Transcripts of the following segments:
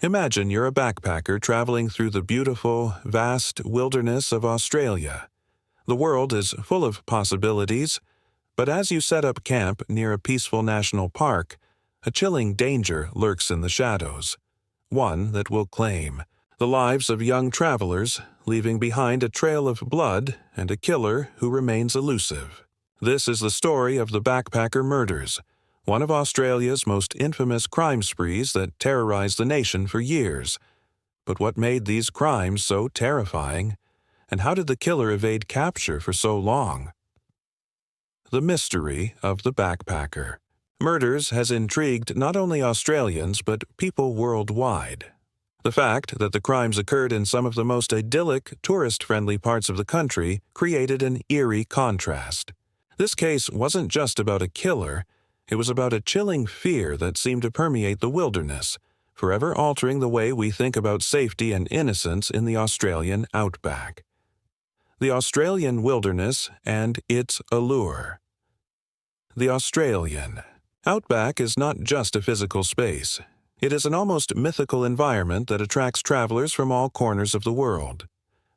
Imagine you're a backpacker traveling through the beautiful, vast wilderness of Australia. The world is full of possibilities, but as you set up camp near a peaceful national park, a chilling danger lurks in the shadows, one that will claim the lives of young travelers, leaving behind a trail of blood and a killer who remains elusive. This is the story of the Backpacker Murders, one of Australia's most infamous crime sprees that terrorized the nation for years. But what made these crimes so terrifying, and how did the killer evade capture for so long? The mystery of the backpacker. Murders has intrigued not only Australians but people worldwide. The fact that the crimes occurred in some of the most idyllic, tourist-friendly parts of the country created an eerie contrast. This case wasn't just about a killer, it was about a chilling fear that seemed to permeate the wilderness, forever altering the way we think about safety and innocence in the Australian outback. The Australian wilderness and its allure. The Australian outback is not just a physical space. It is an almost mythical environment that attracts travelers from all corners of the world.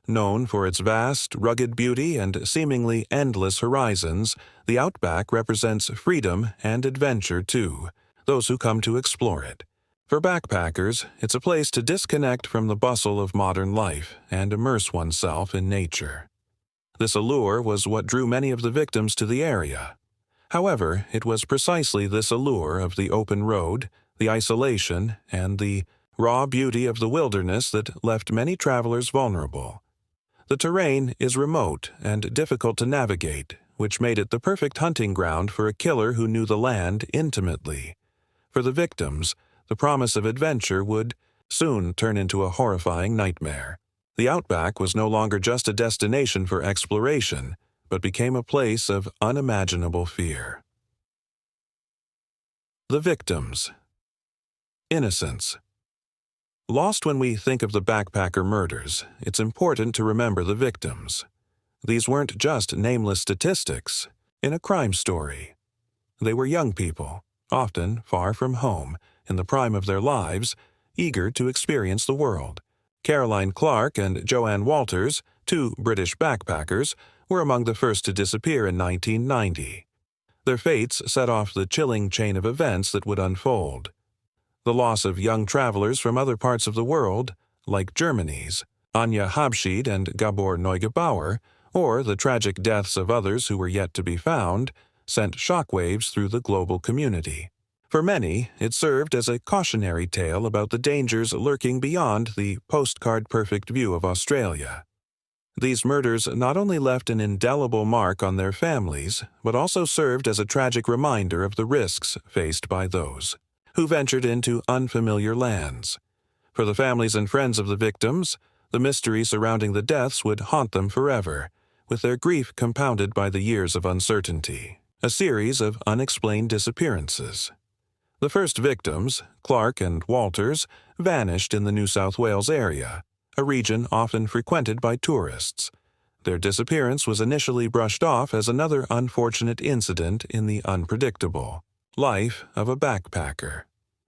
Known for its vast, rugged beauty and seemingly endless horizons, the outback represents freedom and adventure to those who come to explore it. For backpackers, it's a place to disconnect from the bustle of modern life and immerse oneself in nature. This allure was what drew many of the victims to the area. However, it was precisely this allure of the open road, the isolation, and the raw beauty of the wilderness that left many travelers vulnerable. The terrain is remote and difficult to navigate, which made it the perfect hunting ground for a killer who knew the land intimately. For the victims, the promise of adventure would soon turn into a horrifying nightmare. The outback was no longer just a destination for exploration, but became a place of unimaginable fear. The victims. Innocence. Lost when we think of the backpacker murders, it's important to remember the victims. These weren't just nameless statistics in a crime story. They were young people, often far from home, in the prime of their lives, eager to experience the world. Caroline Clark and Joanne Walters, two British backpackers, were among the first to disappear in 1990. Their fates set off the chilling chain of events that would unfold. The loss of young travelers from other parts of the world, like Germany's Anja Habschied and Gabor Neugebauer, or the tragic deaths of others who were yet to be found, sent shockwaves through the global community. For many, it served as a cautionary tale about the dangers lurking beyond the postcard-perfect view of Australia. These murders not only left an indelible mark on their families, but also served as a tragic reminder of the risks faced by those who ventured into unfamiliar lands. For the families and friends of the victims, the mystery surrounding the deaths would haunt them forever, with their grief compounded by the years of uncertainty. A series of unexplained disappearances. The first victims, Clark and Walters, vanished in the New South Wales area, a region often frequented by tourists. Their disappearance was initially brushed off as another unfortunate incident in the unpredictable life of a backpacker.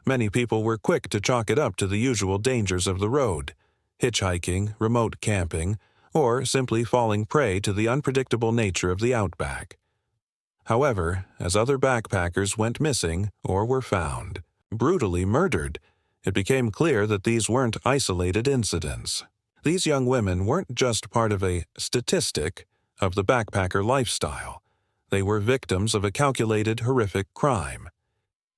Many people were quick to chalk it up to the usual dangers of the road, hitchhiking, remote camping, or simply falling prey to the unpredictable nature of the outback. However, as other backpackers went missing or were found, brutally murdered, it became clear that these weren't isolated incidents. These young women weren't just part of a statistic of the backpacker lifestyle. They were victims of a calculated, horrific crime.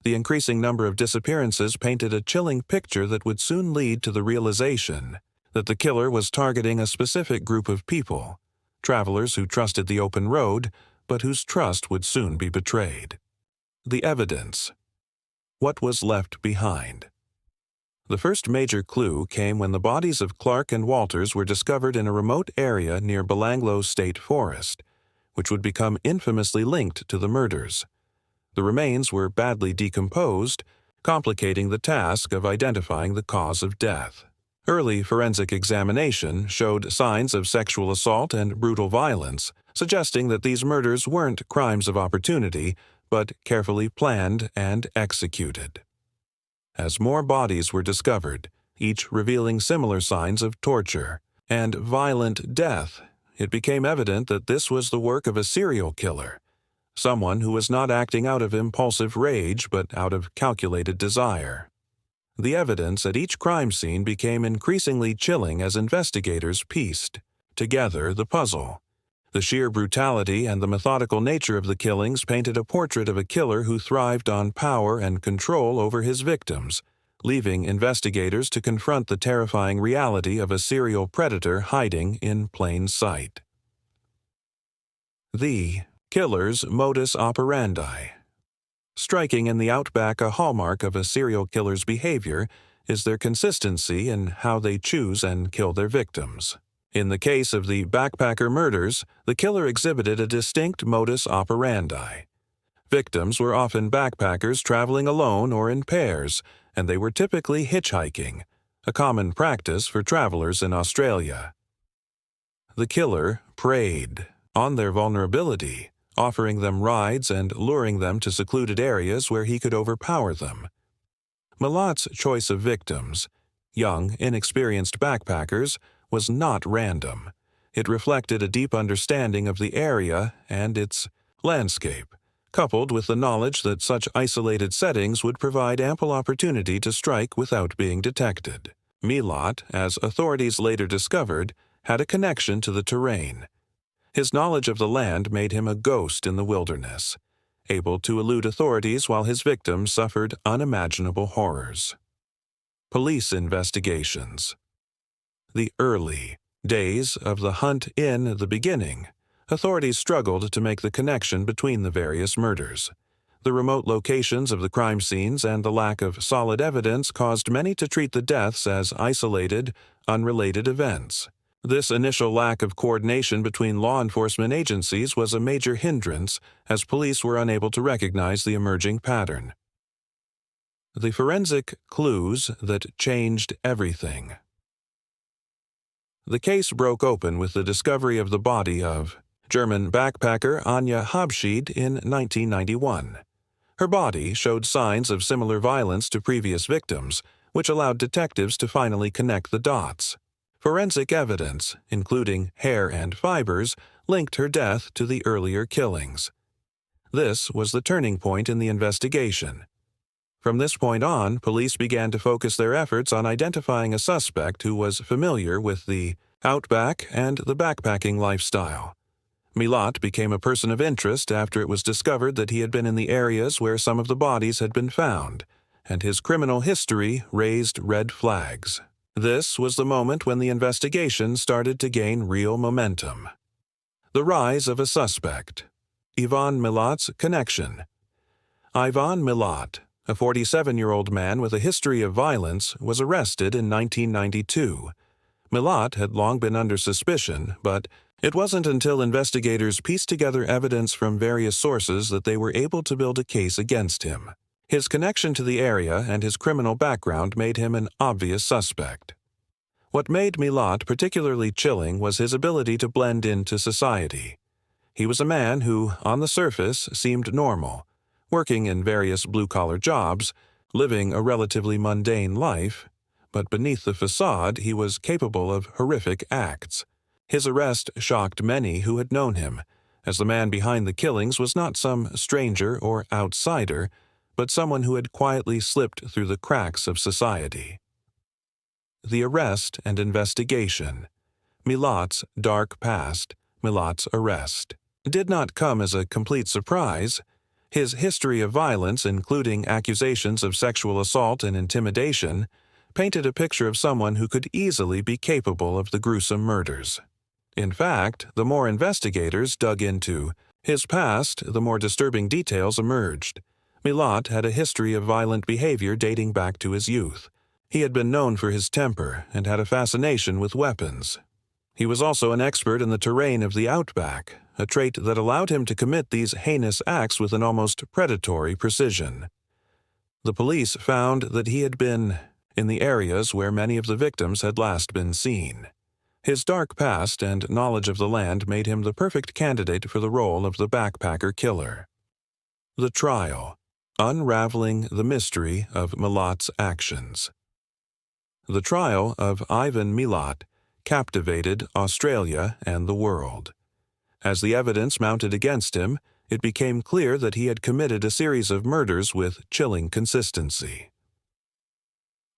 The increasing number of disappearances painted a chilling picture that would soon lead to the realization that the killer was targeting a specific group of people, travelers who trusted the open road, but whose trust would soon be betrayed. The evidence. What was left behind? The first major clue came when the bodies of Clark and Walters were discovered in a remote area near Belanglo State Forest, which would become infamously linked to the murders. The remains were badly decomposed, complicating the task of identifying the cause of death. Early forensic examination showed signs of sexual assault and brutal violence, suggesting that these murders weren't crimes of opportunity, but carefully planned and executed. As more bodies were discovered, each revealing similar signs of torture and violent death. It became evident that this was the work of a serial killer, someone who was not acting out of impulsive rage but out of calculated desire. The evidence at each crime scene became increasingly chilling as investigators pieced together the puzzle. The sheer brutality and the methodical nature of the killings painted a portrait of a killer who thrived on power and control over his victims, leaving investigators to confront the terrifying reality of a serial predator hiding in plain sight. The killer's modus operandi. Striking in the Outback, a hallmark of a serial killer's behavior is their consistency in how they choose and kill their victims. In the case of the backpacker murders, the killer exhibited a distinct modus operandi. Victims were often backpackers traveling alone or in pairs, and they were typically hitchhiking, a common practice for travelers in Australia. The killer preyed on their vulnerability, offering them rides and luring them to secluded areas where he could overpower them. Milat's choice of victims, young, inexperienced backpackers, was not random. It reflected a deep understanding of the area and its landscape, coupled with the knowledge that such isolated settings would provide ample opportunity to strike without being detected. Milat, as authorities later discovered, had a connection to the terrain. His knowledge of the land made him a ghost in the wilderness, able to elude authorities while his victims suffered unimaginable horrors. Police investigations. The early days of the hunt in the beginning, authorities struggled to make the connection between the various murders. The remote locations of the crime scenes and the lack of solid evidence caused many to treat the deaths as isolated, unrelated events. This initial lack of coordination between law enforcement agencies was a major hindrance, as police were unable to recognize the emerging pattern. The forensic clues that changed everything. The case broke open with the discovery of the body of German backpacker Anja Habschied in 1991. Her body showed signs of similar violence to previous victims, which allowed detectives to finally connect the dots. Forensic evidence, including hair and fibers, linked her death to the earlier killings. This was the turning point in the investigation. From this point on, police began to focus their efforts on identifying a suspect who was familiar with the outback and the backpacking lifestyle. Milat became a person of interest after it was discovered that he had been in the areas where some of the bodies had been found, and his criminal history raised red flags. This was the moment when the investigation started to gain real momentum. The rise of a suspect. Ivan Milat's connection. Ivan Milat, a 47-year-old man with a history of violence, was arrested in 1992. Milat had long been under suspicion, but it wasn't until investigators pieced together evidence from various sources that they were able to build a case against him. His connection to the area and his criminal background made him an obvious suspect. What made Milat particularly chilling was his ability to blend into society. He was a man who, on the surface, seemed normal, working in various blue-collar jobs, living a relatively mundane life, but beneath the facade he was capable of horrific acts. His arrest shocked many who had known him, as the man behind the killings was not some stranger or outsider, but someone who had quietly slipped through the cracks of society. The arrest and investigation. Milat's dark past, Milat's arrest, did not come as a complete surprise. His history of violence, including accusations of sexual assault and intimidation, painted a picture of someone who could easily be capable of the gruesome murders. In fact, the more investigators dug into his past, the more disturbing details emerged. Milat had a history of violent behavior dating back to his youth. He had been known for his temper and had a fascination with weapons. He was also an expert in the terrain of the outback, a trait that allowed him to commit these heinous acts with an almost predatory precision. The police found that he had been in the areas where many of the victims had last been seen. His dark past and knowledge of the land made him the perfect candidate for the role of the backpacker killer. The trial. Unraveling the mystery of Milat's actions. The trial of Ivan Milat captivated Australia and the world. As the evidence mounted against him, it became clear that he had committed a series of murders with chilling consistency.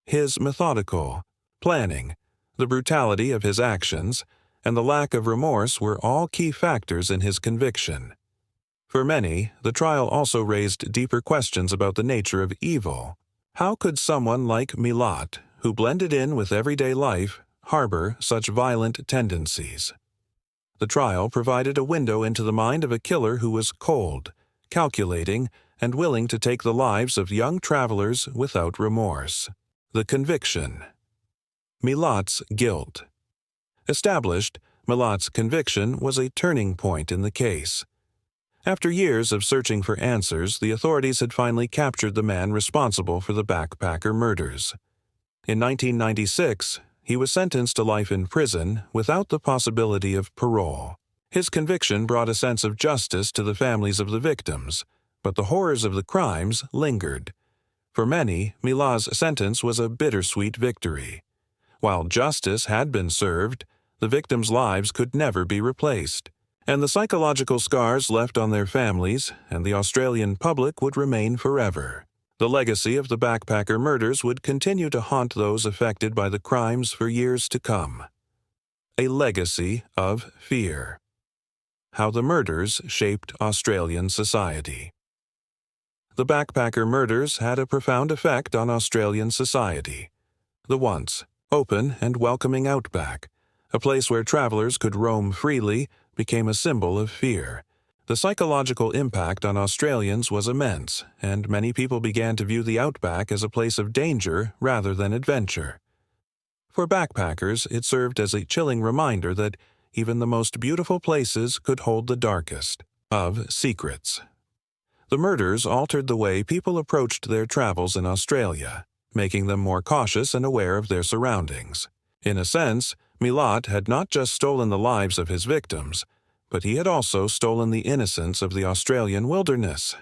His methodical planning, the brutality of his actions, and the lack of remorse were all key factors in his conviction. For many, the trial also raised deeper questions about the nature of evil. How could someone like Milat, who blended in with everyday life, harbor such violent tendencies? The trial provided a window into the mind of a killer who was cold, calculating, and willing to take the lives of young travelers without remorse. The conviction. Milat's guilt. Established, Milat's conviction was a turning point in the case. After years of searching for answers, the authorities had finally captured the man responsible for the backpacker murders. In 1996, he was sentenced to life in prison without the possibility of parole. His conviction brought a sense of justice to the families of the victims, but the horrors of the crimes lingered. For many, Milat's sentence was a bittersweet victory. While justice had been served, the victims' lives could never be replaced, and the psychological scars left on their families and the Australian public would remain forever. The legacy of the backpacker murders would continue to haunt those affected by the crimes for years to come. A legacy of fear. How the murders shaped Australian society. The backpacker murders had a profound effect on Australian society. The once open and welcoming outback, a place where travelers could roam freely, became a symbol of fear. The psychological impact on Australians was immense, and many people began to view the outback as a place of danger rather than adventure. For backpackers, it served as a chilling reminder that even the most beautiful places could hold the darkest of secrets. The murders altered the way people approached their travels in Australia, making them more cautious and aware of their surroundings. In a sense, Milat had not just stolen the lives of his victims, but he had also stolen the innocence of the Australian wilderness.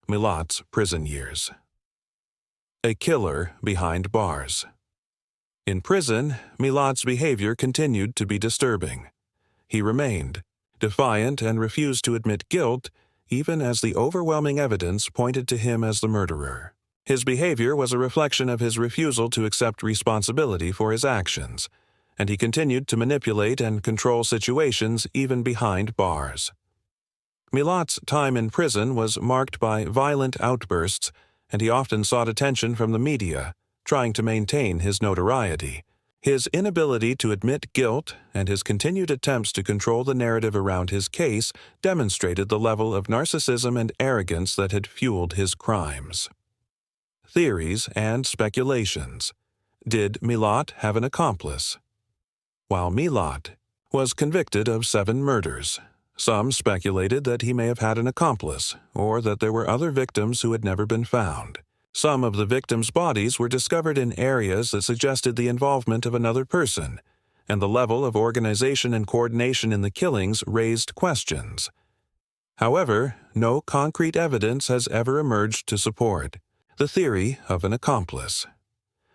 Milat's prison years. A killer behind bars. In prison, Milat's behavior continued to be disturbing. He remained defiant and refused to admit guilt, even as the overwhelming evidence pointed to him as the murderer. His behavior was a reflection of his refusal to accept responsibility for his actions, and he continued to manipulate and control situations even behind bars. Milat's time in prison was marked by violent outbursts, and he often sought attention from the media, trying to maintain his notoriety. His inability to admit guilt and his continued attempts to control the narrative around his case demonstrated the level of narcissism and arrogance that had fueled his crimes. Theories and speculations. Did Milat have an accomplice? While Milat was convicted of 7 murders, some speculated that he may have had an accomplice, or that there were other victims who had never been found. Some of the victims' bodies were discovered in areas that suggested the involvement of another person, and the level of organization and coordination in the killings raised questions. However, no concrete evidence has ever emerged to support the theory of an accomplice.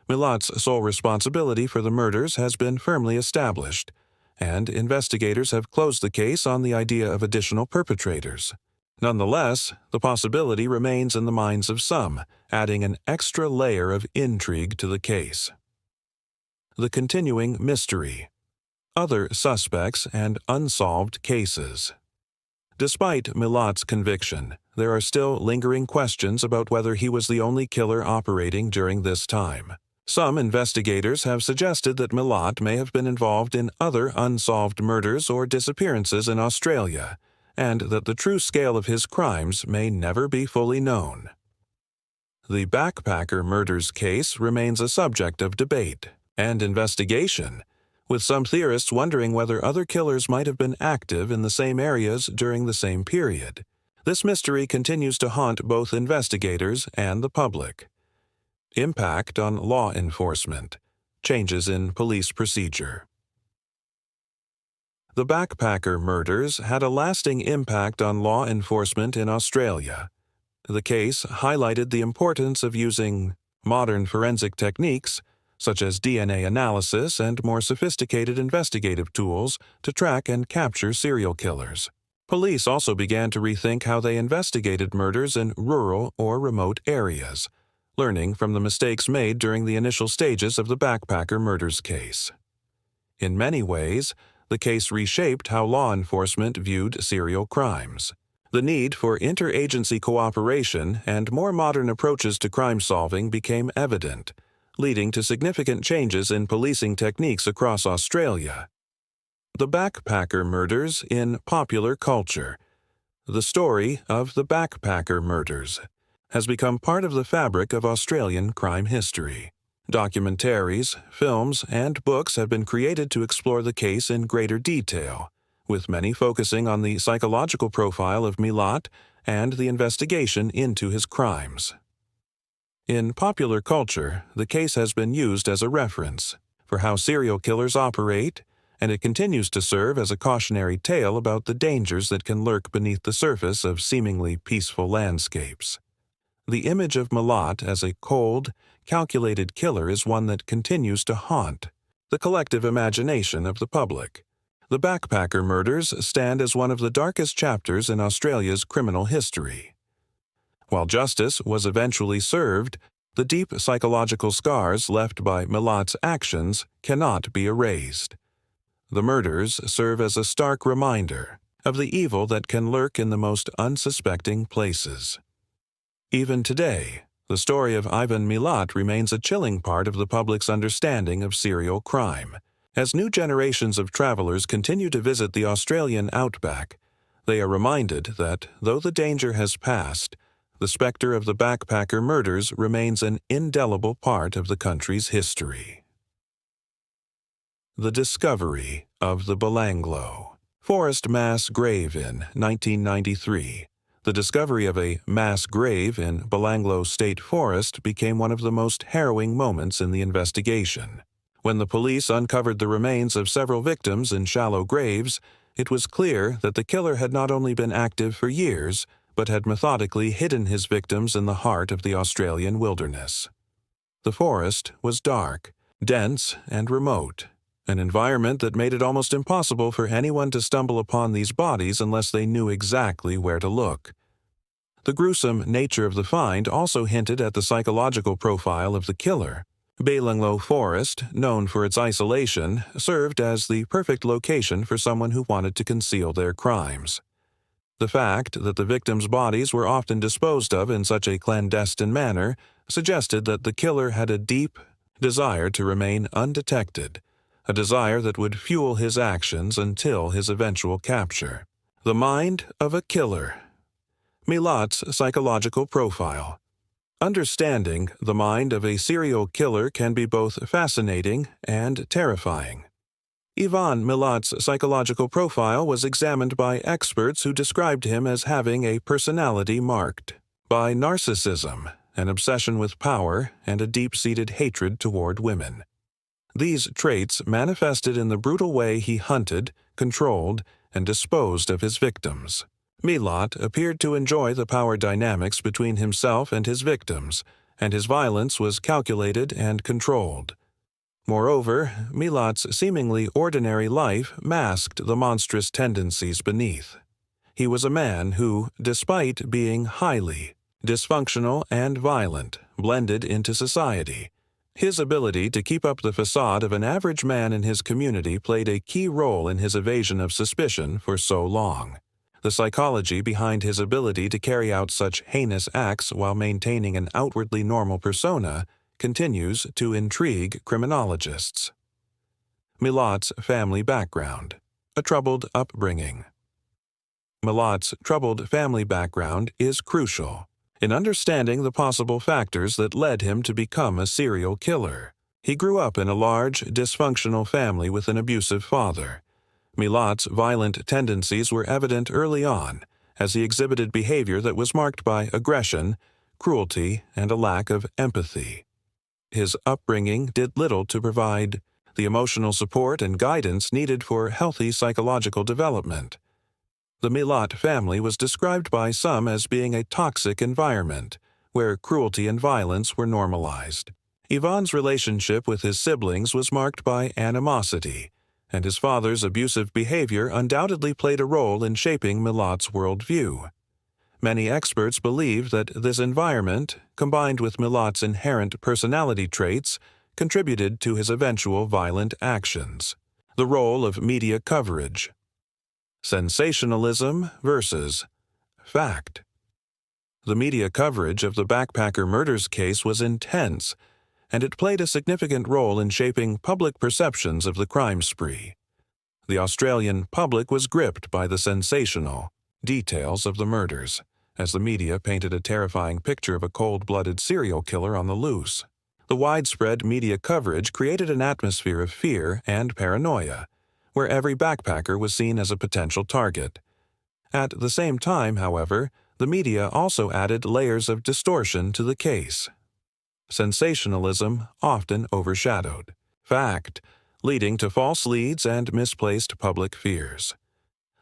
Milat's sole responsibility for the murders has been firmly established, and investigators have closed the case on the idea of additional perpetrators. Nonetheless, the possibility remains in the minds of some, adding an extra layer of intrigue to the case. The continuing mystery. Other suspects and unsolved cases. Despite Milat's conviction, there are still lingering questions about whether he was the only killer operating during this time. Some investigators have suggested that Milat may have been involved in other unsolved murders or disappearances in Australia, and that the true scale of his crimes may never be fully known. The backpacker murders case remains a subject of debate and investigation, with some theorists wondering whether other killers might have been active in the same areas during the same period. This mystery continues to haunt both investigators and the public. Impact on law enforcement. Changes in police procedure. The backpacker murders had a lasting impact on law enforcement in Australia. The case highlighted the importance of using modern forensic techniques such as DNA analysis and more sophisticated investigative tools to track and capture serial killers. Police also began to rethink how they investigated murders in rural or remote areas, learning from the mistakes made during the initial stages of the backpacker murders case. In many ways, the case reshaped how law enforcement viewed serial crimes. The need for interagency cooperation and more modern approaches to crime solving became evident, leading to significant changes in policing techniques across Australia. The backpacker murders in popular culture. The story of the backpacker murders has become part of the fabric of Australian crime history. Documentaries, films, and books have been created to explore the case in greater detail, with many focusing on the psychological profile of Milat and the investigation into his crimes. In popular culture, the case has been used as a reference for how serial killers operate, and it continues to serve as a cautionary tale about the dangers that can lurk beneath the surface of seemingly peaceful landscapes. The image of Milat as a cold, calculated killer is one that continues to haunt the collective imagination of the public. The backpacker murders stand as one of the darkest chapters in Australia's criminal history. While justice was eventually served, the deep psychological scars left by Milat's actions cannot be erased. The murders serve as a stark reminder of the evil that can lurk in the most unsuspecting places. Even today, the story of Ivan Milat remains a chilling part of the public's understanding of serial crime. As new generations of travelers continue to visit the Australian outback, they are reminded that, though the danger has passed, the specter of the backpacker murders remains an indelible part of the country's history. The discovery of the Belanglo. Forest mass grave in 1993. The discovery of a mass grave in Belanglo State Forest became one of the most harrowing moments in the investigation. When the police uncovered the remains of several victims in shallow graves, it was clear that the killer had not only been active for years, but had methodically hidden his victims in the heart of the Australian wilderness. The forest was dark, dense, and remote, an environment that made it almost impossible for anyone to stumble upon these bodies unless they knew exactly where to look. The gruesome nature of the find also hinted at the psychological profile of the killer. Belanglo Forest, known for its isolation, served as the perfect location for someone who wanted to conceal their crimes. The fact that the victims' bodies were often disposed of in such a clandestine manner suggested that the killer had a deep desire to remain undetected, a desire that would fuel his actions until his eventual capture. The mind of a killer. Milat's psychological profile. Understanding the mind of a serial killer can be both fascinating and terrifying. Ivan Milat's psychological profile was examined by experts who described him as having a personality marked by narcissism, an obsession with power, and a deep-seated hatred toward women. These traits manifested in the brutal way he hunted, controlled, and disposed of his victims. Milat appeared to enjoy the power dynamics between himself and his victims, and his violence was calculated and controlled. Moreover, Milat's seemingly ordinary life masked the monstrous tendencies beneath. He was a man who, despite being highly dysfunctional and violent, blended into society. His ability to keep up the facade of an average man in his community played a key role in his evasion of suspicion for so long. The psychology behind his ability to carry out such heinous acts while maintaining an outwardly normal persona continues to intrigue criminologists. Milat's family background. A troubled upbringing. Milat's troubled family background is crucial in understanding the possible factors that led him to become a serial killer. He grew up in a large, dysfunctional family with an abusive father. Milat's violent tendencies were evident early on, as he exhibited behavior that was marked by aggression, cruelty, and a lack of empathy. His upbringing did little to provide the emotional support and guidance needed for healthy psychological development. The Milat family was described by some as being a toxic environment, where cruelty and violence were normalized. Ivan's relationship with his siblings was marked by animosity, and his father's abusive behavior undoubtedly played a role in shaping Milat's worldview. Many experts believe that this environment, combined with Milat's inherent personality traits, contributed to his eventual violent actions. The role of media coverage. Sensationalism versus fact. The media coverage of the backpacker murders case was intense, and it played a significant role in shaping public perceptions of the crime spree. The Australian public was gripped by the sensational details of the murders, as the media painted a terrifying picture of a cold-blooded serial killer on the loose. The widespread media coverage created an atmosphere of fear and paranoia, where every backpacker was seen as a potential target. At the same time, however, the media also added layers of distortion to the case. Sensationalism often overshadowed fact, leading to false leads and misplaced public fears.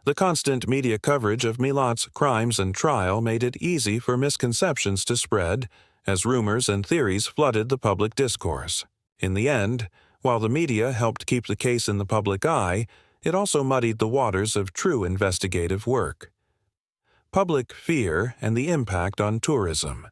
The constant media coverage of Milat's crimes and trial made it easy for misconceptions to spread, as rumors and theories flooded the public discourse. In the end, while the media helped keep the case in the public eye, it also muddied the waters of true investigative work. Public fear and the impact on tourism.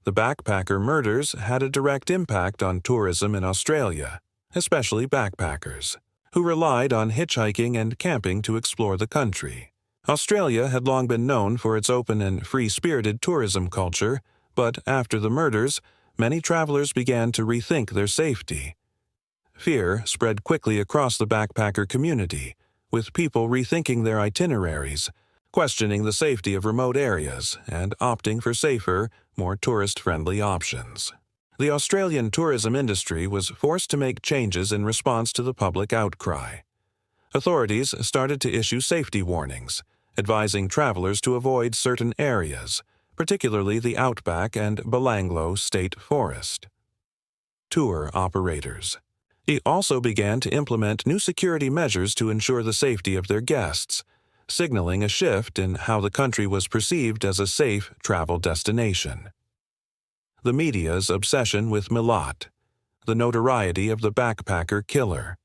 The backpacker murders had a direct impact on tourism in Australia, especially backpackers, who relied on hitchhiking and camping to explore the country. Australia had long been known for its open and free-spirited tourism culture, but after the murders, many travelers began to rethink their safety. Fear spread quickly across the backpacker community, with people rethinking their itineraries, questioning the safety of remote areas, and opting for safer, more tourist-friendly options. The Australian tourism industry was forced to make changes in response to the public outcry. Authorities started to issue safety warnings, advising travelers to avoid certain areas, particularly the outback and Belanglo State Forest. Tour operators. They also began to implement new security measures to ensure the safety of their guests, signaling a shift in how the country was perceived as a safe travel destination. The media's obsession with Milat. The notoriety of the backpacker killer.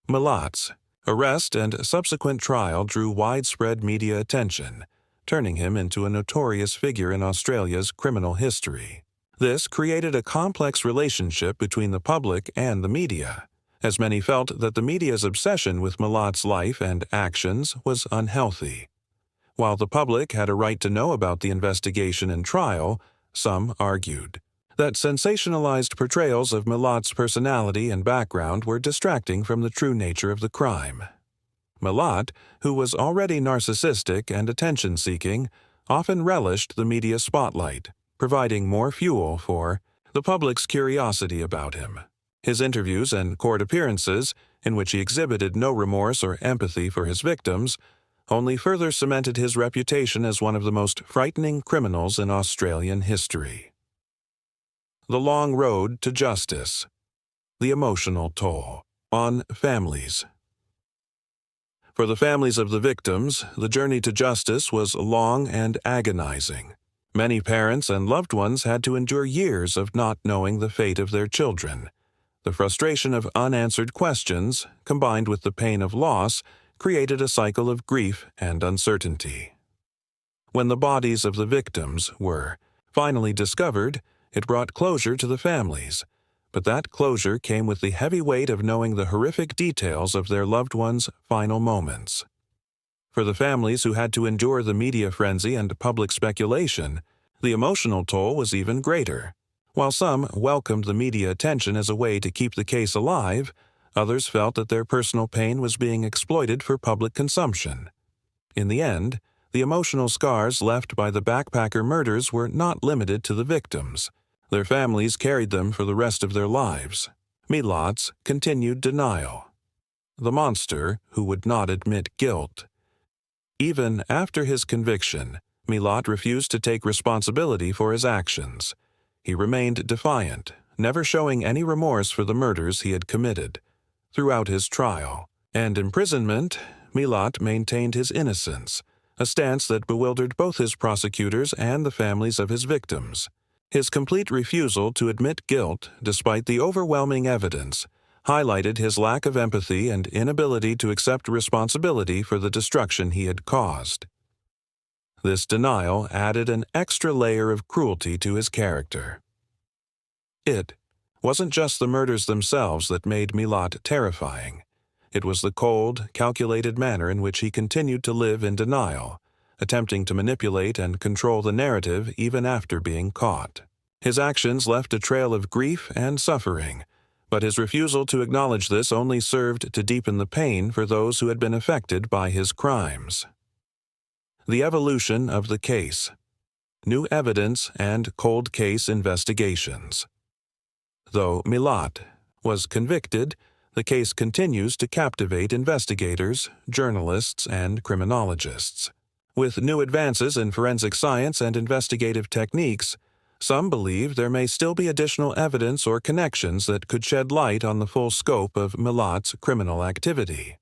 Milat's arrest and subsequent trial drew widespread media attention, turning him into a notorious figure in Australia's criminal history. This created a complex relationship between the public and the media, as many felt that the media's obsession with Milat's life and actions was unhealthy. While the public had a right to know about the investigation and trial, some argued that sensationalized portrayals of Milat's personality and background were distracting from the true nature of the crime. Milat, who was already narcissistic and attention-seeking, often relished the media spotlight, providing more fuel for the public's curiosity about him. His interviews and court appearances, in which he exhibited no remorse or empathy for his victims, only further cemented his reputation as one of the most frightening criminals in Australian history. The long road to justice. The emotional toll on families. For the families of the victims, the journey to justice was long and agonizing. Many parents and loved ones had to endure years of not knowing the fate of their children. The frustration of unanswered questions, combined with the pain of loss, created a cycle of grief and uncertainty. When the bodies of the victims were finally discovered, it brought closure to the families, but that closure came with the heavy weight of knowing the horrific details of their loved ones' final moments. For the families who had to endure the media frenzy and public speculation, the emotional toll was even greater. While some welcomed the media attention as a way to keep the case alive, others felt that their personal pain was being exploited for public consumption. In the end, the emotional scars left by the backpacker murders were not limited to the victims. Their families carried them for the rest of their lives. Milat's continued denial. The monster who would not admit guilt. Even after his conviction, Milat refused to take responsibility for his actions. He remained defiant, never showing any remorse for the murders he had committed. Throughout his trial and imprisonment, Milat maintained his innocence, a stance that bewildered both his prosecutors and the families of his victims. His complete refusal to admit guilt, despite the overwhelming evidence, highlighted his lack of empathy and inability to accept responsibility for the destruction he had caused. This denial added an extra layer of cruelty to his character. It wasn't just the murders themselves that made Milat terrifying. It was the cold, calculated manner in which he continued to live in denial, attempting to manipulate and control the narrative even after being caught. His actions left a trail of grief and suffering, but his refusal to acknowledge this only served to deepen the pain for those who had been affected by his crimes. The evolution of the case. New evidence and cold case investigations. Though Milat was convicted, the case continues to captivate investigators, journalists, and criminologists. With new advances in forensic science and investigative techniques, some believe there may still be additional evidence or connections that could shed light on the full scope of Milat's criminal activity.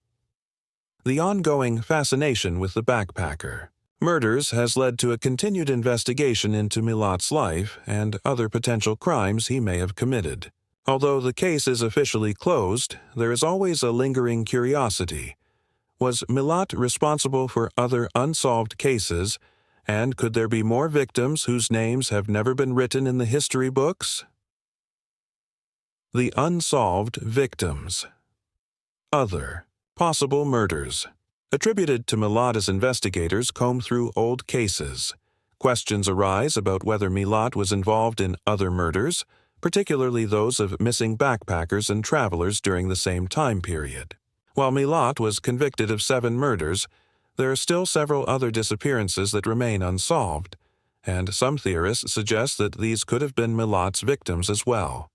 The ongoing fascination with the backpacker murders has led to a continued investigation into Milat's life and other potential crimes he may have committed. Although the case is officially closed, there is always a lingering curiosity. Was Milat responsible for other unsolved cases, and could there be more victims whose names have never been written in the history books? The unsolved victims. Other possible murders. Attributed to Milat as investigators comb through old cases. Questions arise about whether Milat was involved in other murders, particularly those of missing backpackers and travelers during the same time period. While Milat was convicted of 7 murders, there are still several other disappearances that remain unsolved, and some theorists suggest that these could have been Milat's victims as well.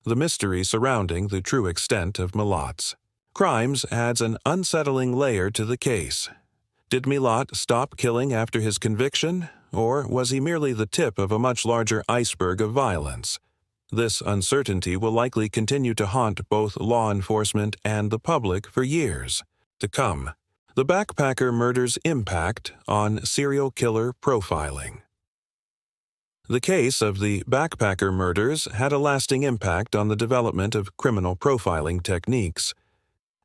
The mystery surrounding the true extent of Milat's crimes adds an unsettling layer to the case. Did Milat stop killing after his conviction, or was he merely the tip of a much larger iceberg of violence? This uncertainty will likely continue to haunt both law enforcement and the public for years to come. The backpacker murder's impact on serial killer profiling. The case of the backpacker murders had a lasting impact on the development of criminal profiling techniques.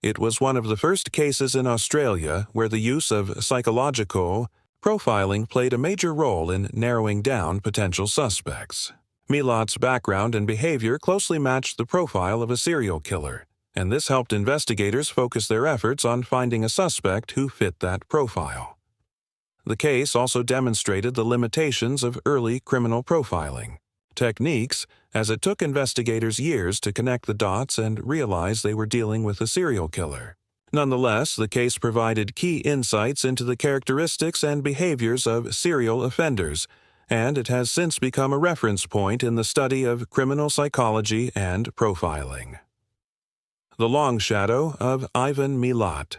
It was one of the first cases in Australia where the use of psychological profiling played a major role in narrowing down potential suspects. Milat's background and behavior closely matched the profile of a serial killer, and this helped investigators focus their efforts on finding a suspect who fit that profile. The case also demonstrated the limitations of early criminal profiling techniques, as it took investigators years to connect the dots and realize they were dealing with a serial killer. Nonetheless, the case provided key insights into the characteristics and behaviors of serial offenders, and it has since become a reference point in the study of criminal psychology and profiling. The Long Shadow of Ivan Milat.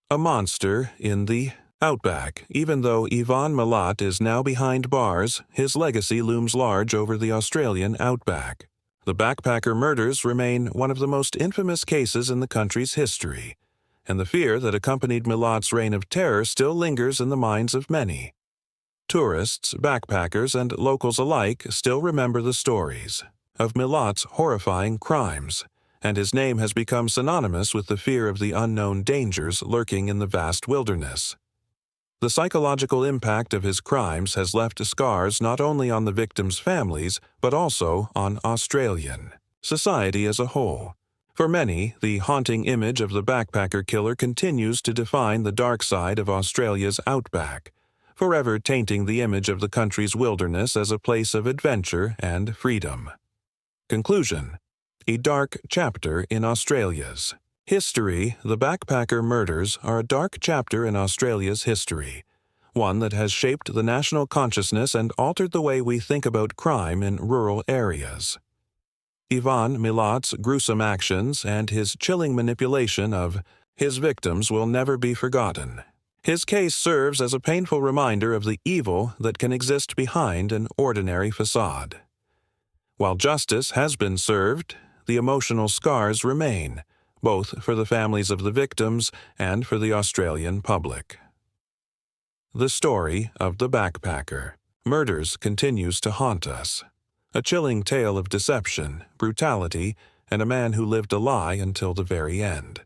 A monster in the outback. Even though Ivan Milat is now behind bars, his legacy looms large over the Australian outback. The backpacker murders remain one of the most infamous cases in the country's history, and the fear that accompanied Milat's reign of terror still lingers in the minds of many. Tourists, backpackers, and locals alike still remember the stories of Milat's horrifying crimes, and his name has become synonymous with the fear of the unknown dangers lurking in the vast wilderness. The psychological impact of his crimes has left scars not only on the victims' families, but also on Australian society as a whole. For many, the haunting image of the backpacker killer continues to define the dark side of Australia's outback, forever tainting the image of the country's wilderness as a place of adventure and freedom. Conclusion: a dark chapter in Australia's history. The backpacker murders are a dark chapter in Australia's history, one that has shaped the national consciousness and altered the way we think about crime in rural areas. Ivan Milat's gruesome actions and his chilling manipulation of his victims will never be forgotten. His case serves as a painful reminder of the evil that can exist behind an ordinary facade. While justice has been served, the emotional scars remain, both for the families of the victims and for the Australian public. The story of the backpacker. Murders continues to haunt us. A chilling tale of deception, brutality, and a man who lived a lie until the very end.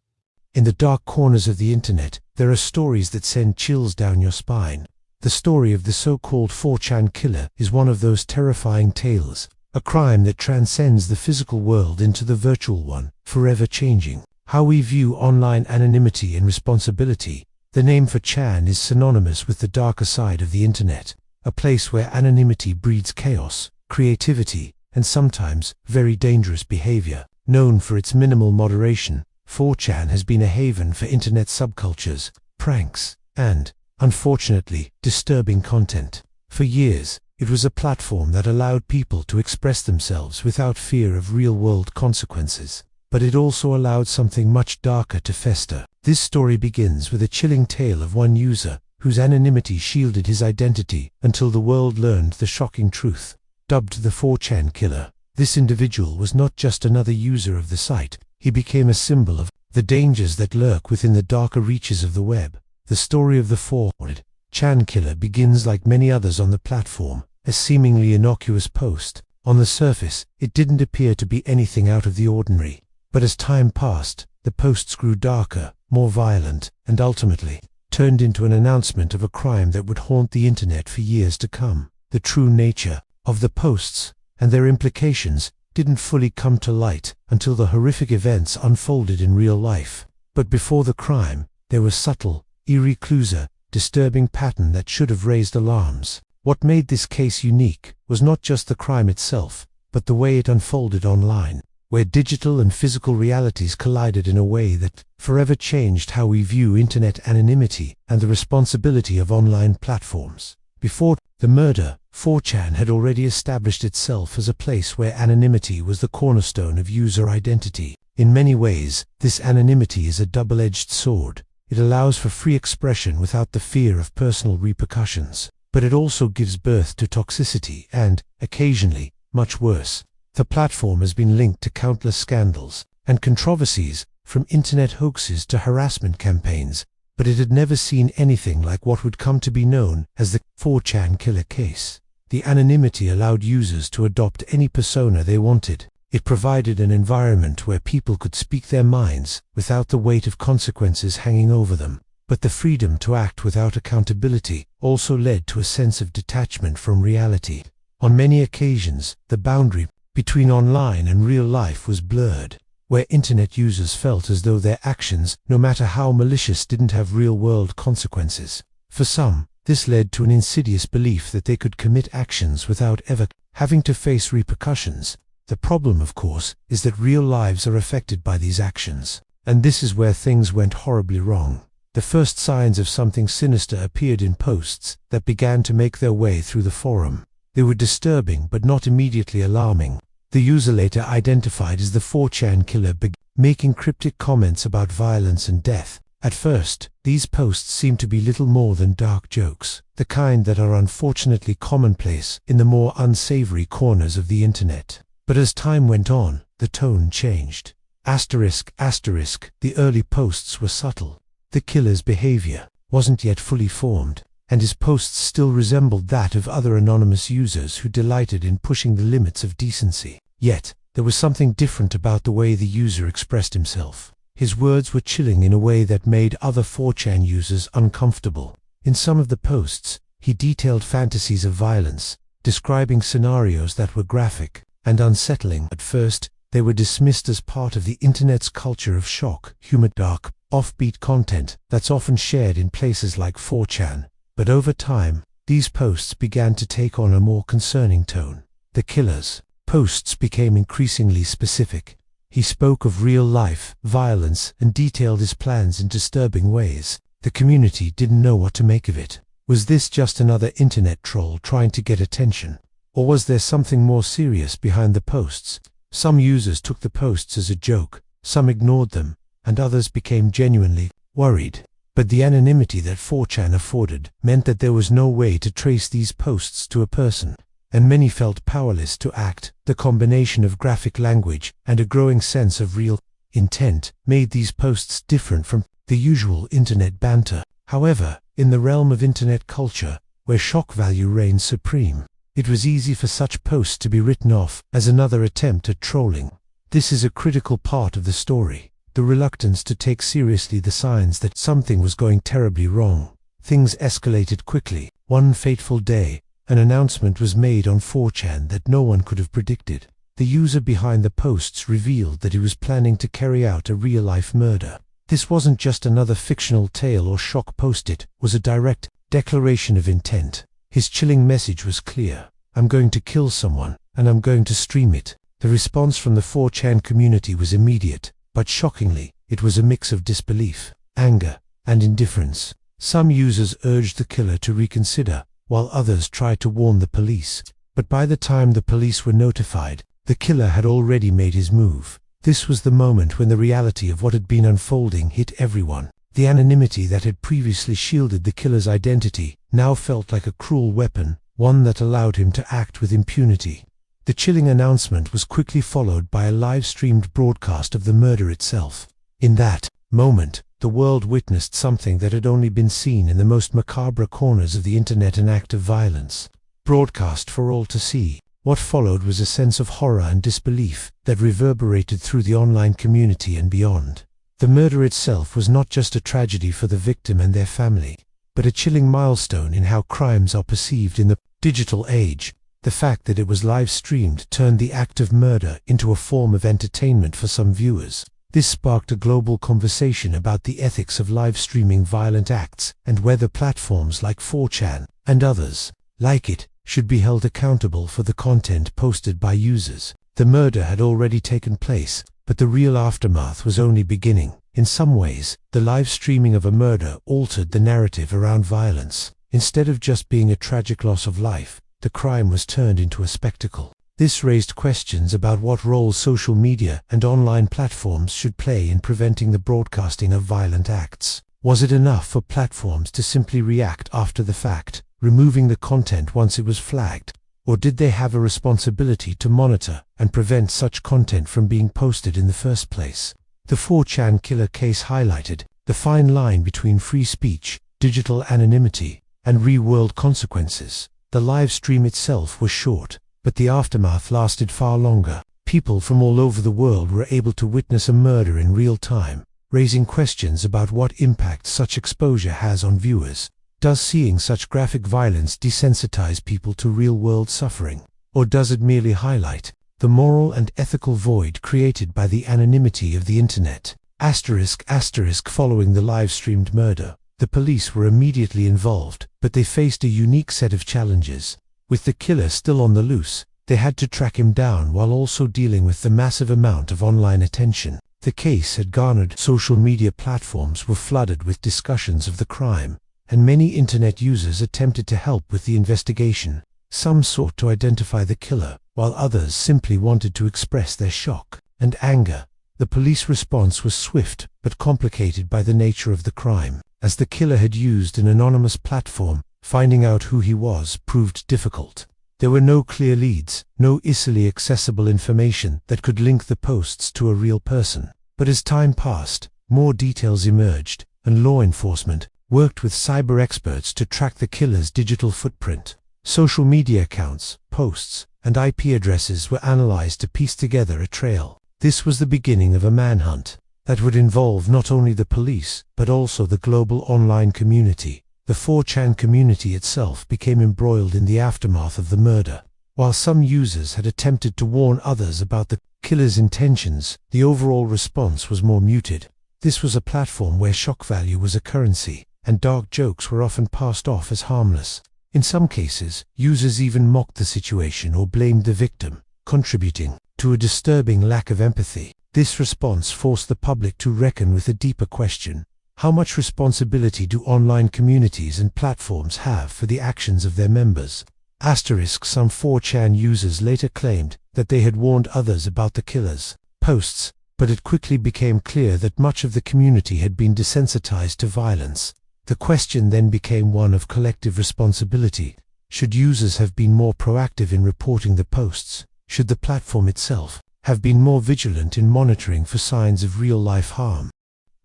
In the dark corners of the internet, there are stories that send chills down your spine. The story of the so-called 4chan killer is one of those terrifying tales, a crime that transcends the physical world into the virtual one, forever changing how we view online anonymity and responsibility. The name 4chan is synonymous with the darker side of the internet, a place where anonymity breeds chaos, creativity, and sometimes very dangerous behavior. Known for its minimal moderation, 4chan has been a haven for internet subcultures, pranks, and, unfortunately, disturbing content. For years, it was a platform that allowed people to express themselves without fear of real-world consequences. But it also allowed something much darker to fester. This story begins with a chilling tale of one user whose anonymity shielded his identity until the world learned the shocking truth. Dubbed the 4chan killer, this individual was not just another user of the site, he became a symbol of the dangers that lurk within the darker reaches of the web. The story of the 4chan killer begins like many others on the platform, a seemingly innocuous post. On the surface, it didn't appear to be anything out of the ordinary. But as time passed, the posts grew darker, more violent, and ultimately turned into an announcement of a crime that would haunt the internet for years to come. The true nature of the posts and their implications didn't fully come to light until the horrific events unfolded in real life. But before the crime, there was subtle, eerie clues, a disturbing pattern that should have raised alarms. What made this case unique was not just the crime itself, but the way it unfolded online, where digital and physical realities collided in a way that forever changed how we view internet anonymity and the responsibility of online platforms. Before the murder, 4chan had already established itself as a place where anonymity was the cornerstone of user identity. In many ways, this anonymity is a double-edged sword. It allows for free expression without the fear of personal repercussions, but it also gives birth to toxicity and, occasionally, much worse. The platform has been linked to countless scandals and controversies, from internet hoaxes to harassment campaigns, but it had never seen anything like what would come to be known as the 4chan killer case. The anonymity allowed users to adopt any persona they wanted. It provided an environment where people could speak their minds without the weight of consequences hanging over them. But the freedom to act without accountability also led to a sense of detachment from reality. On many occasions, the boundary between online and real life was blurred, where internet users felt as though their actions, no matter how malicious, didn't have real-world consequences. For some, this led to an insidious belief that they could commit actions without ever having to face repercussions. The problem, of course, is that real lives are affected by these actions, and this is where things went horribly wrong. The first signs of something sinister appeared in posts that began to make their way through the forum. They were disturbing but not immediately alarming. The user, later identified as the 4chan killer, began making cryptic comments about violence and death. At first, these posts seemed to be little more than dark jokes, the kind that are unfortunately commonplace in the more unsavory corners of the internet. But as time went on, the tone changed. The early posts were subtle. The killer's behavior wasn't yet fully formed, and his posts still resembled that of other anonymous users who delighted in pushing the limits of decency. Yet, there was something different about the way the user expressed himself. His words were chilling in a way that made other 4chan users uncomfortable. In some of the posts, he detailed fantasies of violence, describing scenarios that were graphic and unsettling. At first, they were dismissed as part of the internet's culture of shock, humor, dark, offbeat content that's often shared in places like 4chan. But over time, these posts began to take on a more concerning tone. The killer's posts became increasingly specific. He spoke of real-life violence and detailed his plans in disturbing ways. The community didn't know what to make of it. Was this just another internet troll trying to get attention? Or was there something more serious behind the posts? Some users took the posts as a joke, some ignored them, and others became genuinely worried. But the anonymity that 4chan afforded meant that there was no way to trace these posts to a person, and many felt powerless to act. The combination of graphic language and a growing sense of real intent made these posts different from the usual internet banter. However, in the realm of internet culture, where shock value reigns supreme. It was easy for such posts to be written off as another attempt at trolling. This is a critical part of the story, the reluctance to take seriously the signs that something was going terribly wrong. Things escalated quickly. One fateful day, an announcement was made on 4chan that no one could have predicted. The user behind the posts revealed that he was planning to carry out a real-life murder. This wasn't just another fictional tale or shock post, it was a direct declaration of intent. His chilling message was clear: I'm going to kill someone, and I'm going to stream it. The response from the 4chan community was immediate, but shockingly, it was a mix of disbelief, anger, and indifference. Some users urged the killer to reconsider, while others tried to warn the police. But by the time the police were notified, the killer had already made his move. This was the moment when the reality of what had been unfolding hit everyone. The anonymity that had previously shielded the killer's identity now felt like a cruel weapon, one that allowed him to act with impunity. The chilling announcement was quickly followed by a live-streamed broadcast of the murder itself. In that moment, the world witnessed something that had only been seen in the most macabre corners of the internet: an act of violence, broadcast for all to see. What followed was a sense of horror and disbelief that reverberated through the online community and beyond. The murder itself was not just a tragedy for the victim and their family, but a chilling milestone in how crimes are perceived in the digital age. The fact that it was live-streamed turned the act of murder into a form of entertainment for some viewers. This sparked a global conversation about the ethics of live-streaming violent acts and whether platforms like 4chan, and others like it, should be held accountable for the content posted by users. The murder had already taken place, but the real aftermath was only beginning. In some ways, the live streaming of a murder altered the narrative around violence. Instead of just being a tragic loss of life, the crime was turned into a spectacle. This raised questions about what role social media and online platforms should play in preventing the broadcasting of violent acts. Was it enough for platforms to simply react after the fact, removing the content once it was flagged? Or did they have a responsibility to monitor and prevent such content from being posted in the first place? The 4chan killer case highlighted the fine line between free speech, digital anonymity, and real-world consequences. The live stream itself was short, but the aftermath lasted far longer. People from all over the world were able to witness a murder in real time, raising questions about what impact such exposure has on viewers. Does seeing such graphic violence desensitize people to real-world suffering? Or does it merely highlight the moral and ethical void created by the anonymity of the internet? Following the live-streamed murder, the police were immediately involved, but they faced a unique set of challenges. With the killer still on the loose, they had to track him down while also dealing with the massive amount of online attention. The case had garnered social media platforms were flooded with discussions of the crime, and many internet users attempted to help with the investigation. Some sought to identify the killer, while others simply wanted to express their shock and anger. The police response was swift but complicated by the nature of the crime. As the killer had used an anonymous platform, finding out who he was proved difficult. There were no clear leads, no easily accessible information that could link the posts to a real person. But as time passed, more details emerged, and law enforcement worked with cyber experts to track the killer's digital footprint. Social media accounts, posts, and IP addresses were analyzed to piece together a trail. This was the beginning of a manhunt that would involve not only the police, but also the global online community. The 4chan community itself became embroiled in the aftermath of the murder. While some users had attempted to warn others about the killer's intentions, the overall response was more muted. This was a platform where shock value was a currency, and dark jokes were often passed off as harmless. In some cases, users even mocked the situation or blamed the victim, contributing to a disturbing lack of empathy. This response forced the public to reckon with a deeper question: how much responsibility do online communities and platforms have for the actions of their members? Some 4chan users later claimed that they had warned others about the killer's posts, but it quickly became clear that much of the community had been desensitized to violence. The question then became one of collective responsibility. Should users have been more proactive in reporting the posts? Should the platform itself have been more vigilant in monitoring for signs of real-life harm?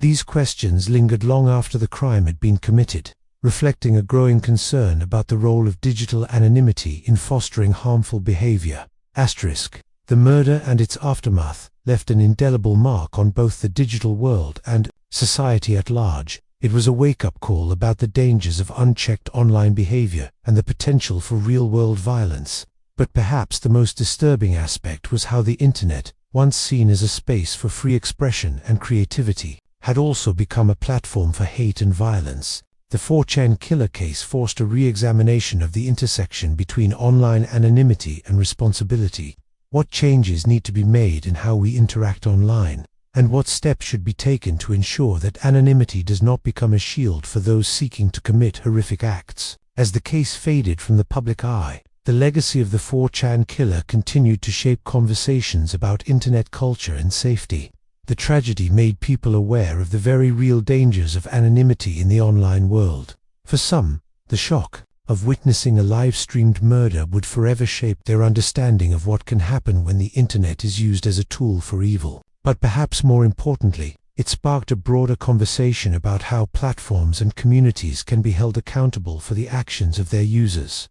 These questions lingered long after the crime had been committed. reflecting a growing concern about the role of digital anonymity in fostering harmful behavior. The murder and its aftermath left an indelible mark on both the digital world and society at large. It was a wake-up call about the dangers of unchecked online behavior and the potential for real-world violence. But perhaps the most disturbing aspect was how the internet, once seen as a space for free expression and creativity, had also become a platform for hate and violence. The 4chan killer case forced a re-examination of the intersection between online anonymity and responsibility. What changes need to be made in how we interact online, and what steps should be taken to ensure that anonymity does not become a shield for those seeking to commit horrific acts. As the case faded from the public eye, the legacy of the 4chan killer continued to shape conversations about internet culture and safety. The tragedy made people aware of the very real dangers of anonymity in the online world. For some, the shock of witnessing a live-streamed murder would forever shape their understanding of what can happen when the internet is used as a tool for evil. But perhaps more importantly, it sparked a broader conversation about how platforms and communities can be held accountable for the actions of their users.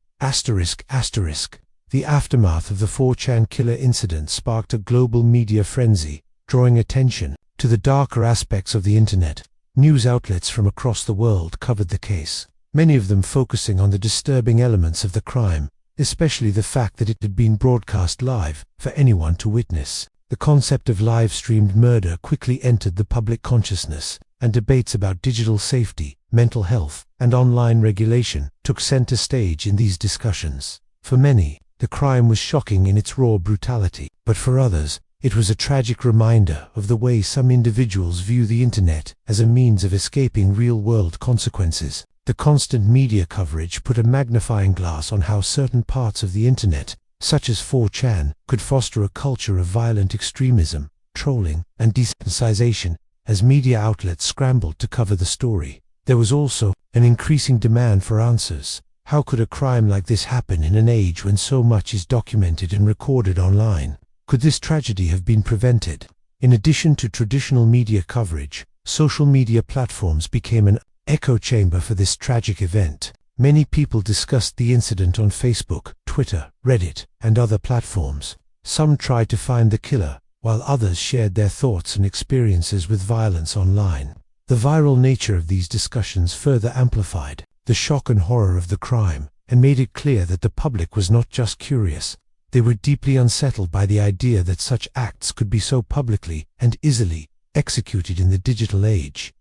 The aftermath of the 4chan killer incident sparked a global media frenzy, drawing attention to the darker aspects of the internet. News outlets from across the world covered the case, many of them focusing on the disturbing elements of the crime, especially the fact that it had been broadcast live for anyone to witness. The concept of live-streamed murder quickly entered the public consciousness, and debates about digital safety, mental health, and online regulation took center stage in these discussions. For many, the crime was shocking in its raw brutality, but for others, it was a tragic reminder of the way some individuals view the internet as a means of escaping real-world consequences. The constant media coverage put a magnifying glass on how certain parts of the internet, such as 4chan, could foster a culture of violent extremism, trolling, and desensitization. As media outlets scrambled to cover the story, there was also an increasing demand for answers. How could a crime like this happen in an age when so much is documented and recorded online? Could this tragedy have been prevented? In addition to traditional media coverage, social media platforms became an echo chamber for this tragic event. Many people discussed the incident on Facebook, Twitter, Reddit, and other platforms. Some tried to find the killer, while others shared their thoughts and experiences with violence online. The viral nature of these discussions further amplified the shock and horror of the crime, and made it clear that the public was not just curious. They were deeply unsettled by the idea that such acts could be so publicly and easily executed in the digital age.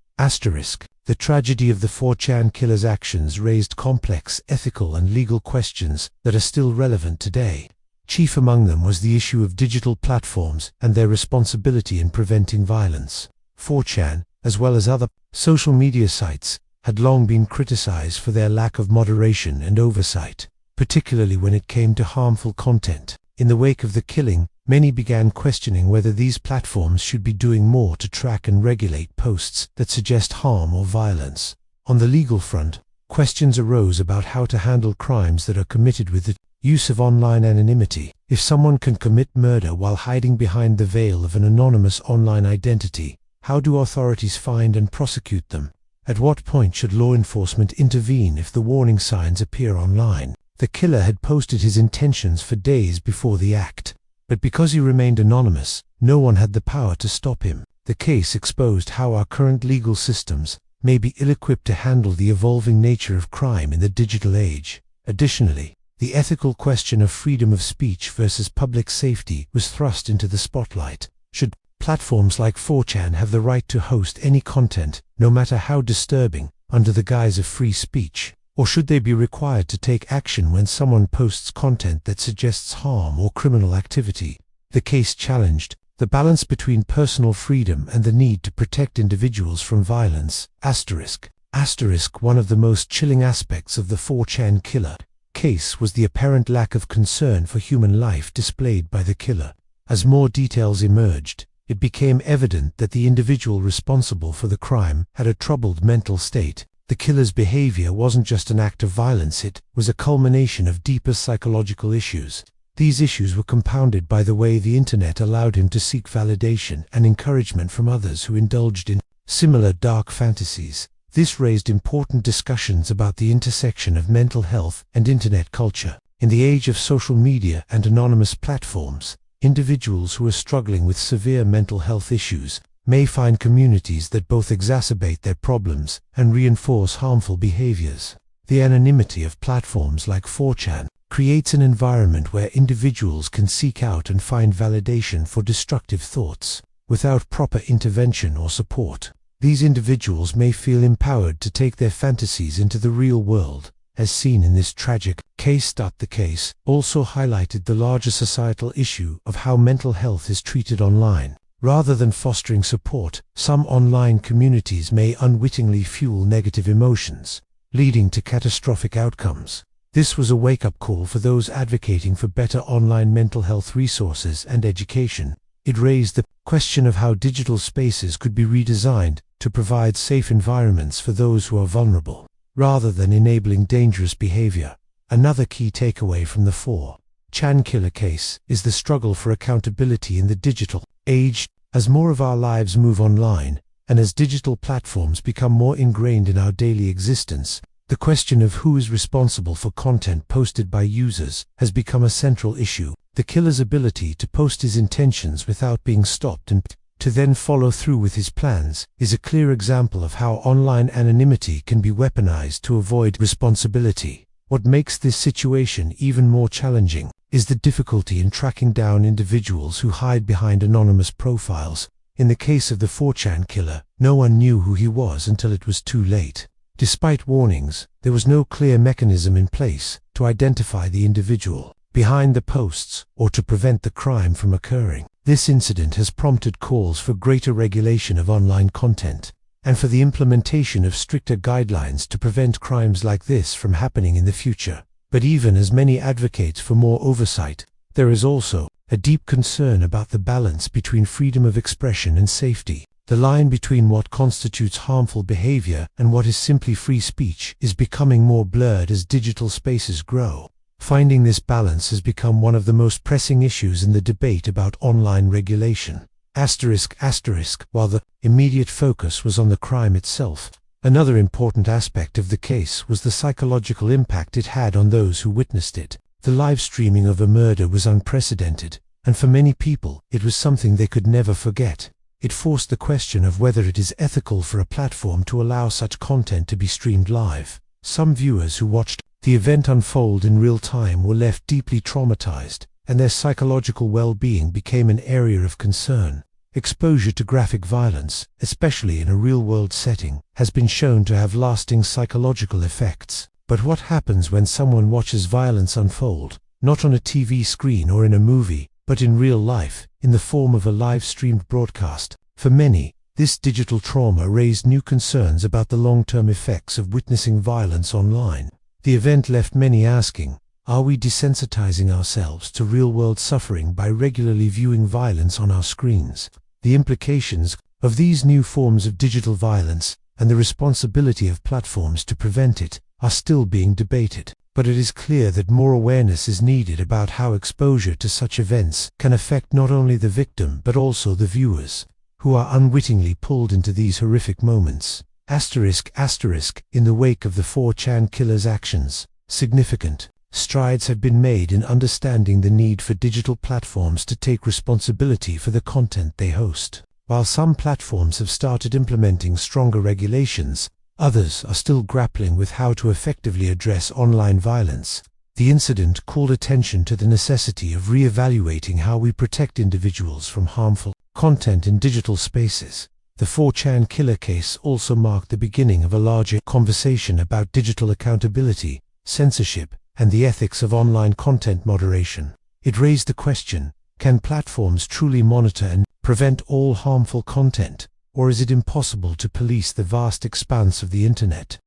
The tragedy of the 4chan killer's actions raised complex ethical and legal questions that are still relevant today. Chief among them was the issue of digital platforms and their responsibility in preventing violence. 4chan, as well as other social media sites, had long been criticized for their lack of moderation and oversight, particularly when it came to harmful content. In the wake of the killing, many began questioning whether these platforms should be doing more to track and regulate posts that suggest harm or violence. On the legal front, questions arose about how to handle crimes that are committed with the use of online anonymity. If someone can commit murder while hiding behind the veil of an anonymous online identity, how do authorities find and prosecute them? At what point should law enforcement intervene if the warning signs appear online? The killer had posted his intentions for days before the act, but because he remained anonymous, no one had the power to stop him. The case exposed how our current legal systems may be ill-equipped to handle the evolving nature of crime in the digital age. Additionally, the ethical question of freedom of speech versus public safety was thrust into the spotlight. Should platforms like 4chan have the right to host any content, no matter how disturbing, under the guise of free speech? Or should they be required to take action when someone posts content that suggests harm or criminal activity? The case challenged the balance between personal freedom and the need to protect individuals from violence. One of the most chilling aspects of the 4chan killer case was the apparent lack of concern for human life displayed by the killer. As more details emerged, it became evident that the individual responsible for the crime had a troubled mental state. The killer's behavior wasn't just an act of violence, it was a culmination of deeper psychological issues. These issues were compounded by the way the internet allowed him to seek validation and encouragement from others who indulged in similar dark fantasies. This raised important discussions about the intersection of mental health and internet culture. In the age of social media and anonymous platforms, individuals who are struggling with severe mental health issues may find communities that both exacerbate their problems and reinforce harmful behaviors. The anonymity of platforms like 4chan creates an environment where individuals can seek out and find validation for destructive thoughts. Without proper intervention or support, these individuals may feel empowered to take their fantasies into the real world, as seen in this tragic case. The case also highlighted the larger societal issue of how mental health is treated online. Rather than fostering support, some online communities may unwittingly fuel negative emotions, leading to catastrophic outcomes. This was a wake-up call for those advocating for better online mental health resources and education. It raised the question of how digital spaces could be redesigned to provide safe environments for those who are vulnerable, rather than enabling dangerous behavior. Another key takeaway from the 4chan killer case is the struggle for accountability in the digital age. As more of our lives move online, and as digital platforms become more ingrained in our daily existence, the question of who is responsible for content posted by users has become a central issue. The killer's ability to post his intentions without being stopped and to then follow through with his plans is a clear example of how online anonymity can be weaponized to avoid responsibility. What makes this situation even more challenging is the difficulty in tracking down individuals who hide behind anonymous profiles. In the case of the 4chan killer, no one knew who he was until it was too late. Despite warnings, there was no clear mechanism in place to identify the individual behind the posts or to prevent the crime from occurring. This incident has prompted calls for greater regulation of online content and for the implementation of stricter guidelines to prevent crimes like this from happening in the future. But even as many advocate for more oversight, there is also a deep concern about the balance between freedom of expression and safety. The line between what constitutes harmful behavior and what is simply free speech is becoming more blurred as digital spaces grow. Finding this balance has become one of the most pressing issues in the debate about online regulation. While the immediate focus was on the crime itself, another important aspect of the case was the psychological impact it had on those who witnessed it. The live streaming of a murder was unprecedented, and for many people, it was something they could never forget. It forced the question of whether it is ethical for a platform to allow such content to be streamed live. Some viewers who watched the event unfold in real time were left deeply traumatized, and their psychological well-being became an area of concern. Exposure to graphic violence, especially in a real-world setting, has been shown to have lasting psychological effects. But what happens when someone watches violence unfold, not on a TV screen or in a movie, but in real life, in the form of a live-streamed broadcast? For many, this digital trauma raised new concerns about the long-term effects of witnessing violence online. The event left many asking, are we desensitizing ourselves to real-world suffering by regularly viewing violence on our screens? The implications of these new forms of digital violence and the responsibility of platforms to prevent it are still being debated. But it is clear that more awareness is needed about how exposure to such events can affect not only the victim but also the viewers, who are unwittingly pulled into these horrific moments. In the wake of the 4chan killer's actions, significant strides have been made in understanding the need for digital platforms to take responsibility for the content they host. While some platforms have started implementing stronger regulations, others are still grappling with how to effectively address online violence. The incident called attention to the necessity of re-evaluating how we protect individuals from harmful content in digital spaces. The 4chan killer case also marked the beginning of a larger conversation about digital accountability, censorship, and the ethics of online content moderation. It raised the question, can platforms truly monitor and prevent all harmful content, or is it impossible to police the vast expanse of the internet?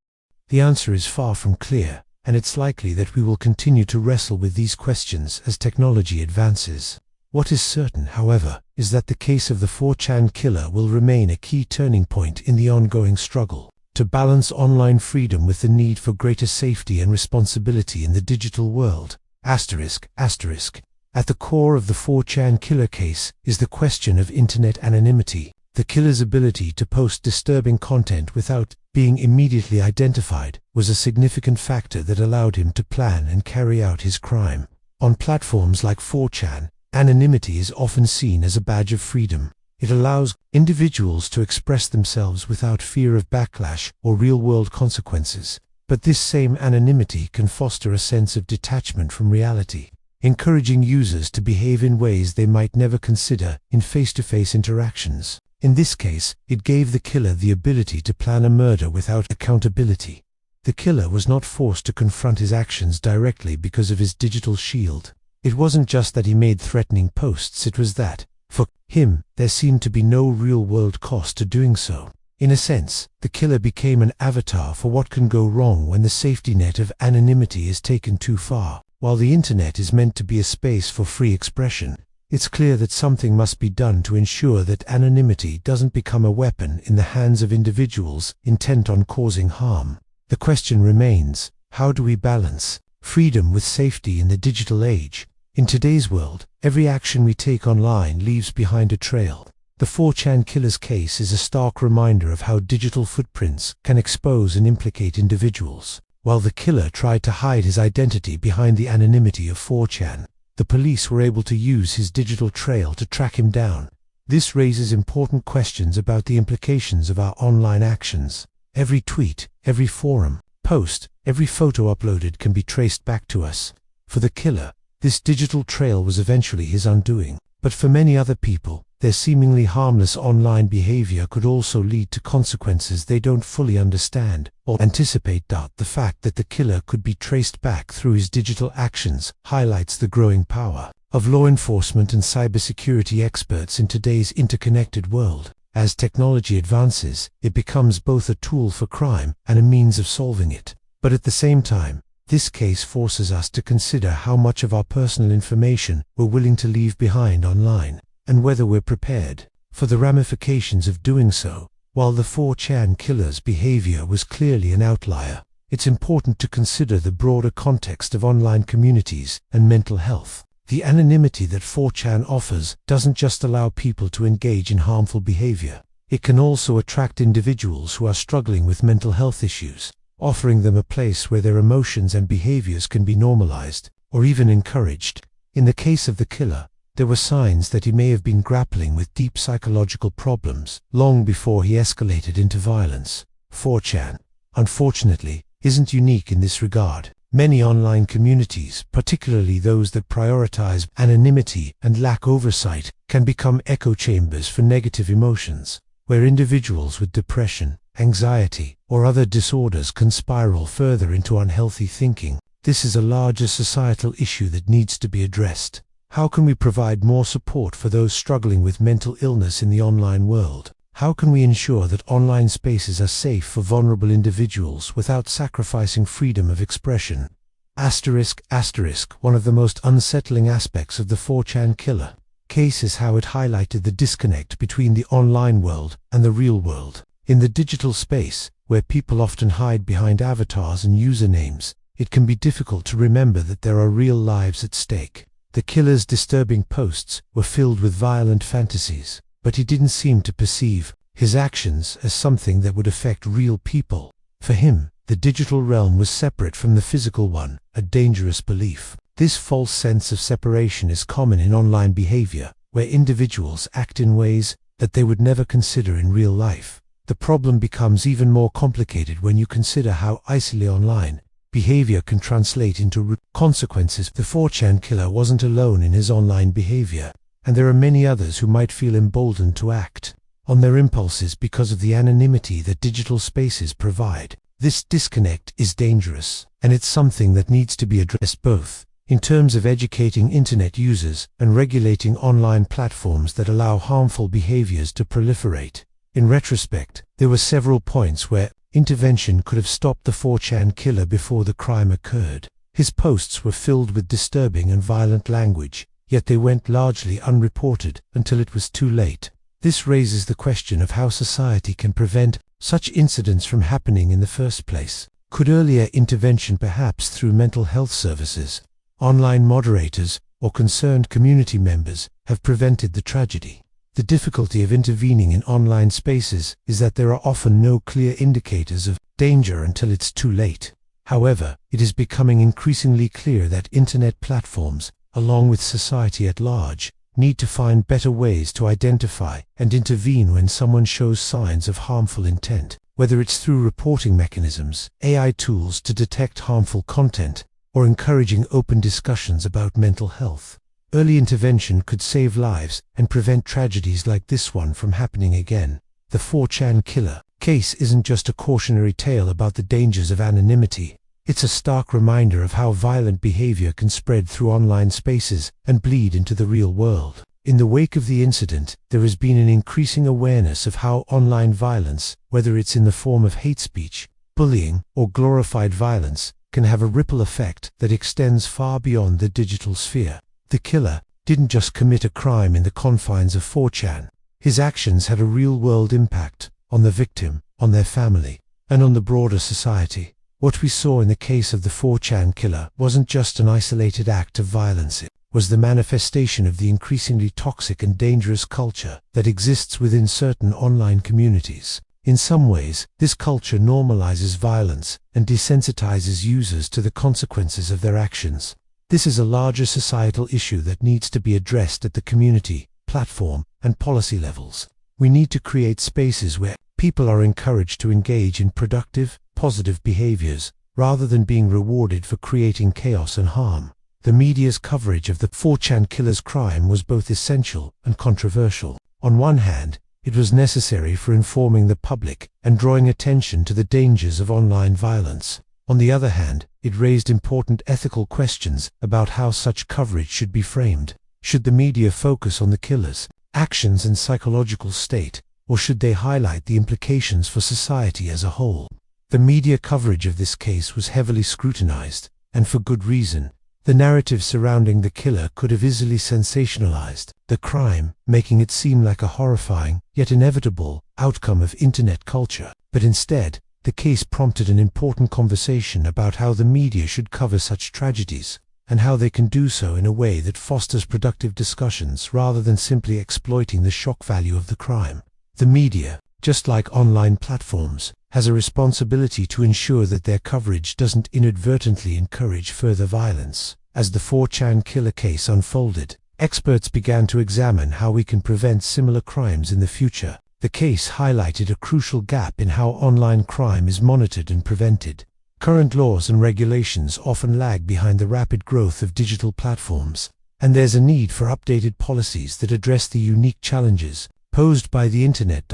The answer is far from clear, and it's likely that we will continue to wrestle with these questions as technology advances. What is certain, however, is that the case of the 4chan killer will remain a key turning point in the ongoing struggle to balance online freedom with the need for greater safety and responsibility in the digital world. At the core of the 4chan killer case is the question of internet anonymity. The killer's ability to post disturbing content without being immediately identified was a significant factor that allowed him to plan and carry out his crime. On platforms like 4chan, anonymity is often seen as a badge of freedom. It allows individuals to express themselves without fear of backlash or real-world consequences. But this same anonymity can foster a sense of detachment from reality, encouraging users to behave in ways they might never consider in face-to-face interactions. In this case, it gave the killer the ability to plan a murder without accountability. The killer was not forced to confront his actions directly because of his digital shield. It wasn't just that he made threatening posts, it was that, for him, there seemed to be no real-world cost to doing so. In a sense, the killer became an avatar for what can go wrong when the safety net of anonymity is taken too far. While the internet is meant to be a space for free expression, it's clear that something must be done to ensure that anonymity doesn't become a weapon in the hands of individuals intent on causing harm. The question remains, how do we balance freedom with safety in the digital age? In today's world, every action we take online leaves behind a trail. The 4chan killer's case is a stark reminder of how digital footprints can expose and implicate individuals. While the killer tried to hide his identity behind the anonymity of 4chan, the police were able to use his digital trail to track him down. This raises important questions about the implications of our online actions. Every tweet, every forum post, every photo uploaded can be traced back to us. For the killer, this digital trail was eventually his undoing. But for many other people, their seemingly harmless online behavior could also lead to consequences they don't fully understand or anticipate. The fact that the killer could be traced back through his digital actions highlights the growing power of law enforcement and cybersecurity experts in today's interconnected world. As technology advances, it becomes both a tool for crime and a means of solving it. But at the same time, this case forces us to consider how much of our personal information we're willing to leave behind online, and whether we're prepared for the ramifications of doing so. While the 4chan killer's behavior was clearly an outlier, it's important to consider the broader context of online communities and mental health. The anonymity that 4chan offers doesn't just allow people to engage in harmful behavior. It can also attract individuals who are struggling with mental health issues, offering them a place where their emotions and behaviors can be normalized or even encouraged. In the case of the killer, there were signs that he may have been grappling with deep psychological problems long before he escalated into violence. 4chan, unfortunately, isn't unique in this regard. Many online communities, particularly those that prioritize anonymity and lack oversight, can become echo chambers for negative emotions, where individuals with depression, anxiety, or other disorders can spiral further into unhealthy thinking. This is a larger societal issue that needs to be addressed. How can we provide more support for those struggling with mental illness in the online world? How can we ensure that online spaces are safe for vulnerable individuals without sacrificing freedom of expression? One of the most unsettling aspects of the 4chan killer case is how it highlighted the disconnect between the online world and the real world. In the digital space, where people often hide behind avatars and usernames, it can be difficult to remember that there are real lives at stake. The killer's disturbing posts were filled with violent fantasies, but he didn't seem to perceive his actions as something that would affect real people. For him, the digital realm was separate from the physical one, a dangerous belief. This false sense of separation is common in online behavior, where individuals act in ways that they would never consider in real life. The problem becomes even more complicated when you consider how isolated online behavior can translate into consequences. The 4chan killer wasn't alone in his online behavior, and there are many others who might feel emboldened to act on their impulses because of the anonymity that digital spaces provide. This disconnect is dangerous, and it's something that needs to be addressed both in terms of educating internet users and regulating online platforms that allow harmful behaviors to proliferate. In retrospect, there were several points where intervention could have stopped the 4chan killer before the crime occurred. His posts were filled with disturbing and violent language, yet they went largely unreported until it was too late. This raises the question of how society can prevent such incidents from happening in the first place. Could earlier intervention, perhaps through mental health services, online moderators, or concerned community members, have prevented the tragedy? The difficulty of intervening in online spaces is that there are often no clear indicators of danger until it's too late. However, it is becoming increasingly clear that internet platforms, along with society at large, need to find better ways to identify and intervene when someone shows signs of harmful intent, whether it's through reporting mechanisms, AI tools to detect harmful content, or encouraging open discussions about mental health. Early intervention could save lives and prevent tragedies like this one from happening again. The 4chan killer case isn't just a cautionary tale about the dangers of anonymity. It's a stark reminder of how violent behavior can spread through online spaces and bleed into the real world. In the wake of the incident, there has been an increasing awareness of how online violence, whether it's in the form of hate speech, bullying, or glorified violence, can have a ripple effect that extends far beyond the digital sphere. The killer didn't just commit a crime in the confines of 4chan. His actions had a real-world impact on the victim, on their family, and on the broader society. What we saw in the case of the 4chan killer wasn't just an isolated act of violence. It was the manifestation of the increasingly toxic and dangerous culture that exists within certain online communities. In some ways, this culture normalizes violence and desensitizes users to the consequences of their actions. This is a larger societal issue that needs to be addressed at the community, platform, and policy levels. We need to create spaces where people are encouraged to engage in productive, positive behaviors, rather than being rewarded for creating chaos and harm. The media's coverage of the 4chan killer's crime was both essential and controversial. On one hand, it was necessary for informing the public and drawing attention to the dangers of online violence. On the other hand, it raised important ethical questions about how such coverage should be framed. Should the media focus on the killer's actions and psychological state, or should they highlight the implications for society as a whole? The media coverage of this case was heavily scrutinized, and for good reason. The narrative surrounding the killer could have easily sensationalized the crime, making it seem like a horrifying, yet inevitable, outcome of internet culture. But instead, the case prompted an important conversation about how the media should cover such tragedies, and how they can do so in a way that fosters productive discussions rather than simply exploiting the shock value of the crime. The media, just like online platforms, has a responsibility to ensure that their coverage doesn't inadvertently encourage further violence. As the 4chan killer case unfolded, experts began to examine how we can prevent similar crimes in the future. The case highlighted a crucial gap in how online crime is monitored and prevented. Current laws and regulations often lag behind the rapid growth of digital platforms, and there's a need for updated policies that address the unique challenges posed by the internet.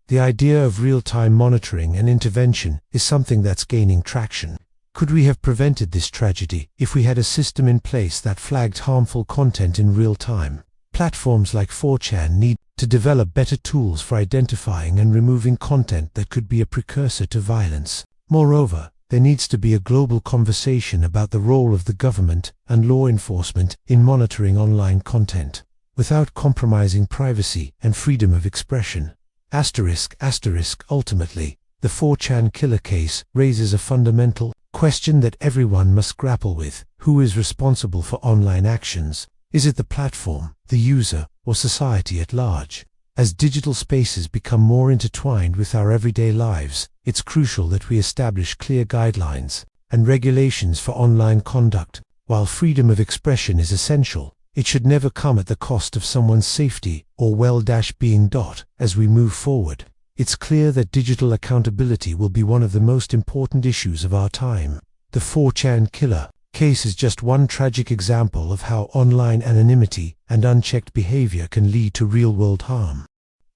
The idea of real-time monitoring and intervention is something that's gaining traction. Could we have prevented this tragedy if we had a system in place that flagged harmful content in real time? Platforms like 4chan need to develop better tools for identifying and removing content that could be a precursor to violence. Moreover, there needs to be a global conversation about the role of the government and law enforcement in monitoring online content, without compromising privacy and freedom of expression. Ultimately, the 4chan killer case raises a fundamental question that everyone must grapple with. Who is responsible for online actions? Is it the platform, the user, or society at large? As digital spaces become more intertwined with our everyday lives, it's crucial that we establish clear guidelines and regulations for online conduct. While freedom of expression is essential, it should never come at the cost of someone's safety or well-being. As we move forward, it's clear that digital accountability will be one of the most important issues of our time. The 4chan killer case is just one tragic example of how online anonymity and unchecked behavior can lead to real-world harm.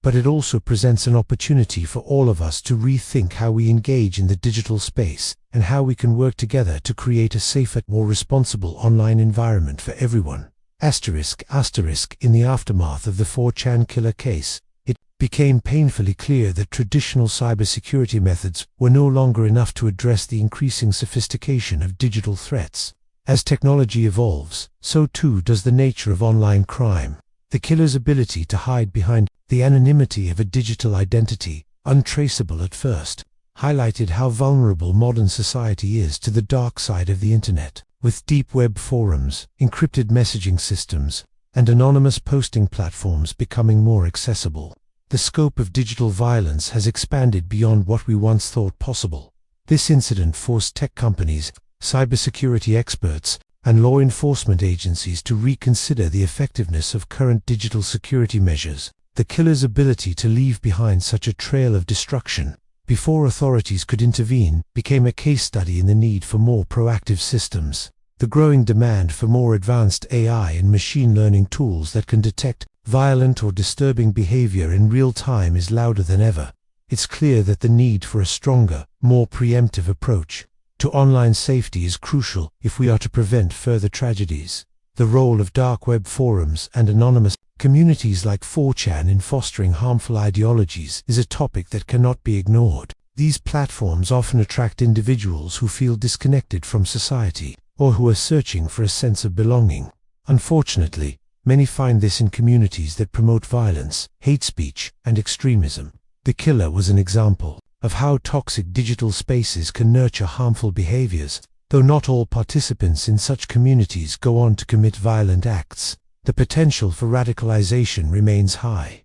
But it also presents an opportunity for all of us to rethink how we engage in the digital space and how we can work together to create a safer, more responsible online environment for everyone. In the aftermath of the 4chan killer case, it became painfully clear that traditional cybersecurity methods were no longer enough to address the increasing sophistication of digital threats. As technology evolves, so too does the nature of online crime. The killer's ability to hide behind the anonymity of a digital identity, untraceable at first, highlighted how vulnerable modern society is to the dark side of the internet. With deep web forums, encrypted messaging systems, and anonymous posting platforms becoming more accessible. The scope of digital violence has expanded beyond what we once thought possible. This incident forced tech companies, cybersecurity experts, and law enforcement agencies to reconsider the effectiveness of current digital security measures. The killer's ability to leave behind such a trail of destruction before authorities could intervene became a case study in the need for more proactive systems. The growing demand for more advanced AI and machine learning tools that can detect violent or disturbing behavior in real time is louder than ever. It's clear that the need for a stronger, more preemptive approach to online safety is crucial if we are to prevent further tragedies. The role of dark web forums and anonymous communities like 4chan in fostering harmful ideologies is a topic that cannot be ignored. These platforms often attract individuals who feel disconnected from society or who are searching for a sense of belonging. Unfortunately, many find this in communities that promote violence, hate speech, and extremism. The killer was an example of how toxic digital spaces can nurture harmful behaviors. Though not all participants in such communities go on to commit violent acts, the potential for radicalization remains high.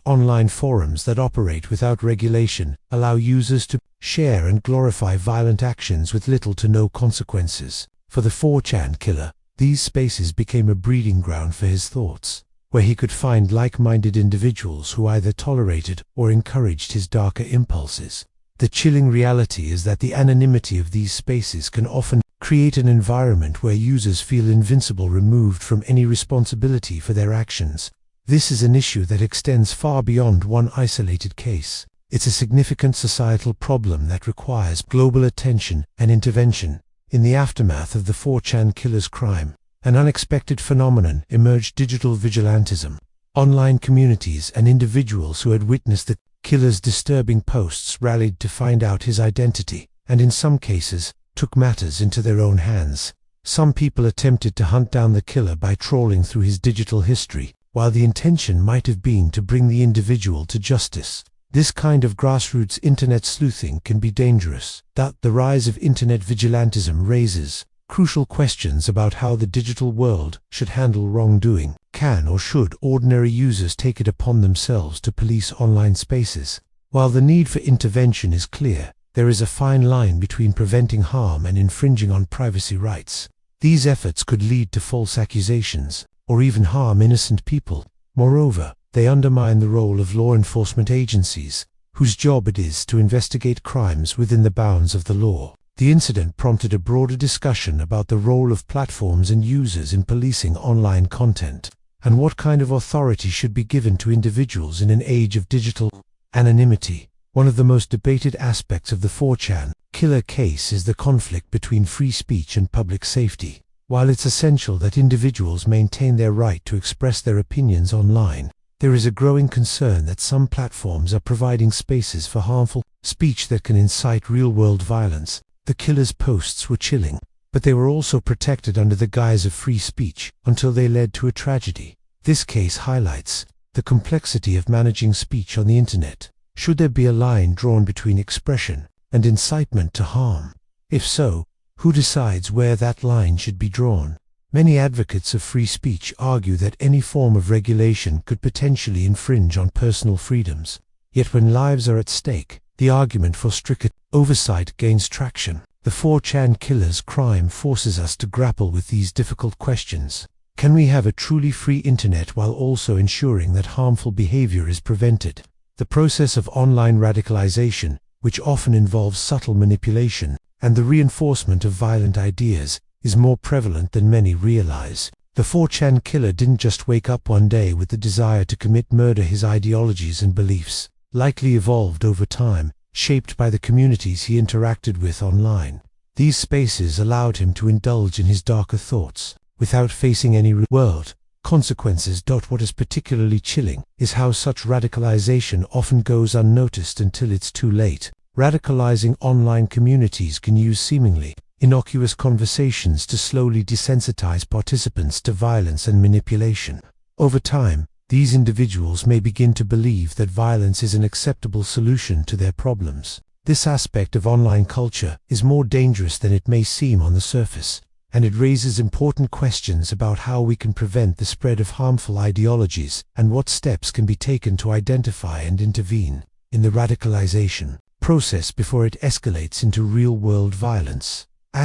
Online forums that operate without regulation allow users to share and glorify violent actions with little to no consequences. For the 4chan killer, these spaces became a breeding ground for his thoughts, where he could find like-minded individuals who either tolerated or encouraged his darker impulses. The chilling reality is that the anonymity of these spaces can often create an environment where users feel invincible, removed from any responsibility for their actions. This is an issue that extends far beyond one isolated case. It's a significant societal problem that requires global attention and intervention. In the aftermath of the 4chan killer's crime, an unexpected phenomenon emerged: digital vigilantism. Online communities and individuals who had witnessed the killer's disturbing posts rallied to find out his identity, and in some cases, took matters into their own hands. Some people attempted to hunt down the killer by trawling through his digital history, while the intention might have been to bring the individual to justice. This kind of grassroots internet sleuthing can be dangerous. The rise of internet vigilantism raises crucial questions about how the digital world should handle wrongdoing. Can or should ordinary users take it upon themselves to police online spaces? While the need for intervention is clear, there is a fine line between preventing harm and infringing on privacy rights. These efforts could lead to false accusations, or even harm innocent people. Moreover, they undermine the role of law enforcement agencies, whose job it is to investigate crimes within the bounds of the law. The incident prompted a broader discussion about the role of platforms and users in policing online content, and what kind of authority should be given to individuals in an age of digital anonymity. One of the most debated aspects of the 4chan killer case is the conflict between free speech and public safety. While it's essential that individuals maintain their right to express their opinions online, there is a growing concern that some platforms are providing spaces for harmful speech that can incite real-world violence. The killer's posts were chilling, but they were also protected under the guise of free speech until they led to a tragedy. This case highlights the complexity of managing speech on the internet. Should there be a line drawn between expression and incitement to harm? If so, who decides where that line should be drawn? Many advocates of free speech argue that any form of regulation could potentially infringe on personal freedoms. Yet when lives are at stake, the argument for stricter oversight gains traction. The 4chan killer's crime forces us to grapple with these difficult questions. Can we have a truly free internet while also ensuring that harmful behavior is prevented? The process of online radicalization, which often involves subtle manipulation and the reinforcement of violent ideas, is more prevalent than many realize. The 4chan killer didn't just wake up one day with the desire to commit murder. His ideologies and beliefs likely evolved over time, shaped by the communities he interacted with online. These spaces allowed him to indulge in his darker thoughts without facing any real-world consequences. What is particularly chilling is how such radicalization often goes unnoticed until it's too late. Radicalizing online communities can use seemingly innocuous conversations to slowly desensitize participants to violence and manipulation. Over time, these individuals may begin to believe that violence is an acceptable solution to their problems. This aspect of online culture is more dangerous than it may seem on the surface. and it raises important questions about how we can prevent the spread of harmful ideologies and what steps can be taken to identify and intervene in the radicalization process before it escalates into real-world violence. In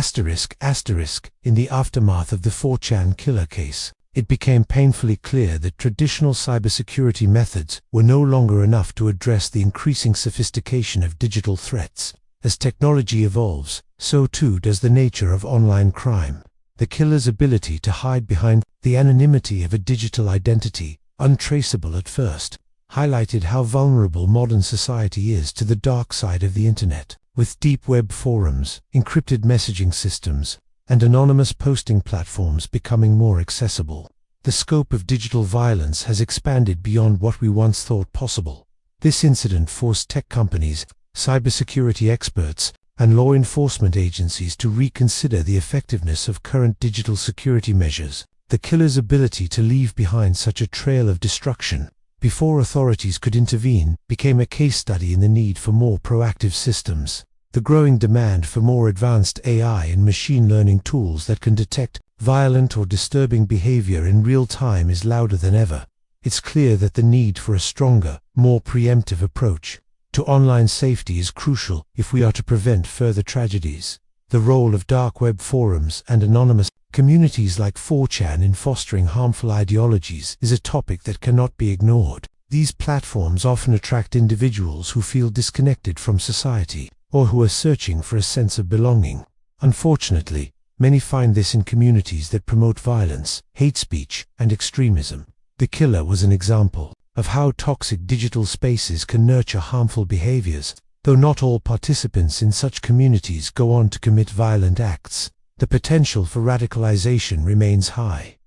the aftermath of the 4chan killer case, it became painfully clear that traditional cybersecurity methods were no longer enough to address the increasing sophistication of digital threats. As technology evolves, so too does the nature of online crime. The killer's ability to hide behind the anonymity of a digital identity, untraceable at first, highlighted how vulnerable modern society is to the dark side of the internet. With deep web forums, encrypted messaging systems, and anonymous posting platforms becoming more accessible, the scope of digital violence has expanded beyond what we once thought possible. This incident forced tech companies, cybersecurity experts, and law enforcement agencies to reconsider the effectiveness of current digital security measures. The killer's ability to leave behind such a trail of destruction before authorities could intervene became a case study in the need for more proactive systems. The growing demand for more advanced AI and machine learning tools that can detect violent or disturbing behavior in real time is louder than ever. It's clear that the need for a stronger, more preemptive approach to online safety is crucial if we are to prevent further tragedies. The role of dark web forums and anonymous communities like 4chan in fostering harmful ideologies is a topic that cannot be ignored. These platforms often attract individuals who feel disconnected from society, or who are searching for a sense of belonging. Unfortunately, many find this in communities that promote violence, hate speech, and extremism. The killer was an example of how toxic digital spaces can nurture harmful behaviors, though not all participants in such communities go on to commit violent acts. The potential for radicalization remains high.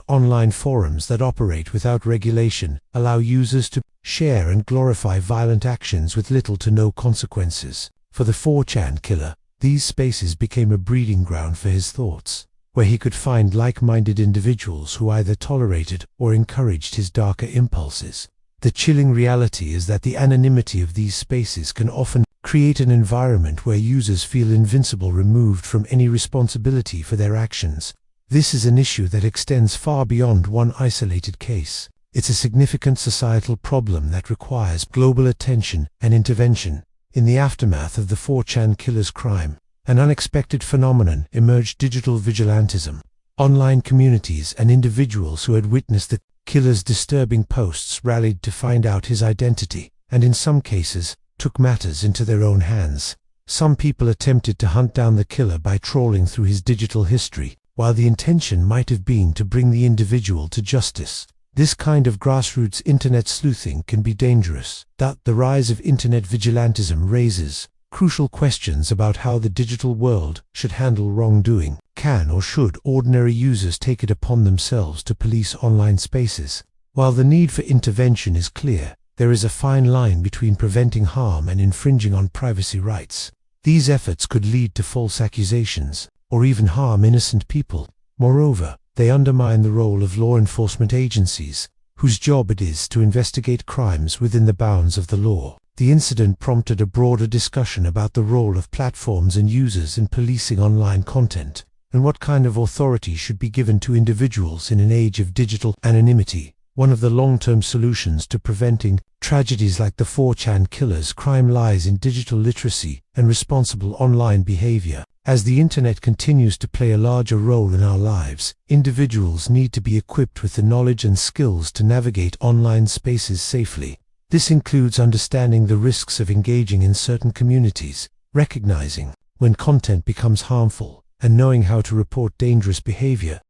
Online forums that operate without regulation allow users to share and glorify violent actions with little to no consequences. For the 4chan killer, these spaces became a breeding ground for his thoughts, where he could find like-minded individuals who either tolerated or encouraged his darker impulses. The chilling reality is that the anonymity of these spaces can often create an environment where users feel invincible, removed from any responsibility for their actions. This is an issue that extends far beyond one isolated case. It's a significant societal problem that requires global attention and intervention. In the aftermath of the 4chan killer's crime, an unexpected phenomenon emerged: digital vigilantism. Online communities and individuals who had witnessed the killer's disturbing posts rallied to find out his identity, and in some cases, took matters into their own hands. Some people attempted to hunt down the killer by trawling through his digital history, while the intention might have been to bring the individual to justice. This kind of grassroots internet sleuthing can be dangerous. The rise of internet vigilantism raises crucial questions about how the digital world should handle wrongdoing. Can or should ordinary users take it upon themselves to police online spaces? While the need for intervention is clear, there is a fine line between preventing harm and infringing on privacy rights. These efforts could lead to false accusations, or even harm innocent people. Moreover, they undermine the role of law enforcement agencies, whose job it is to investigate crimes within the bounds of the law. The incident prompted a broader discussion about the role of platforms and users in policing online content, and what kind of authority should be given to individuals in an age of digital anonymity. One of the long-term solutions to preventing tragedies like the 4chan killer's crime lies in digital literacy and responsible online behavior. As the internet continues to play a larger role in our lives, individuals need to be equipped with the knowledge and skills to navigate online spaces safely. This includes understanding the risks of engaging in certain communities, recognizing when content becomes harmful, and knowing how to report dangerous behavior.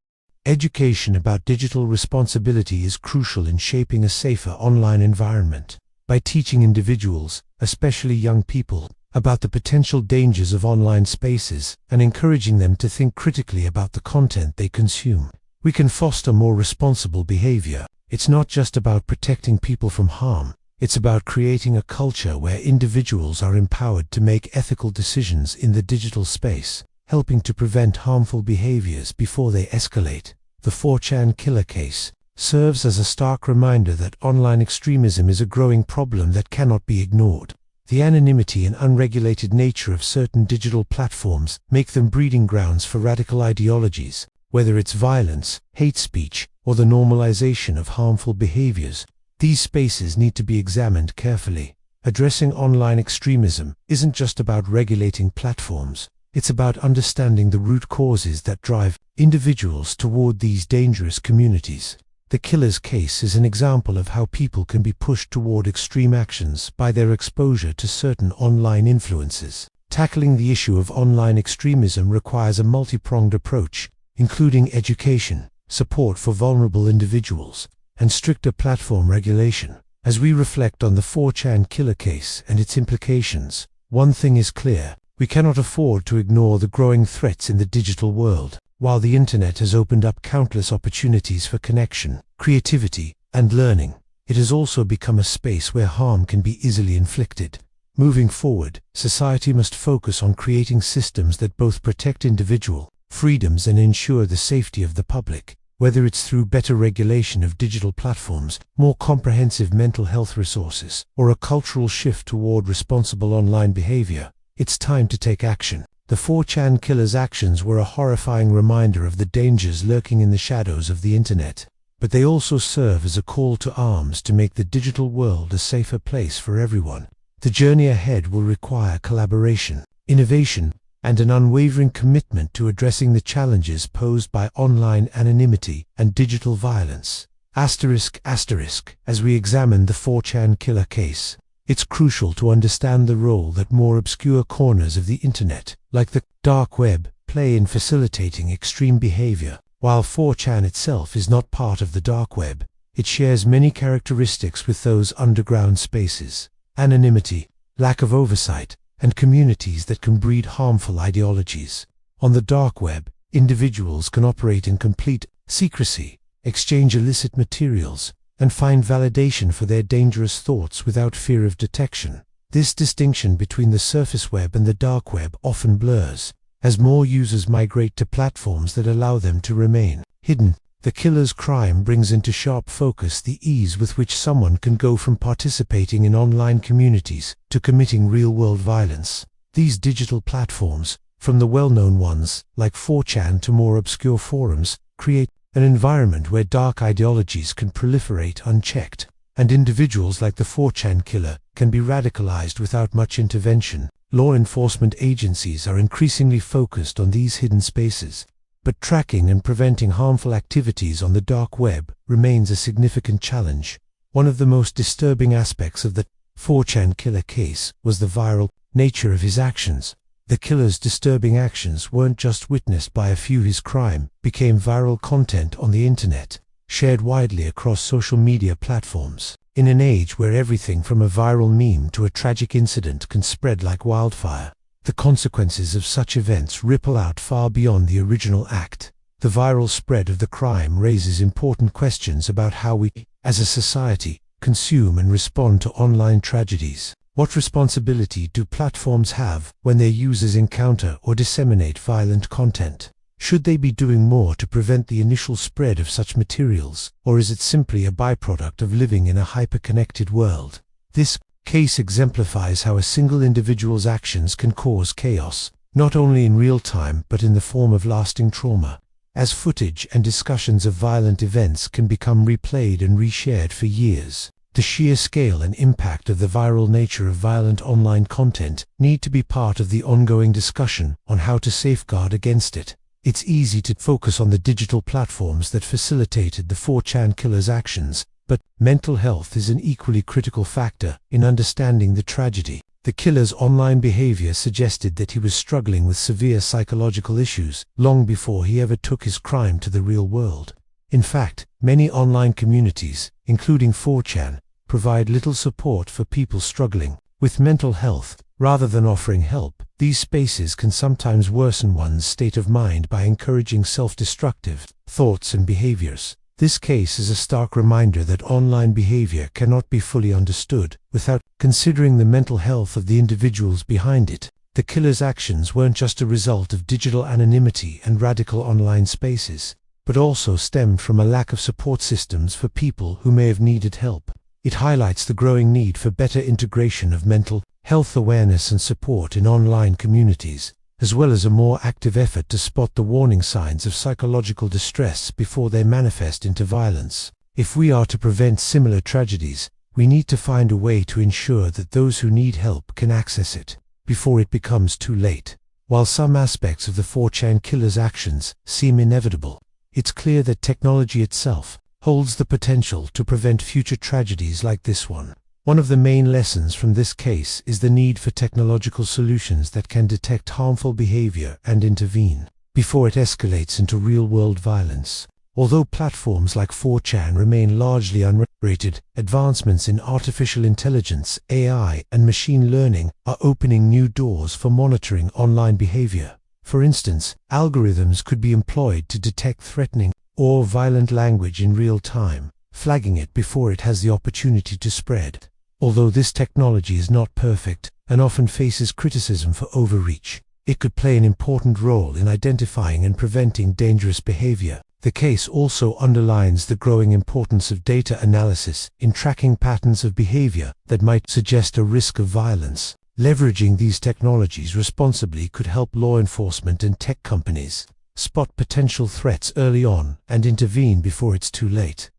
Education about digital responsibility is crucial in shaping a safer online environment. By teaching individuals, especially young people, about the potential dangers of online spaces and encouraging them to think critically about the content they consume, we can foster more responsible behavior. It's not just about protecting people from harm, it's about creating a culture where individuals are empowered to make ethical decisions in the digital space, helping to prevent harmful behaviors before they escalate. The 4chan killer case serves as a stark reminder that online extremism is a growing problem that cannot be ignored. The anonymity and unregulated nature of certain digital platforms make them breeding grounds for radical ideologies, whether it's violence, hate speech, or the normalization of harmful behaviors. These spaces need to be examined carefully. Addressing online extremism isn't just about regulating platforms. It's about understanding the root causes that drive individuals toward these dangerous communities. The killer's case is an example of how people can be pushed toward extreme actions by their exposure to certain online influences. Tackling the issue of online extremism requires a multi-pronged approach, including education, support for vulnerable individuals, and stricter platform regulation. As we reflect on the 4chan killer case and its implications, one thing is clear: we cannot afford to ignore the growing threats in the digital world. While the internet has opened up countless opportunities for connection, creativity, and learning, it has also become a space where harm can be easily inflicted. Moving forward, society must focus on creating systems that both protect individual freedoms and ensure the safety of the public. Whether it's through better regulation of digital platforms, more comprehensive mental health resources, or a cultural shift toward responsible online behavior, it's time to take action. The 4chan killer's actions were a horrifying reminder of the dangers lurking in the shadows of the internet, but they also serve as a call to arms to make the digital world a safer place for everyone. The journey ahead will require collaboration, innovation, and an unwavering commitment to addressing the challenges posed by online anonymity and digital violence. As we examine the 4chan killer case, it's crucial to understand the role that more obscure corners of the internet, like the dark web, play in facilitating extreme behavior. While 4chan itself is not part of the dark web, it shares many characteristics with those underground spaces: anonymity, lack of oversight, and communities that can breed harmful ideologies. On the dark web, individuals can operate in complete secrecy, exchange illicit materials, and find validation for their dangerous thoughts without fear of detection. This distinction between the surface web and the dark web often blurs, as more users migrate to platforms that allow them to remain hidden. The killer's crime brings into sharp focus the ease with which someone can go from participating in online communities to committing real-world violence. These digital platforms, from the well-known ones like 4chan to more obscure forums, create an environment where dark ideologies can proliferate unchecked, and individuals like the 4chan killer can be radicalized without much intervention. Law enforcement agencies are increasingly focused on these hidden spaces, but tracking and preventing harmful activities on the dark web remains a significant challenge. One of the most disturbing aspects of the 4chan killer case was the viral nature of his actions. The killer's disturbing actions weren't just witnessed by a few. His crime became viral content on the internet, shared widely across social media platforms. In an age where everything from a viral meme to a tragic incident can spread like wildfire, the consequences of such events ripple out far beyond the original act. The viral spread of the crime raises important questions about how we, as a society, consume and respond to online tragedies. What responsibility do platforms have when their users encounter or disseminate violent content? Should they be doing more to prevent the initial spread of such materials, or is it simply a byproduct of living in a hyper-connected world? This case exemplifies how a single individual's actions can cause chaos, not only in real time but in the form of lasting trauma, as footage and discussions of violent events can become replayed and reshared for years. The sheer scale and impact of the viral nature of violent online content need to be part of the ongoing discussion on how to safeguard against it. It's easy to focus on the digital platforms that facilitated the 4chan killer's actions, but mental health is an equally critical factor in understanding the tragedy. The killer's online behavior suggested that he was struggling with severe psychological issues long before he ever took his crime to the real world. In fact, many online communities, including 4chan, provide little support for people struggling with mental health. Rather than offering help, these spaces can sometimes worsen one's state of mind by encouraging self-destructive thoughts and behaviors. This case is a stark reminder that online behavior cannot be fully understood without considering the mental health of the individuals behind it. The killer's actions weren't just a result of digital anonymity and radical online spaces, but also stemmed from a lack of support systems for people who may have needed help. It highlights the growing need for better integration of mental health awareness and support in online communities, as well as a more active effort to spot the warning signs of psychological distress before they manifest into violence. If we are to prevent similar tragedies, we need to find a way to ensure that those who need help can access it before it becomes too late. While some aspects of the 4chan killer's actions seem inevitable, it's clear that technology itself holds the potential to prevent future tragedies like this one. One of the main lessons from this case is the need for technological solutions that can detect harmful behavior and intervene before it escalates into real-world violence. Although platforms like 4chan remain largely unregulated, advancements in artificial intelligence, AI, and machine learning are opening new doors for monitoring online behavior. For instance, algorithms could be employed to detect threatening or violent language in real time, flagging it before it has the opportunity to spread. Although this technology is not perfect and often faces criticism for overreach, it could play an important role in identifying and preventing dangerous behavior. The case also underlines the growing importance of data analysis in tracking patterns of behavior that might suggest a risk of violence. Leveraging these technologies responsibly could help law enforcement and tech companies spot potential threats early on and intervene before it's too late.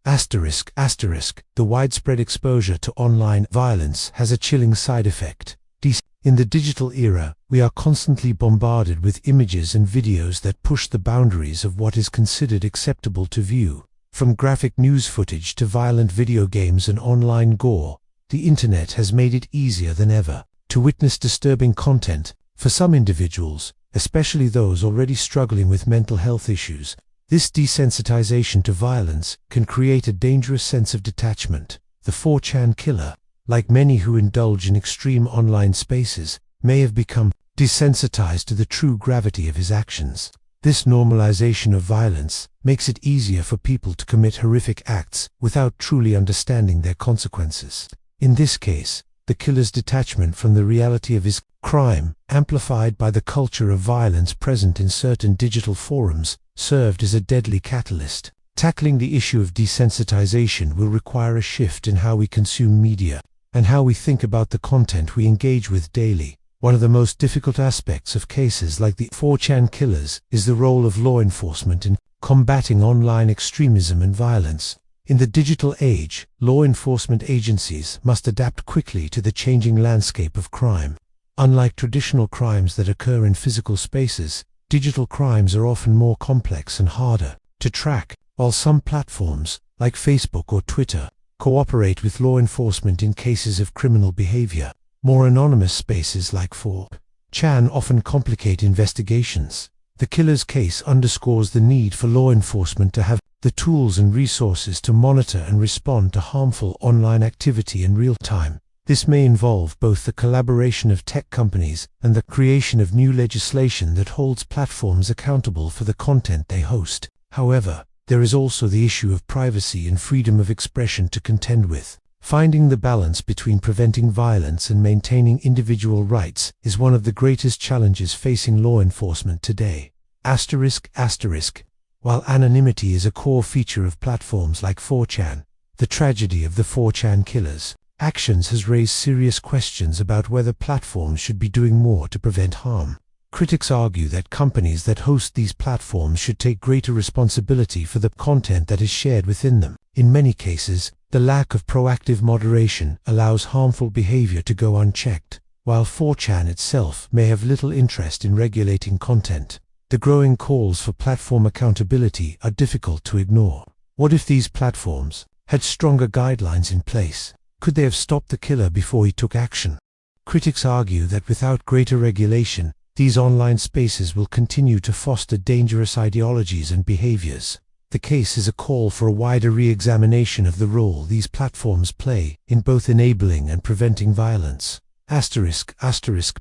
The widespread exposure to online violence has a chilling side effect. In the digital era, we are constantly bombarded with images and videos that push the boundaries of what is considered acceptable to view. From graphic news footage to violent video games and online gore, the internet has made it easier than ever to witness disturbing content. For some individuals, especially those already struggling with mental health issues, this desensitization to violence can create a dangerous sense of detachment. The 4chan killer, like many who indulge in extreme online spaces, may have become desensitized to the true gravity of his actions. This normalization of violence makes it easier for people to commit horrific acts without truly understanding their consequences. In this case, the killer's detachment from the reality of his crime, amplified by the culture of violence present in certain digital forums, served as a deadly catalyst. Tackling the issue of desensitization will require a shift in how we consume media and how we think about the content we engage with daily. One of the most difficult aspects of cases like the 4chan killers is the role of law enforcement in combating online extremism and violence. In the digital age, law enforcement agencies must adapt quickly to the changing landscape of crime. Unlike traditional crimes that occur in physical spaces, digital crimes are often more complex and harder to track. While some platforms, like Facebook or Twitter, cooperate with law enforcement in cases of criminal behavior, more anonymous spaces like 4chan often complicate investigations. The killer's case underscores the need for law enforcement to have the tools and resources to monitor and respond to harmful online activity in real time. This may involve both the collaboration of tech companies and the creation of new legislation that holds platforms accountable for the content they host. However, there is also the issue of privacy and freedom of expression to contend with. Finding the balance between preventing violence and maintaining individual rights is one of the greatest challenges facing law enforcement today. While anonymity is a core feature of platforms like 4chan, the tragedy of the 4chan killers' actions has raised serious questions about whether platforms should be doing more to prevent harm. Critics argue that companies that host these platforms should take greater responsibility for the content that is shared within them. In many cases, the lack of proactive moderation allows harmful behavior to go unchecked, while 4chan itself may have little interest in regulating content. The growing calls for platform accountability are difficult to ignore. What if these platforms had stronger guidelines in place? Could they have stopped the killer before he took action? Critics argue that without greater regulation, these online spaces will continue to foster dangerous ideologies and behaviors. The case is a call for a wider re-examination of the role these platforms play in both enabling and preventing violence.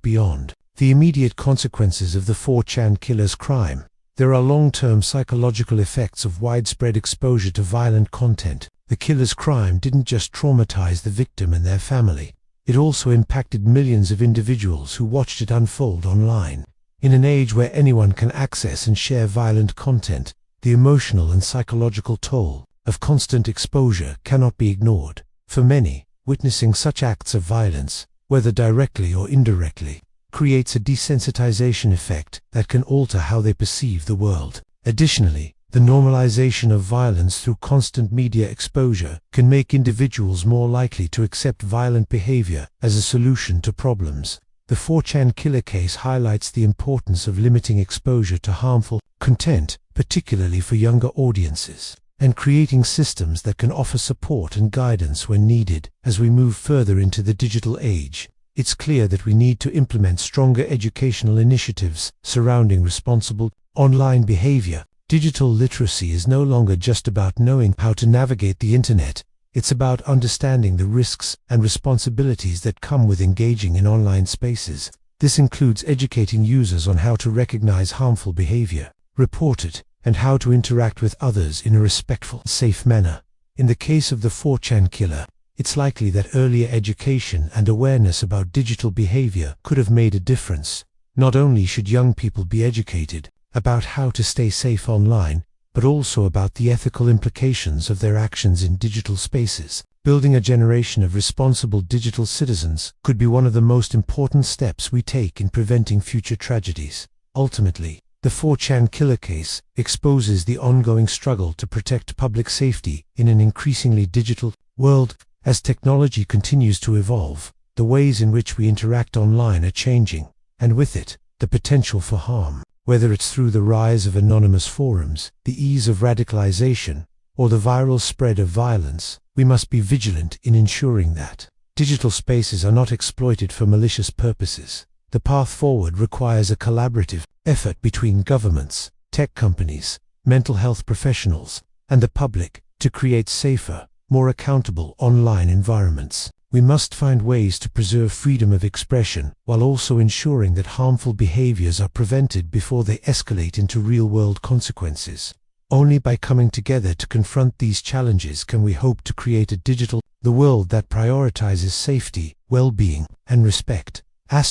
Beyond the immediate consequences of the 4chan killer's crime, there are long-term psychological effects of widespread exposure to violent content. The killer's crime didn't just traumatize the victim and their family, it also impacted millions of individuals who watched it unfold online. In an age where anyone can access and share violent content, the emotional and psychological toll of constant exposure cannot be ignored. For many, witnessing such acts of violence whether directly or indirectly, creates a desensitization effect that can alter how they perceive the world. Additionally, the normalization of violence through constant media exposure can make individuals more likely to accept violent behavior as a solution to problems. The 4chan killer case highlights the importance of limiting exposure to harmful content, particularly for younger audiences, and creating systems that can offer support and guidance when needed. As we move further into the digital age, it's clear that we need to implement stronger educational initiatives surrounding responsible online behavior. Digital literacy is no longer just about knowing how to navigate the internet. It's about understanding the risks and responsibilities that come with engaging in online spaces. This includes educating users on how to recognize harmful behavior, report it, and how to interact with others in a respectful, safe manner. In the case of the 4chan killer, it's likely that earlier education and awareness about digital behavior could have made a difference. Not only should young people be educated about how to stay safe online, but also about the ethical implications of their actions in digital spaces. Building a generation of responsible digital citizens could be one of the most important steps we take in preventing future tragedies. Ultimately, the 4chan killer case exposes the ongoing struggle to protect public safety in an increasingly digital world. As technology continues to evolve, the ways in which we interact online are changing, and with it, the potential for harm. Whether it's through the rise of anonymous forums, the ease of radicalization, or the viral spread of violence, we must be vigilant in ensuring that digital spaces are not exploited for malicious purposes. The path forward requires a collaborative effort between governments, tech companies, mental health professionals, and the public to create safer, more accountable online environments. We must find ways to preserve freedom of expression while also ensuring that harmful behaviors are prevented before they escalate into real-world consequences. Only by coming together to confront these challenges can we hope to create the world that prioritizes safety, well-being, and respect. A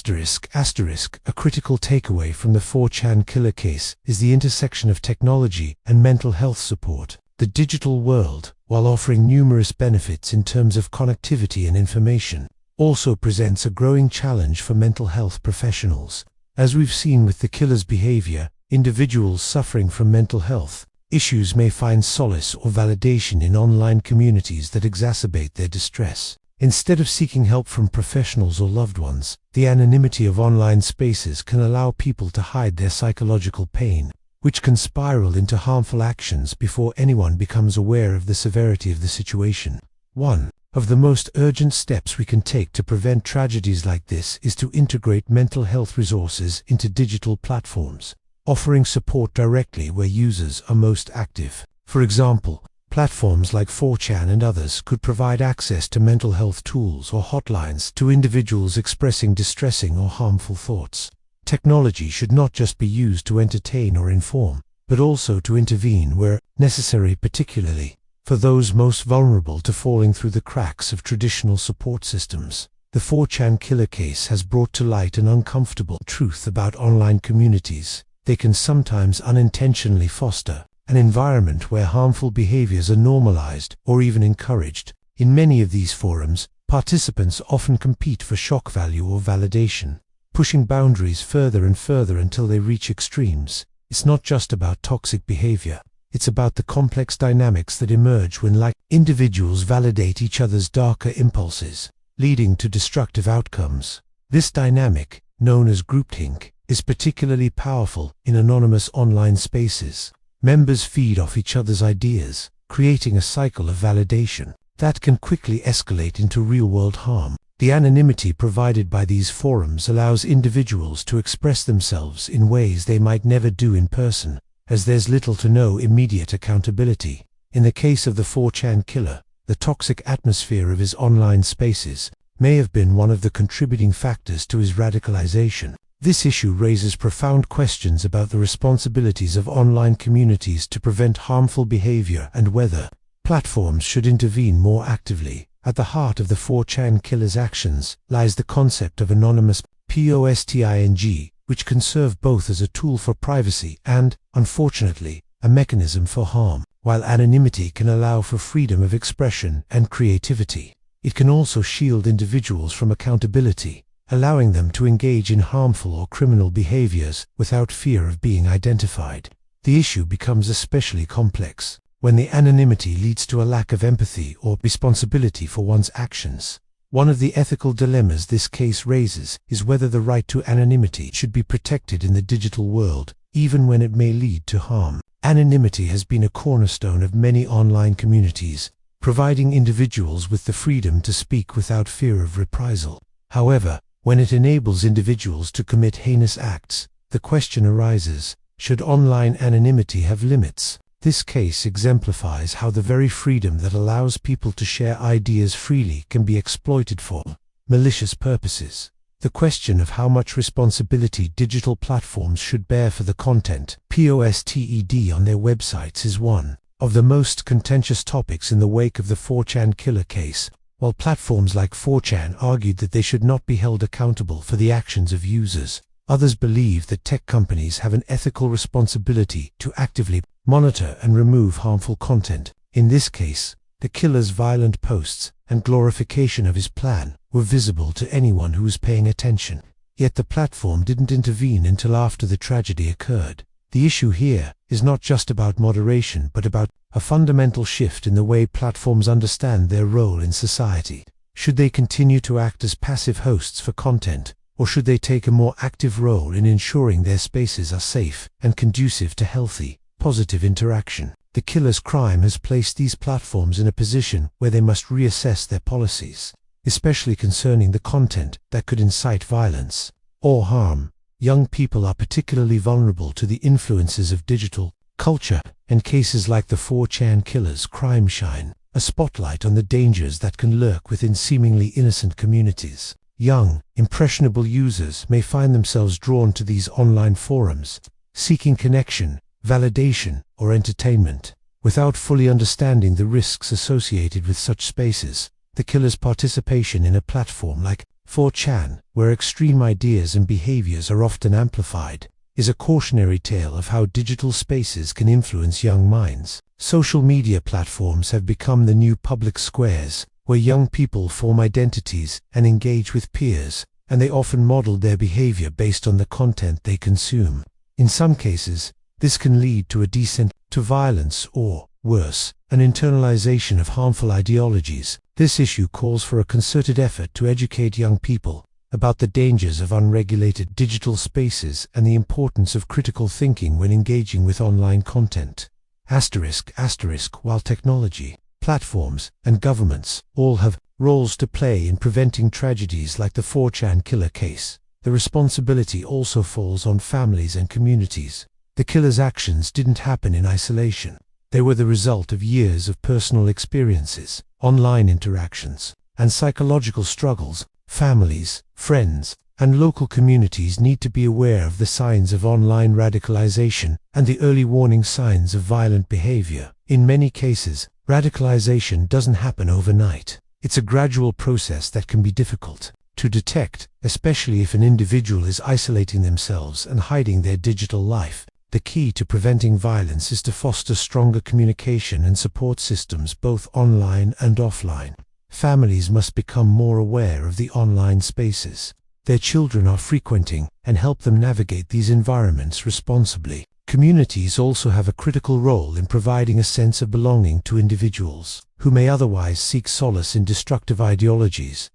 critical takeaway from the 4chan killer case is the intersection of technology and mental health support. The digital world, while offering numerous benefits in terms of connectivity and information, also presents a growing challenge for mental health professionals. As we've seen with the killer's behavior, individuals suffering from mental health issues may find solace or validation in online communities that exacerbate their distress. Instead of seeking help from professionals or loved ones, the anonymity of online spaces can allow people to hide their psychological pain, which can spiral into harmful actions before anyone becomes aware of the severity of the situation. One of the most urgent steps we can take to prevent tragedies like this is to integrate mental health resources into digital platforms, offering support directly where users are most active. For example, platforms like 4chan and others could provide access to mental health tools or hotlines to individuals expressing distressing or harmful thoughts. Technology should not just be used to entertain or inform, but also to intervene where necessary, particularly for those most vulnerable to falling through the cracks of traditional support systems. The 4chan killer case has brought to light an uncomfortable truth about online communities. They can sometimes unintentionally foster an environment where harmful behaviors are normalized or even encouraged. In many of these forums, participants often compete for shock value or validation, pushing boundaries further and further until they reach extremes. It's not just about toxic behavior. It's about the complex dynamics that emerge when like individuals validate each other's darker impulses, leading to destructive outcomes. This dynamic, known as groupthink, is particularly powerful in anonymous online spaces. Members feed off each other's ideas, creating a cycle of validation that can quickly escalate into real-world harm. The anonymity provided by these forums allows individuals to express themselves in ways they might never do in person, as there's little to no immediate accountability. In the case of the 4chan killer, the toxic atmosphere of his online spaces may have been one of the contributing factors to his radicalization. This issue raises profound questions about the responsibilities of online communities to prevent harmful behavior and whether platforms should intervene more actively. At the heart of the 4chan killer's actions lies the concept of anonymous posting, which can serve both as a tool for privacy and, unfortunately, a mechanism for harm. While anonymity can allow for freedom of expression and creativity, It can also shield individuals from accountability, allowing them to engage in harmful or criminal behaviors without fear of being identified. The issue becomes especially complex when the anonymity leads to a lack of empathy or responsibility for one's actions. One of the ethical dilemmas this case raises is whether the right to anonymity should be protected in the digital world, even when it may lead to harm. Anonymity has been a cornerstone of many online communities, providing individuals with the freedom to speak without fear of reprisal. However, when it enables individuals to commit heinous acts, the question arises, should online anonymity have limits? This case exemplifies how the very freedom that allows people to share ideas freely can be exploited for malicious purposes. The question of how much responsibility digital platforms should bear for the content posted on their websites is one of the most contentious topics in the wake of the 4chan killer case. While platforms like 4chan argued that they should not be held accountable for the actions of users, others believe that tech companies have an ethical responsibility to actively monitor and remove harmful content. In this case, the killer's violent posts and glorification of his plan were visible to anyone who was paying attention. Yet the platform didn't intervene until after the tragedy occurred. The issue here is not just about moderation, but about a fundamental shift in the way platforms understand their role in society. Should they continue to act as passive hosts for content, or should they take a more active role in ensuring their spaces are safe and conducive to healthy, positive interaction? The killer's crime has placed these platforms in a position where they must reassess their policies, especially concerning the content that could incite violence or harm. Young people are particularly vulnerable to the influences of digital culture, and cases like the 4chan killer's crime shine a spotlight on the dangers that can lurk within seemingly innocent communities. Young, impressionable users may find themselves drawn to these online forums, seeking connection, validation, or entertainment. Without fully understanding the risks associated with such spaces, the killer's participation in a platform like 4chan, where extreme ideas and behaviors are often amplified, is a cautionary tale of how digital spaces can influence young minds. Social media platforms have become the new public squares, where young people form identities and engage with peers, and they often model their behavior based on the content they consume. In some cases, this can lead to a descent to violence or, worse, an internalization of harmful ideologies. This issue calls for a concerted effort to educate young people about the dangers of unregulated digital spaces and the importance of critical thinking when engaging with online content. While technology, platforms, and governments all have roles to play in preventing tragedies like the 4chan killer case, the responsibility also falls on families and communities. The killer's actions didn't happen in isolation. They were the result of years of personal experiences, online interactions, and psychological struggles. Families, friends, and local communities need to be aware of the signs of online radicalization and the early warning signs of violent behavior. In many cases, radicalization doesn't happen overnight. It's a gradual process that can be difficult to detect, especially if an individual is isolating themselves and hiding their digital life. The key to preventing violence is to foster stronger communication and support systems both online and offline. Families must become more aware of the online spaces their children are frequenting and help them navigate these environments responsibly. Communities also have a critical role in providing a sense of belonging to individuals who may otherwise seek solace in destructive ideologies.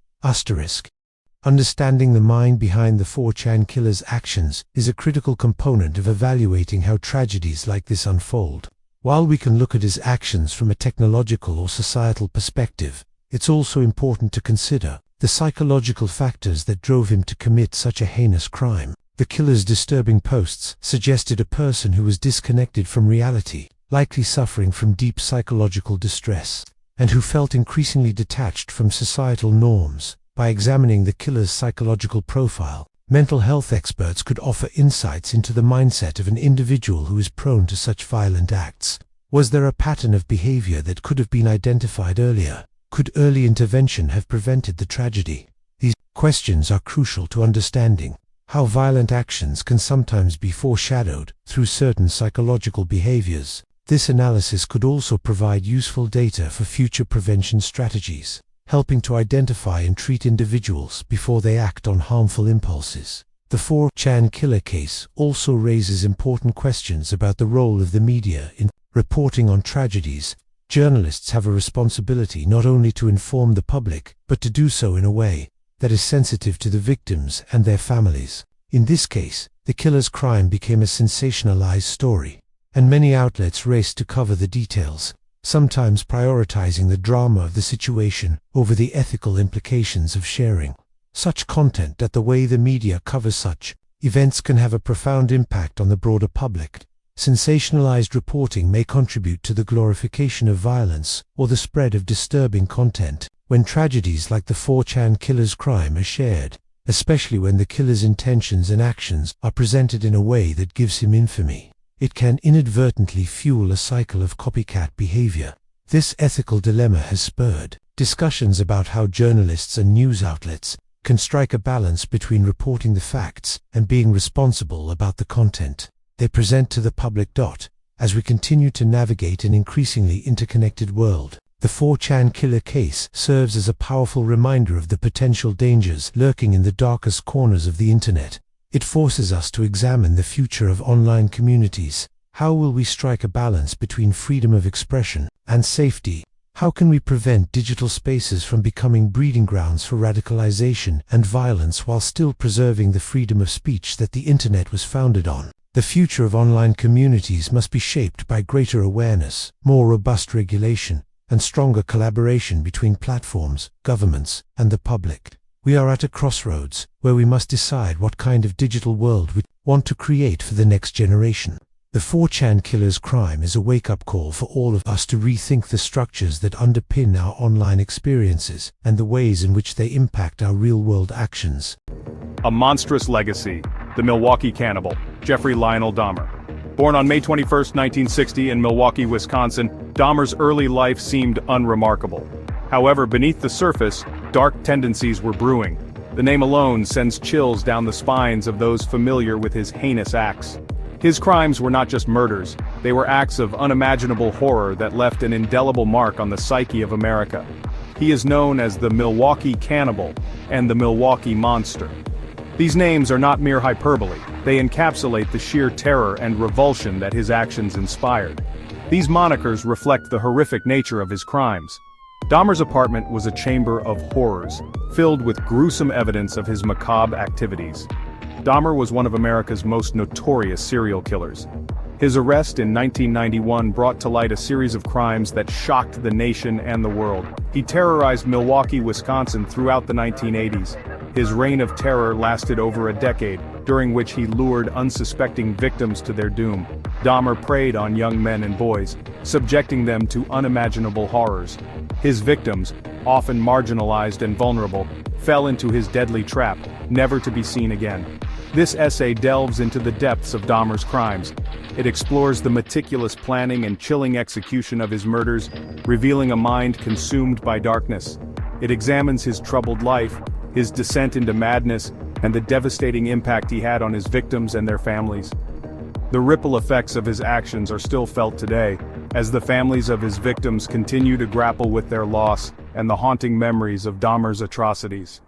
Understanding the mind behind the 4chan killer's actions is a critical component of evaluating how tragedies like this unfold. While we can look at his actions from a technological or societal perspective, it's also important to consider the psychological factors that drove him to commit such a heinous crime. The killer's disturbing posts suggested a person who was disconnected from reality, likely suffering from deep psychological distress, and who felt increasingly detached from societal norms. By examining the killer's psychological profile, mental health experts could offer insights into the mindset of an individual who is prone to such violent acts. Was there a pattern of behavior that could have been identified earlier? Could early intervention have prevented the tragedy? These questions are crucial to understanding how violent actions can sometimes be foreshadowed through certain psychological behaviors. This analysis could also provide useful data for future prevention strategies. helping to identify and treat individuals before they act on harmful impulses. The 4chan killer case also raises important questions about the role of the media in reporting on tragedies. Journalists have a responsibility not only to inform the public, but to do so in a way that is sensitive to the victims and their families. In this case, the killer's crime became a sensationalized story, and many outlets raced to cover the details, sometimes prioritizing the drama of the situation over the ethical implications of sharing such content. That the way the media covers such events can have a profound impact on the broader public. Sensationalized reporting may contribute to the glorification of violence or the spread of disturbing content. When tragedies like the 4chan killer's crime are shared, especially when the killer's intentions and actions are presented in a way that gives him infamy, it can inadvertently fuel a cycle of copycat behavior. This ethical dilemma has spurred discussions about how journalists and news outlets can strike a balance between reporting the facts and being responsible about the content they present to the public. As we continue to navigate an increasingly interconnected world, the 4chan killer case serves as a powerful reminder of the potential dangers lurking in the darkest corners of the internet. It forces us to examine the future of online communities. How will we strike a balance between freedom of expression and safety? How can we prevent digital spaces from becoming breeding grounds for radicalization and violence while still preserving the freedom of speech that the internet was founded on? The future of online communities must be shaped by greater awareness, more robust regulation, and stronger collaboration between platforms, governments, and the public. We are at a crossroads where we must decide what kind of digital world we want to create for the next generation. The 4chan killer's crime is a wake-up call for all of us to rethink the structures that underpin our online experiences and the ways in which they impact our real-world actions. A monstrous legacy. The Milwaukee cannibal, Jeffrey Lionel Dahmer. Born on May 21, 1960 in Milwaukee, Wisconsin, Dahmer's early life seemed unremarkable. However, beneath the surface, dark tendencies were brewing. The name alone sends chills down the spines of those familiar with his heinous acts. His crimes were not just murders, they were acts of unimaginable horror that left an indelible mark on the psyche of America. He is known as the Milwaukee Cannibal and the Milwaukee Monster. These names are not mere hyperbole, they encapsulate the sheer terror and revulsion that his actions inspired. These monikers reflect the horrific nature of his crimes. Dahmer's apartment was a chamber of horrors, filled with gruesome evidence of his macabre activities. Dahmer was one of America's most notorious serial killers. His arrest in 1991 brought to light a series of crimes that shocked the nation and the world. He terrorized Milwaukee, Wisconsin throughout the 1980s. His reign of terror lasted over a decade, during which he lured unsuspecting victims to their doom. Dahmer preyed on young men and boys, subjecting them to unimaginable horrors. His victims, often marginalized and vulnerable, fell into his deadly trap, never to be seen again. This essay delves into the depths of Dahmer's crimes. It explores the meticulous planning and chilling execution of his murders, revealing a mind consumed by darkness. It examines his troubled life, his descent into madness, and the devastating impact he had on his victims and their families. The ripple effects of his actions are still felt today, as the families of his victims continue to grapple with their loss and the haunting memories of Dahmer's atrocities.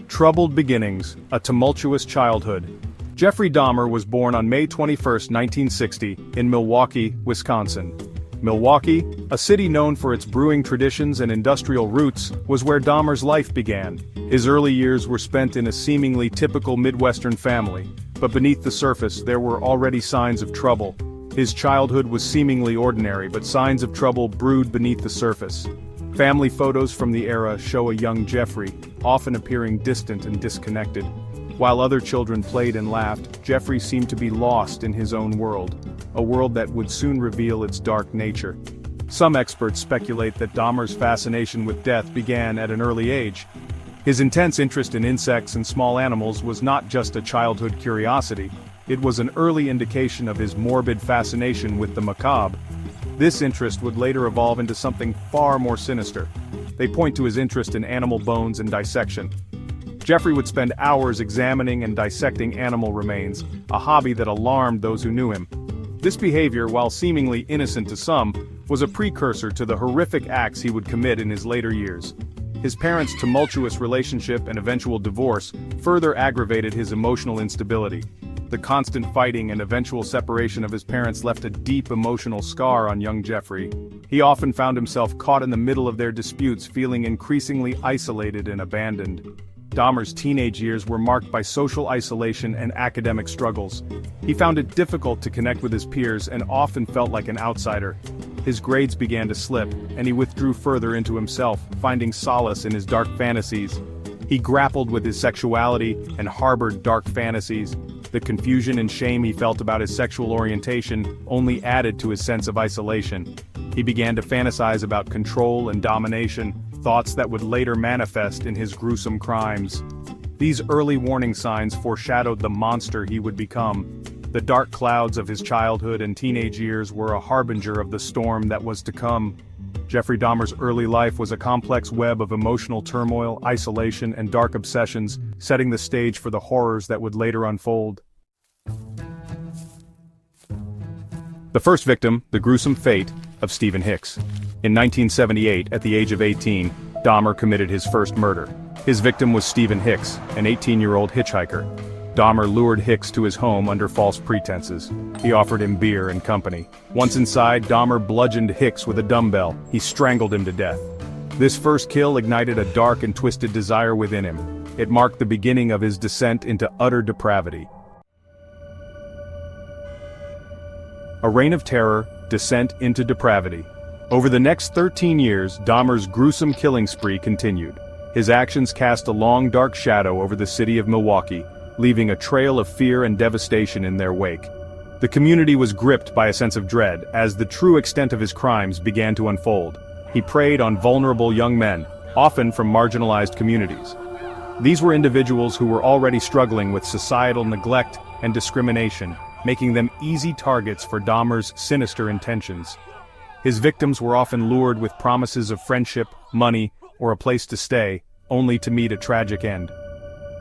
Troubled beginnings, a tumultuous childhood. Jeffrey Dahmer was born on May 21, 1960, in Milwaukee, Wisconsin. Milwaukee, a city known for its brewing traditions and industrial roots, was where Dahmer's life began. His early years were spent in a seemingly typical Midwestern family, but beneath the surface there were already signs of trouble. His childhood was seemingly ordinary, but signs of trouble brewed beneath the surface. Family photos from the era show a young Jeffrey, often appearing distant and disconnected. While other children played and laughed, Jeffrey seemed to be lost in his own world, a world that would soon reveal its dark nature. Some experts speculate that Dahmer's fascination with death began at an early age. His intense interest in insects and small animals was not just a childhood curiosity, it was an early indication of his morbid fascination with the macabre. This interest would later evolve into something far more sinister. They point to his interest in animal bones and dissection. Jeffrey would spend hours examining and dissecting animal remains, a hobby that alarmed those who knew him. This behavior, while seemingly innocent to some, was a precursor to the horrific acts he would commit in his later years. His parents' tumultuous relationship and eventual divorce further aggravated his emotional instability. The constant fighting and eventual separation of his parents left a deep emotional scar on young Jeffrey. He often found himself caught in the middle of their disputes, feeling increasingly isolated and abandoned. Dahmer's teenage years were marked by social isolation and academic struggles. He found it difficult to connect with his peers and often felt like an outsider. His grades began to slip, and he withdrew further into himself, finding solace in his dark fantasies. He grappled with his sexuality and harbored dark fantasies. The confusion and shame he felt about his sexual orientation only added to his sense of isolation. He began to fantasize about control and domination, thoughts that would later manifest in his gruesome crimes. These early warning signs foreshadowed the monster he would become. The dark clouds of his childhood and teenage years were a harbinger of the storm that was to come. Jeffrey Dahmer's early life was a complex web of emotional turmoil, isolation, and dark obsessions, setting the stage for the horrors that would later unfold. The first victim, the gruesome fate of Stephen Hicks. In 1978, at the age of 18, Dahmer committed his first murder. His victim was Stephen Hicks, an 18-year-old hitchhiker. Dahmer lured Hicks to his home under false pretenses. He offered him beer and company. Once inside, Dahmer bludgeoned Hicks with a dumbbell. He strangled him to death. This first kill ignited a dark and twisted desire within him. It marked the beginning of his descent into utter depravity. A reign of terror, descent into depravity. Over the next 13 years, Dahmer's gruesome killing spree continued. His actions cast a long dark shadow over the city of Milwaukee, leaving a trail of fear and devastation in their wake. The community was gripped by a sense of dread as the true extent of his crimes began to unfold. He preyed on vulnerable young men, often from marginalized communities. These were individuals who were already struggling with societal neglect and discrimination, making them easy targets for Dahmer's sinister intentions. His victims were often lured with promises of friendship, money, or a place to stay, only to meet a tragic end.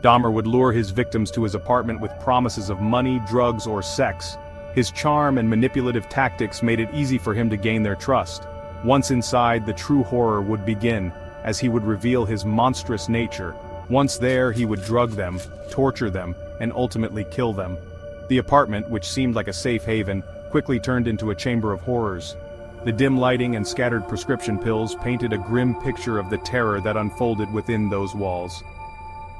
Dahmer would lure his victims to his apartment with promises of money, drugs, or sex. His charm and manipulative tactics made it easy for him to gain their trust. Once inside, the true horror would begin, as he would reveal his monstrous nature. Once there, he would drug them, torture them, and ultimately kill them. The apartment, which seemed like a safe haven, quickly turned into a chamber of horrors. The dim lighting and scattered prescription pills painted a grim picture of the terror that unfolded within those walls.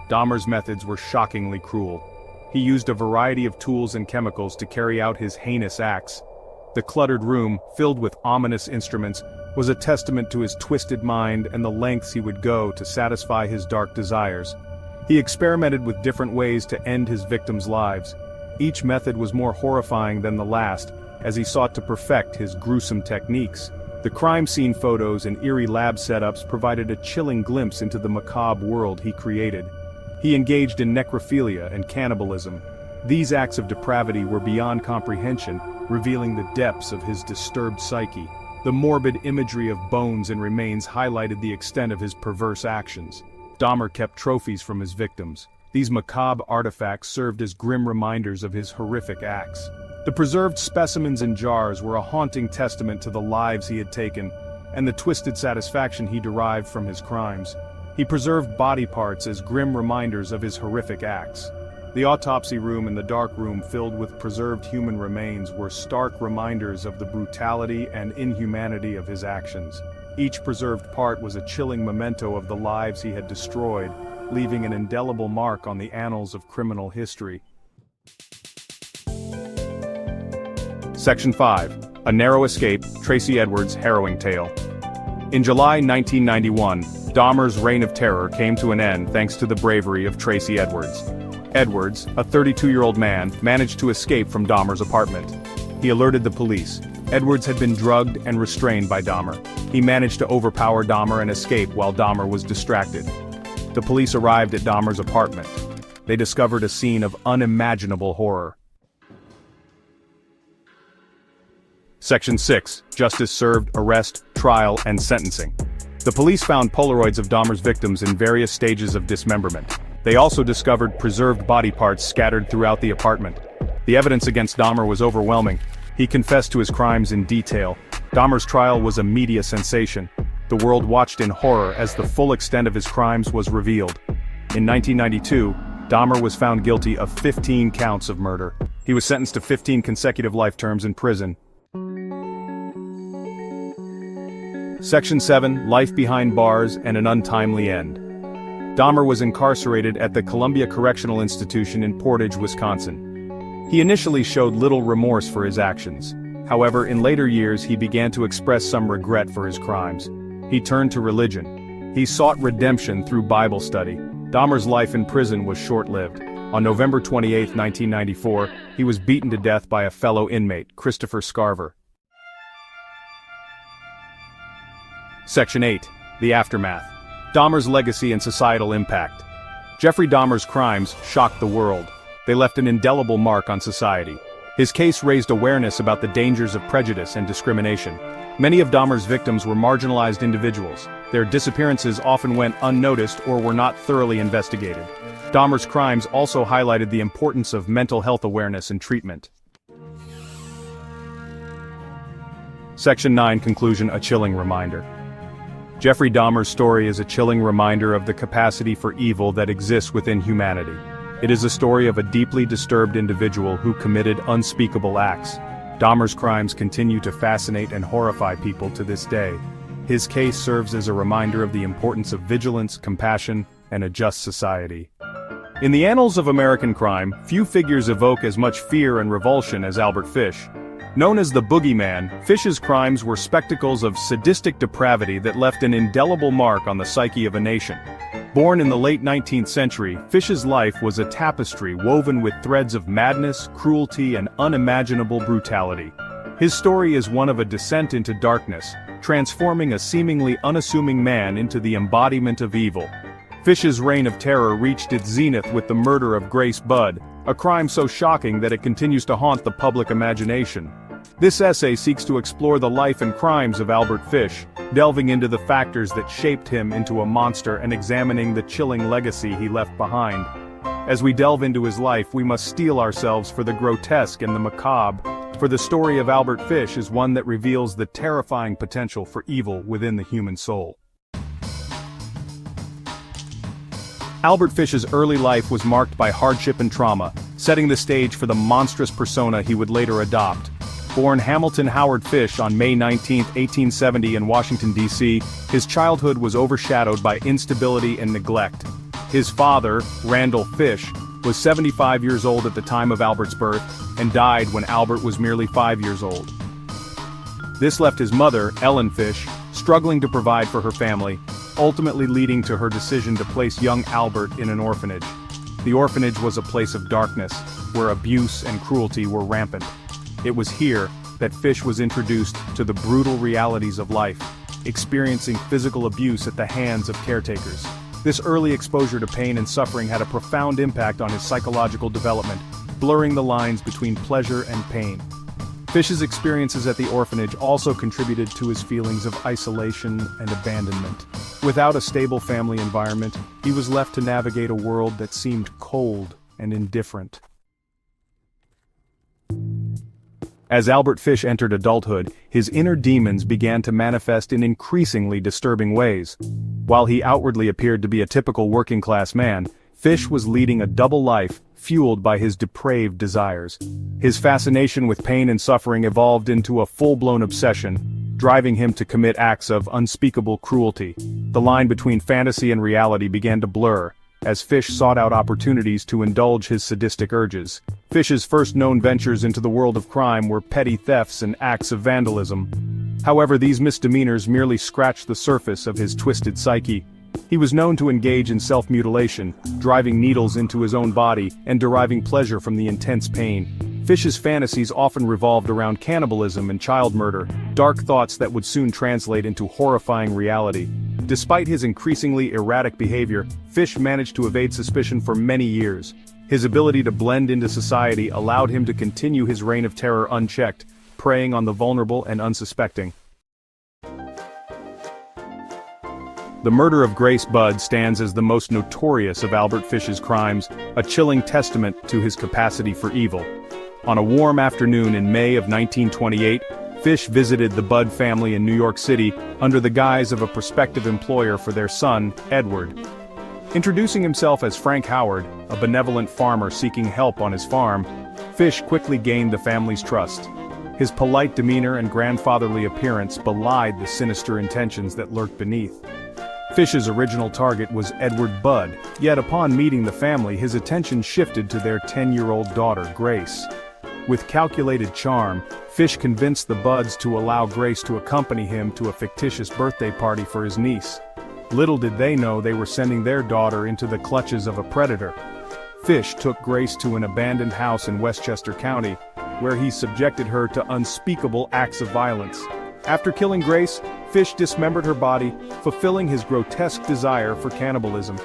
Dahmer's methods were shockingly cruel. He used a variety of tools and chemicals to carry out his heinous acts. The cluttered room, filled with ominous instruments, was a testament to his twisted mind and the lengths he would go to satisfy his dark desires. He experimented with different ways to end his victims' lives. Each method was more horrifying than the last, as he sought to perfect his gruesome techniques. The crime scene photos and eerie lab setups provided a chilling glimpse into the macabre world he created. He engaged in necrophilia and cannibalism. These acts of depravity were beyond comprehension, revealing the depths of his disturbed psyche. The morbid imagery of bones and remains highlighted the extent of his perverse actions. Dahmer kept trophies from his victims. These macabre artifacts served as grim reminders of his horrific acts. The preserved specimens in jars were a haunting testament to the lives he had taken, and the twisted satisfaction he derived from his crimes. He preserved body parts as grim reminders of his horrific acts. The autopsy room and the dark room filled with preserved human remains were stark reminders of the brutality and inhumanity of his actions. Each preserved part was a chilling memento of the lives he had destroyed, leaving an indelible mark on the annals of criminal history. Section 5. A Narrow Escape, Tracy Edwards' Harrowing Tale. In July 1991, Dahmer's reign of terror came to an end thanks to the bravery of Tracy Edwards. Edwards, a 32-year-old man, managed to escape from Dahmer's apartment. He alerted the police. Edwards had been drugged and restrained by Dahmer. He managed to overpower Dahmer and escape while Dahmer was distracted. The police arrived at Dahmer's apartment. They discovered a scene of unimaginable horror. Section 6. Justice served, arrest, trial, and sentencing. The police found Polaroids of Dahmer's victims in various stages of dismemberment. They also discovered preserved body parts scattered throughout the apartment. The evidence against Dahmer was overwhelming. He confessed to his crimes in detail. Dahmer's trial was a media sensation. The world watched in horror as the full extent of his crimes was revealed. In 1992, Dahmer was found guilty of 15 counts of murder. He was sentenced to 15 consecutive life terms in prison. Section 7, Life Behind Bars and an Untimely End. Dahmer was incarcerated at the Columbia Correctional Institution in Portage, Wisconsin. He initially showed little remorse for his actions. However, in later years he began to express some regret for his crimes. He turned to religion. He sought redemption through Bible study. Dahmer's life in prison was short-lived. On November 28, 1994, he was beaten to death by a fellow inmate, Christopher Scarver. Section 8, The Aftermath. Dahmer's Legacy and Societal Impact. Jeffrey Dahmer's crimes shocked the world. They left an indelible mark on society. His case raised awareness about the dangers of prejudice and discrimination. Many of Dahmer's victims were marginalized individuals. Their disappearances often went unnoticed or were not thoroughly investigated. Dahmer's crimes also highlighted the importance of mental health awareness and treatment. Section 9, Conclusion, A Chilling Reminder. Jeffrey Dahmer's story is a chilling reminder of the capacity for evil that exists within humanity. It is a story of a deeply disturbed individual who committed unspeakable acts. Dahmer's crimes continue to fascinate and horrify people to this day. His case serves as a reminder of the importance of vigilance, compassion, and a just society. In the annals of American crime, few figures evoke as much fear and revulsion as Albert Fish. Known as the Boogeyman, Fish's crimes were spectacles of sadistic depravity that left an indelible mark on the psyche of a nation. Born in the late 19th century, Fish's life was a tapestry woven with threads of madness, cruelty, and unimaginable brutality. His story is one of a descent into darkness, transforming a seemingly unassuming man into the embodiment of evil. Fish's reign of terror reached its zenith with the murder of Grace Budd, a crime so shocking that it continues to haunt the public imagination. This essay seeks to explore the life and crimes of Albert Fish, delving into the factors that shaped him into a monster and examining the chilling legacy he left behind. As we delve into his life, we must steel ourselves for the grotesque and the macabre, for the story of Albert Fish is one that reveals the terrifying potential for evil within the human soul. Albert Fish's early life was marked by hardship and trauma, setting the stage for the monstrous persona he would later adopt. Born Hamilton Howard Fish on May 19, 1870 in Washington, D.C., his childhood was overshadowed by instability and neglect. His father, Randall Fish, was 75 years old at the time of Albert's birth, and died when Albert was merely 5 years old. This left his mother, Ellen Fish, struggling to provide for her family, ultimately leading to her decision to place young Albert in an orphanage. The orphanage was a place of darkness, where abuse and cruelty were rampant. It was here that Fish was introduced to the brutal realities of life, experiencing physical abuse at the hands of caretakers. This early exposure to pain and suffering had a profound impact on his psychological development, blurring the lines between pleasure and pain. Fish's experiences at the orphanage also contributed to his feelings of isolation and abandonment. Without a stable family environment, he was left to navigate a world that seemed cold and indifferent. As Albert Fish entered adulthood, his inner demons began to manifest in increasingly disturbing ways. While he outwardly appeared to be a typical working-class man, Fish was leading a double life, fueled by his depraved desires. His fascination with pain and suffering evolved into a full-blown obsession, driving him to commit acts of unspeakable cruelty. The line between fantasy and reality began to blur, as Fish sought out opportunities to indulge his sadistic urges. Fish's first known ventures into the world of crime were petty thefts and acts of vandalism. However, these misdemeanors merely scratched the surface of his twisted psyche. He was known to engage in self-mutilation, driving needles into his own body and deriving pleasure from the intense pain. Fish's fantasies often revolved around cannibalism and child murder, dark thoughts that would soon translate into horrifying reality. Despite his increasingly erratic behavior, Fish managed to evade suspicion for many years. His ability to blend into society allowed him to continue his reign of terror unchecked, preying on the vulnerable and unsuspecting. The murder of Grace Budd stands as the most notorious of Albert Fish's crimes, a chilling testament to his capacity for evil. On a warm afternoon in May of 1928, Fish visited the Budd family in New York City under the guise of a prospective employer for their son, Edward. Introducing himself as Frank Howard, a benevolent farmer seeking help on his farm, Fish quickly gained the family's trust. His polite demeanor and grandfatherly appearance belied the sinister intentions that lurked beneath. Fish's original target was Edward Budd, yet upon meeting the family his attention shifted to their 10-year-old daughter, Grace. With calculated charm, Fish convinced the Budds to allow Grace to accompany him to a fictitious birthday party for his niece. Little did they know they were sending their daughter into the clutches of a predator. Fish took Grace to an abandoned house in Westchester County, where he subjected her to unspeakable acts of violence. After killing Grace, Fish dismembered her body, fulfilling his grotesque desire for cannibalism.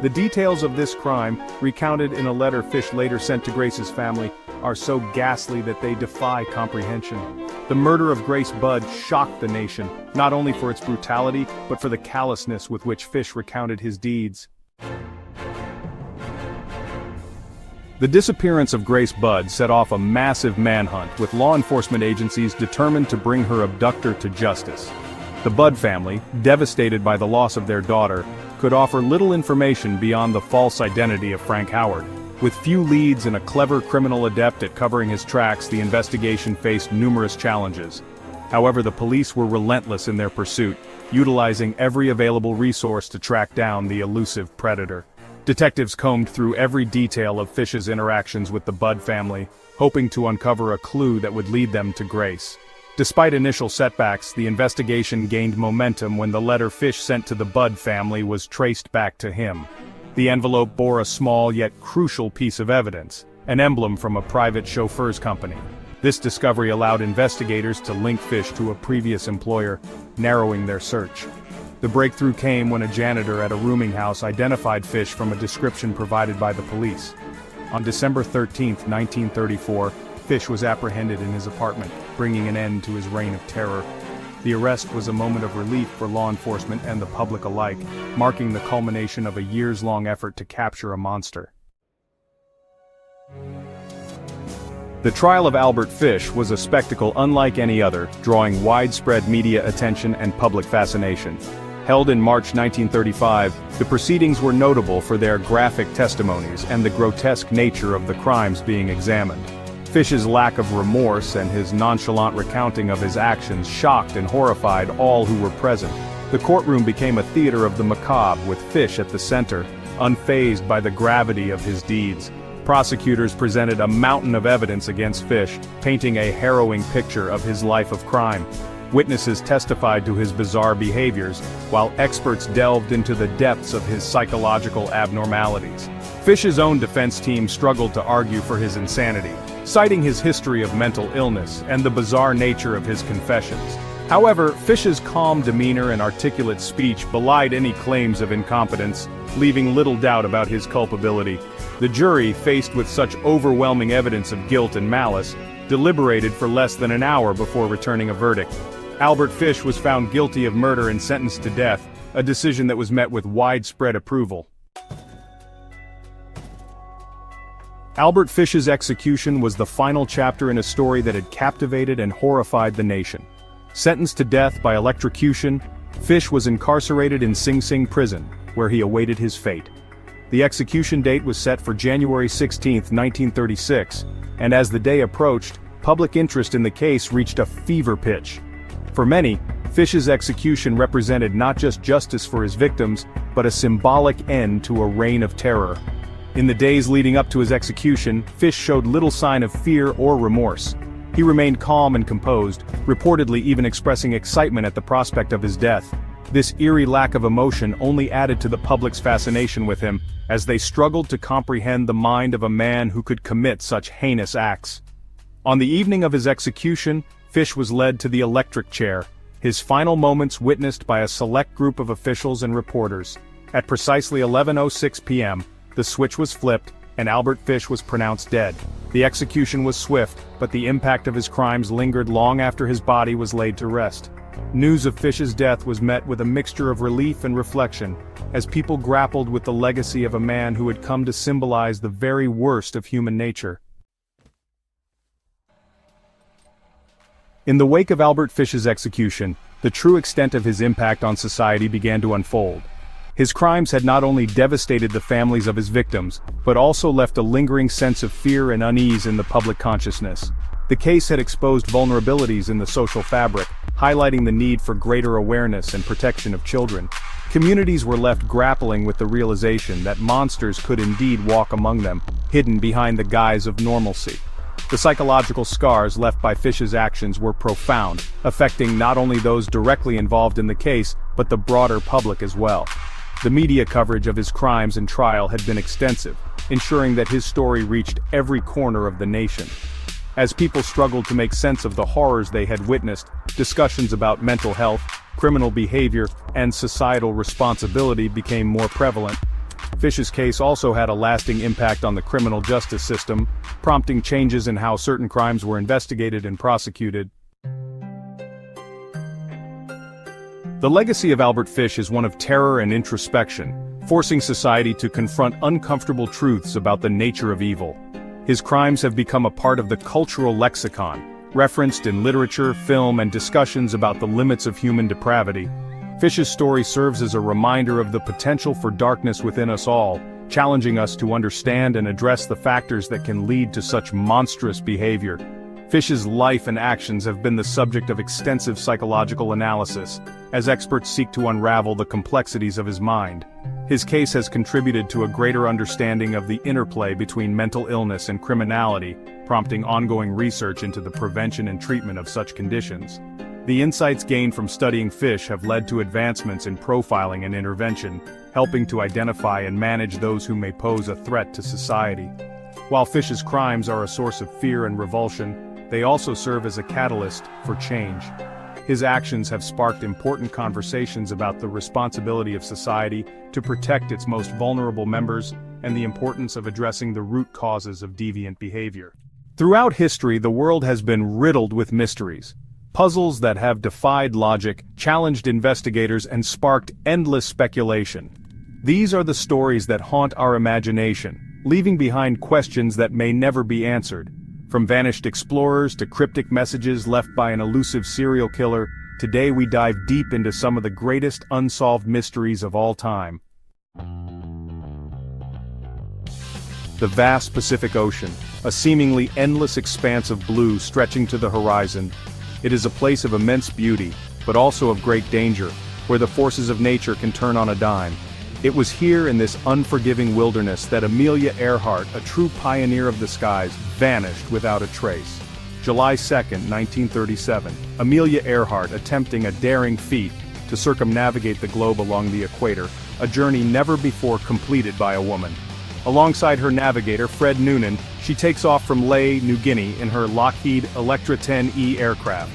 The details of this crime, recounted in a letter Fish later sent to Grace's family, are so ghastly that they defy comprehension. The murder of Grace Budd shocked the nation, not only for its brutality, but for the callousness with which Fish recounted his deeds. The disappearance of Grace Budd set off a massive manhunt, with law enforcement agencies determined to bring her abductor to justice. The Budd family, devastated by the loss of their daughter, could offer little information beyond the false identity of Frank Howard. With few leads and a clever criminal adept at covering his tracks, the investigation faced numerous challenges. However, the police were relentless in their pursuit, utilizing every available resource to track down the elusive predator. Detectives combed through every detail of Fish's interactions with the Budd family, hoping to uncover a clue that would lead them to Grace. Despite initial setbacks, the investigation gained momentum when the letter Fish sent to the Budd family was traced back to him. The envelope bore a small yet crucial piece of evidence, an emblem from a private chauffeur's company. This discovery allowed investigators to link Fish to a previous employer, narrowing their search. The breakthrough came when a janitor at a rooming house identified Fish from a description provided by the police. On December 13, 1934, Fish was apprehended in his apartment, bringing an end to his reign of terror. The arrest was a moment of relief for law enforcement and the public alike, marking the culmination of a years-long effort to capture a monster. The trial of Albert Fish was a spectacle unlike any other, drawing widespread media attention and public fascination. Held in March 1935, the proceedings were notable for their graphic testimonies and the grotesque nature of the crimes being examined. Fish's lack of remorse and his nonchalant recounting of his actions shocked and horrified all who were present. The courtroom became a theater of the macabre, with Fish at the center, unfazed by the gravity of his deeds. Prosecutors presented a mountain of evidence against Fish, painting a harrowing picture of his life of crime. Witnesses testified to his bizarre behaviors, while experts delved into the depths of his psychological abnormalities. Fish's own defense team struggled to argue for his insanity, citing his history of mental illness and the bizarre nature of his confessions. However, Fish's calm demeanor and articulate speech belied any claims of incompetence, leaving little doubt about his culpability. The jury, faced with such overwhelming evidence of guilt and malice, deliberated for less than an hour before returning a verdict. Albert Fish was found guilty of murder and sentenced to death, a decision that was met with widespread approval. Albert Fish's execution was the final chapter in a story that had captivated and horrified the nation. Sentenced to death by electrocution, Fish was incarcerated in Sing Sing prison, where he awaited his fate. The execution date was set for January 16, 1936, and as the day approached, public interest in the case reached a fever pitch. For many, Fish's execution represented not just justice for his victims, but a symbolic end to a reign of terror. In the days leading up to his execution, Fish showed little sign of fear or remorse. He remained calm and composed, reportedly even expressing excitement at the prospect of his death. This eerie lack of emotion only added to the public's fascination with him, as they struggled to comprehend the mind of a man who could commit such heinous acts. On the evening of his execution, Fish was led to the electric chair, his final moments witnessed by a select group of officials and reporters. At precisely 11:06 p.m., the switch was flipped, and Albert Fish was pronounced dead. The execution was swift, but the impact of his crimes lingered long after his body was laid to rest. News of Fish's death was met with a mixture of relief and reflection, as people grappled with the legacy of a man who had come to symbolize the very worst of human nature. In the wake of Albert Fish's execution, the true extent of his impact on society began to unfold. His crimes had not only devastated the families of his victims, but also left a lingering sense of fear and unease in the public consciousness. The case had exposed vulnerabilities in the social fabric, highlighting the need for greater awareness and protection of children. Communities were left grappling with the realization that monsters could indeed walk among them, hidden behind the guise of normalcy. The psychological scars left by Fish's actions were profound, affecting not only those directly involved in the case, but the broader public as well. The media coverage of his crimes and trial had been extensive, ensuring that his story reached every corner of the nation. As people struggled to make sense of the horrors they had witnessed, discussions about mental health, criminal behavior, and societal responsibility became more prevalent. Fish's case also had a lasting impact on the criminal justice system, prompting changes in how certain crimes were investigated and prosecuted. The legacy of Albert Fish is one of terror and introspection, forcing society to confront uncomfortable truths about the nature of evil. His crimes have become a part of the cultural lexicon, referenced in literature, film, and discussions about the limits of human depravity. Fish's story serves as a reminder of the potential for darkness within us all, challenging us to understand and address the factors that can lead to such monstrous behavior. Fish's life and actions have been the subject of extensive psychological analysis, as experts seek to unravel the complexities of his mind. His case has contributed to a greater understanding of the interplay between mental illness and criminality, prompting ongoing research into the prevention and treatment of such conditions. The insights gained from studying Fish have led to advancements in profiling and intervention, helping to identify and manage those who may pose a threat to society. While Fish's crimes are a source of fear and revulsion, they also serve as a catalyst for change. His actions have sparked important conversations about the responsibility of society to protect its most vulnerable members and the importance of addressing the root causes of deviant behavior. Throughout history, the world has been riddled with mysteries. Puzzles that have defied logic, challenged investigators, and sparked endless speculation. These are the stories that haunt our imagination, leaving behind questions that may never be answered. From vanished explorers to cryptic messages left by an elusive serial killer, today we dive deep into some of the greatest unsolved mysteries of all time. The vast Pacific Ocean, a seemingly endless expanse of blue stretching to the horizon. It is a place of immense beauty, but also of great danger, where the forces of nature can turn on a dime. It was here in this unforgiving wilderness that Amelia Earhart, a true pioneer of the skies, vanished without a trace. July 2, 1937, Amelia Earhart attempting a daring feat to circumnavigate the globe along the equator, a journey never before completed by a woman. Alongside her navigator, Fred Noonan, she takes off from Lae, New Guinea in her Lockheed Electra 10E aircraft.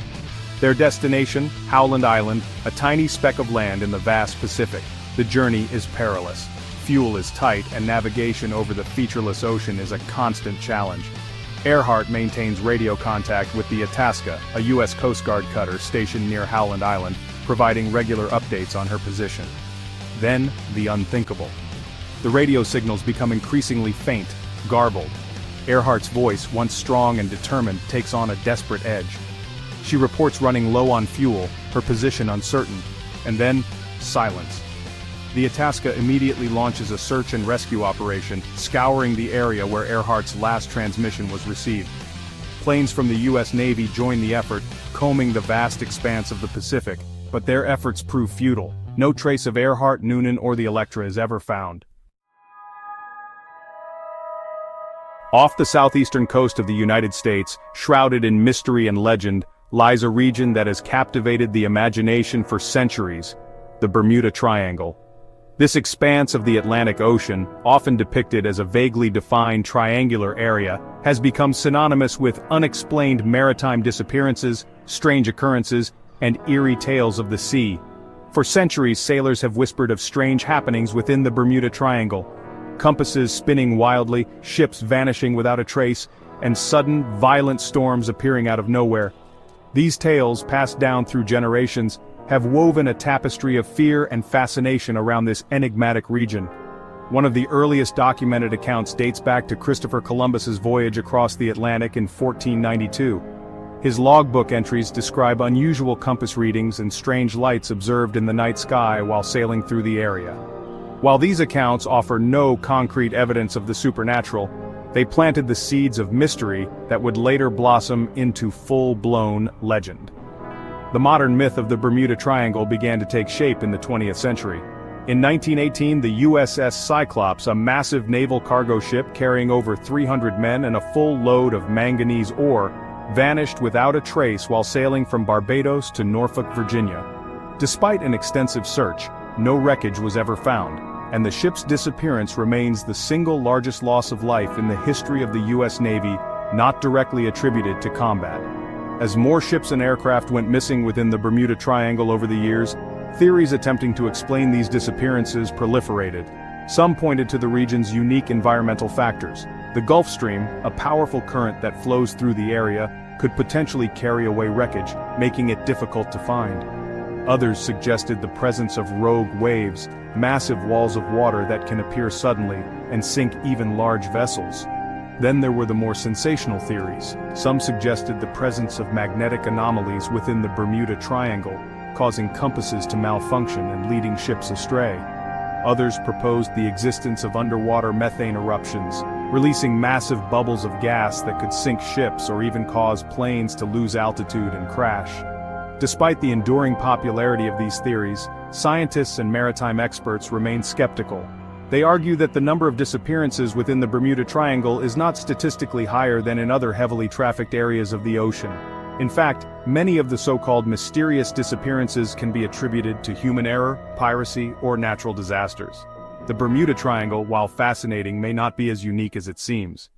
Their destination, Howland Island, a tiny speck of land in the vast Pacific. The journey is perilous. Fuel is tight and navigation over the featureless ocean is a constant challenge. Earhart maintains radio contact with the Itasca, a U.S. Coast Guard cutter stationed near Howland Island, providing regular updates on her position. Then, the unthinkable. The radio signals become increasingly faint, garbled. Earhart's voice, once strong and determined, takes on a desperate edge. She reports running low on fuel, her position uncertain, and then, silence. The Itasca immediately launches a search and rescue operation, scouring the area where Earhart's last transmission was received. Planes from the U.S. Navy join the effort, combing the vast expanse of the Pacific, but their efforts prove futile. No trace of Earhart, Noonan, or the Electra is ever found. Off the southeastern coast of the United States, shrouded in mystery and legend, lies a region that has captivated the imagination for centuries, the Bermuda Triangle. This expanse of the Atlantic Ocean, often depicted as a vaguely defined triangular area, has become synonymous with unexplained maritime disappearances, strange occurrences, and eerie tales of the sea. For centuries, sailors have whispered of strange happenings within the Bermuda Triangle. Compasses spinning wildly, ships vanishing without a trace, and sudden, violent storms appearing out of nowhere. These tales, passed down through generations, have woven a tapestry of fear and fascination around this enigmatic region. One of the earliest documented accounts dates back to Christopher Columbus's voyage across the Atlantic in 1492. His logbook entries describe unusual compass readings and strange lights observed in the night sky while sailing through the area. While these accounts offer no concrete evidence of the supernatural, they planted the seeds of mystery that would later blossom into full-blown legend. The modern myth of the Bermuda Triangle began to take shape in the 20th century. In 1918, the USS Cyclops, a massive naval cargo ship carrying over 300 men and a full load of manganese ore, vanished without a trace while sailing from Barbados to Norfolk, Virginia. Despite an extensive search, no wreckage was ever found, and the ship's disappearance remains the single largest loss of life in the history of the U.S. Navy, not directly attributed to combat. As more ships and aircraft went missing within the Bermuda Triangle over the years, theories attempting to explain these disappearances proliferated. Some pointed to the region's unique environmental factors. The Gulf Stream, a powerful current that flows through the area, could potentially carry away wreckage, making it difficult to find. Others suggested the presence of rogue waves, massive walls of water that can appear suddenly and sink even large vessels. Then there were the more sensational theories. Some suggested the presence of magnetic anomalies within the Bermuda Triangle, causing compasses to malfunction and leading ships astray. Others proposed the existence of underwater methane eruptions, releasing massive bubbles of gas that could sink ships or even cause planes to lose altitude and crash. Despite the enduring popularity of these theories, scientists and maritime experts remain skeptical. They argue that the number of disappearances within the Bermuda Triangle is not statistically higher than in other heavily trafficked areas of the ocean. In fact, many of the so-called mysterious disappearances can be attributed to human error, piracy, or natural disasters. The Bermuda Triangle, while fascinating, may not be as unique as it seems.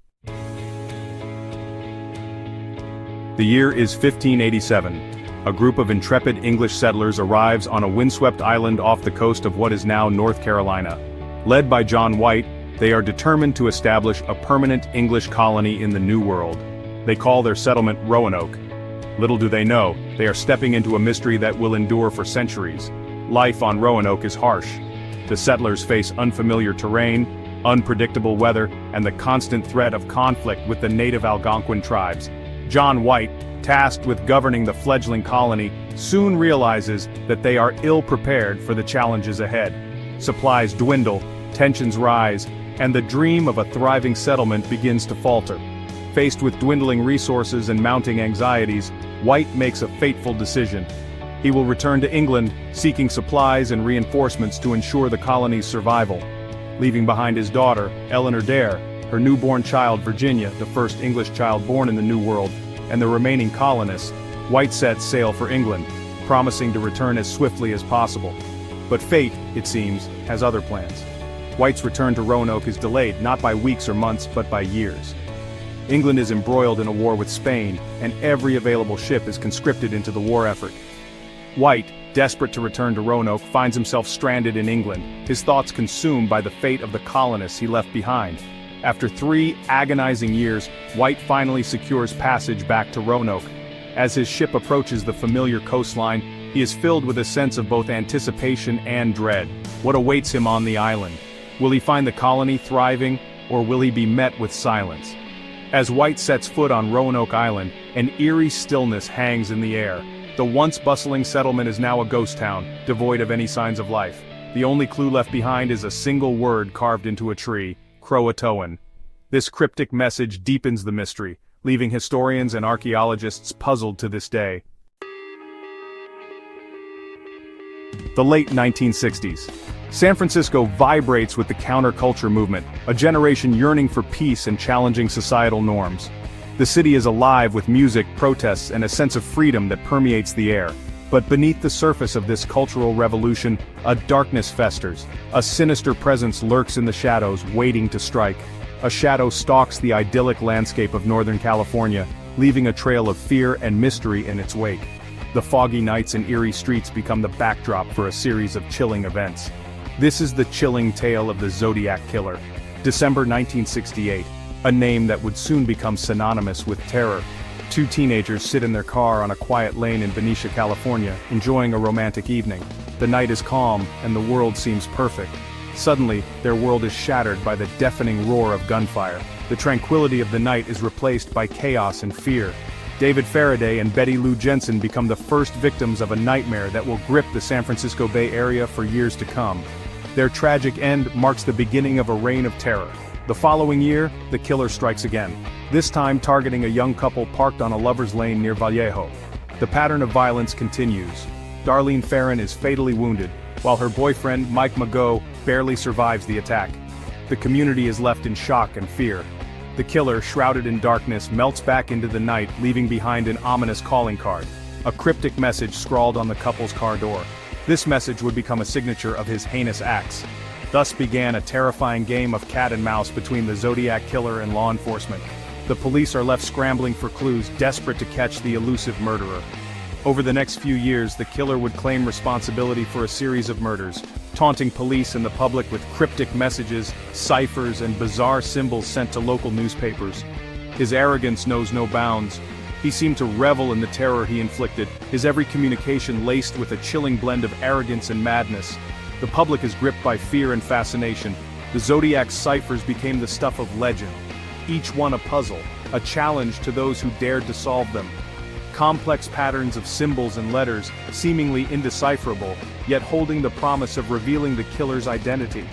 The year is 1587. A group of intrepid English settlers arrives on a windswept island off the coast of what is now North Carolina. Led by John White, they are determined to establish a permanent English colony in the New World. They call their settlement Roanoke. Little do they know, they are stepping into a mystery that will endure for centuries. Life on Roanoke is harsh. The settlers face unfamiliar terrain, unpredictable weather, and the constant threat of conflict with the native Algonquin tribes. John White, tasked with governing the fledgling colony, soon realizes that they are ill-prepared for the challenges ahead. Supplies dwindle, tensions rise, and the dream of a thriving settlement begins to falter. Faced with dwindling resources and mounting anxieties, White makes a fateful decision. He will return to England, seeking supplies and reinforcements to ensure the colony's survival. Leaving behind his daughter, Eleanor Dare, her newborn child Virginia, the first English child born in the New World, and the remaining colonists, White sets sail for England, promising to return as swiftly as possible. But fate, it seems, has other plans. White's return to Roanoke is delayed not by weeks or months but by years. England is embroiled in a war with Spain, and every available ship is conscripted into the war effort. White, desperate to return to Roanoke, finds himself stranded in England, his thoughts consumed by the fate of the colonists he left behind. After 3 agonizing years, White finally secures passage back to Roanoke. As his ship approaches the familiar coastline, he is filled with a sense of both anticipation and dread. What awaits him on the island? Will he find the colony thriving, or will he be met with silence? As White sets foot on Roanoke Island, an eerie stillness hangs in the air. The once bustling settlement is now a ghost town, devoid of any signs of life. The only clue left behind is a single word carved into a tree: Croatoan. This cryptic message deepens the mystery, leaving historians and archaeologists puzzled to this day. The late 1960s. San Francisco vibrates with the counterculture movement, a generation yearning for peace and challenging societal norms. The city is alive with music, protests, and a sense of freedom that permeates the air. But beneath the surface of this cultural revolution, a darkness festers. A sinister presence lurks in the shadows, waiting to strike. A shadow stalks the idyllic landscape of Northern California, leaving a trail of fear and mystery in its wake. The foggy nights and eerie streets become the backdrop for a series of chilling events. This is the chilling tale of the Zodiac Killer. December 1968, a name that would soon become synonymous with terror. 2 teenagers sit in their car on a quiet lane in Benicia, California, enjoying a romantic evening. The night is calm, and the world seems perfect. Suddenly, their world is shattered by the deafening roar of gunfire. The tranquility of the night is replaced by chaos and fear. David Faraday and Betty Lou Jensen become the first victims of a nightmare that will grip the San Francisco Bay Area for years to come. Their tragic end marks the beginning of a reign of terror. The following year, the killer strikes again, this time targeting a young couple parked on a lover's lane near Vallejo. The pattern of violence continues. Darlene Ferrin is fatally wounded, while her boyfriend, Mike Mago, barely survives the attack. The community is left in shock and fear. The killer, shrouded in darkness, melts back into the night, leaving behind an ominous calling card, a cryptic message scrawled on the couple's car door. This message would become a signature of his heinous acts. Thus began a terrifying game of cat and mouse between the Zodiac killer and law enforcement. The police are left scrambling for clues, desperate to catch the elusive murderer. Over the next few years, the killer would claim responsibility for a series of murders, taunting police and the public with cryptic messages, ciphers, and bizarre symbols sent to local newspapers. His arrogance knows no bounds. He seemed to revel in the terror he inflicted, his every communication laced with a chilling blend of arrogance and madness. The public is gripped by fear and fascination. The Zodiac's ciphers became the stuff of legend, each one a puzzle, a challenge to those who dared to solve them. Complex patterns of symbols and letters, seemingly indecipherable, yet holding the promise of revealing the killer's identity.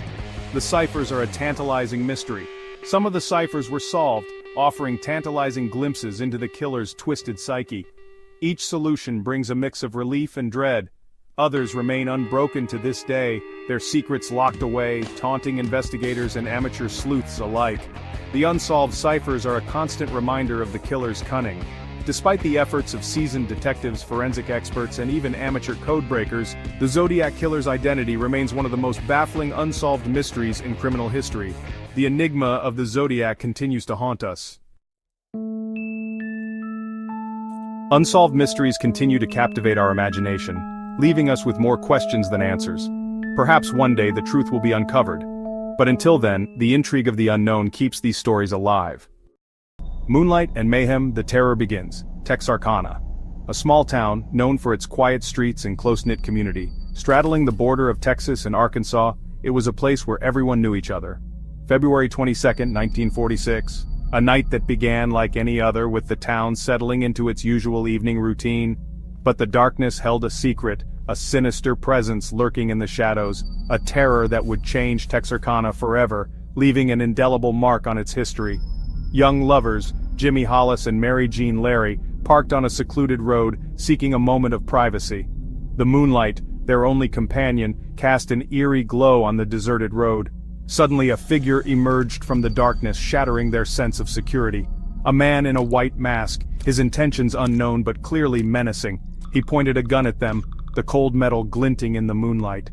The ciphers are a tantalizing mystery. Some of the ciphers were solved, offering tantalizing glimpses into the killer's twisted psyche. Each solution brings a mix of relief and dread. Others remain unbroken to this day, their secrets locked away, taunting investigators and amateur sleuths alike. The unsolved ciphers are a constant reminder of the killer's cunning. Despite the efforts of seasoned detectives, forensic experts, and even amateur codebreakers, the Zodiac killer's identity remains one of the most baffling unsolved mysteries in criminal history. The enigma of the Zodiac continues to haunt us. Unsolved mysteries continue to captivate our imagination, leaving us with more questions than answers. Perhaps one day the truth will be uncovered. But until then, the intrigue of the unknown keeps these stories alive. Moonlight and mayhem, the terror begins. Texarkana. A small town, known for its quiet streets and close-knit community. Straddling the border of Texas and Arkansas, it was a place where everyone knew each other. February 22, 1946. A night that began like any other, with the town settling into its usual evening routine. But the darkness held a secret, a sinister presence lurking in the shadows, a terror that would change Texarkana forever, leaving an indelible mark on its history. Young lovers, Jimmy Hollis and Mary Jean Larry, parked on a secluded road, seeking a moment of privacy. The moonlight, their only companion, cast an eerie glow on the deserted road. Suddenly a figure emerged from the darkness, shattering their sense of security. A man in a white mask, his intentions unknown but clearly menacing. He pointed a gun at them, the cold metal glinting in the moonlight.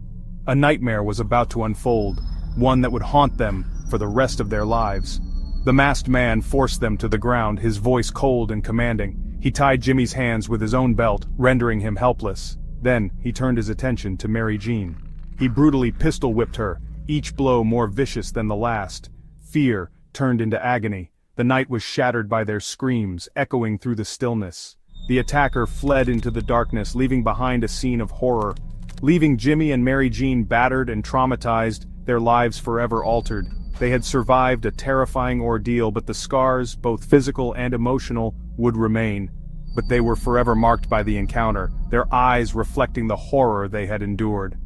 A nightmare was about to unfold, one that would haunt them for the rest of their lives. The masked man forced them to the ground, his voice cold and commanding. He tied Jimmy's hands with his own belt, rendering him helpless. Then, he turned his attention to Mary Jean. He brutally pistol-whipped her, each blow more vicious than the last. Fear turned into agony. The night was shattered by their screams, echoing through the stillness. The attacker fled into the darkness, leaving behind a scene of horror. Leaving Jimmy and Mary Jean battered and traumatized, their lives forever altered. They had survived a terrifying ordeal, but the scars, both physical and emotional, would remain. But they were forever marked by the encounter, their eyes reflecting the horror they had endured.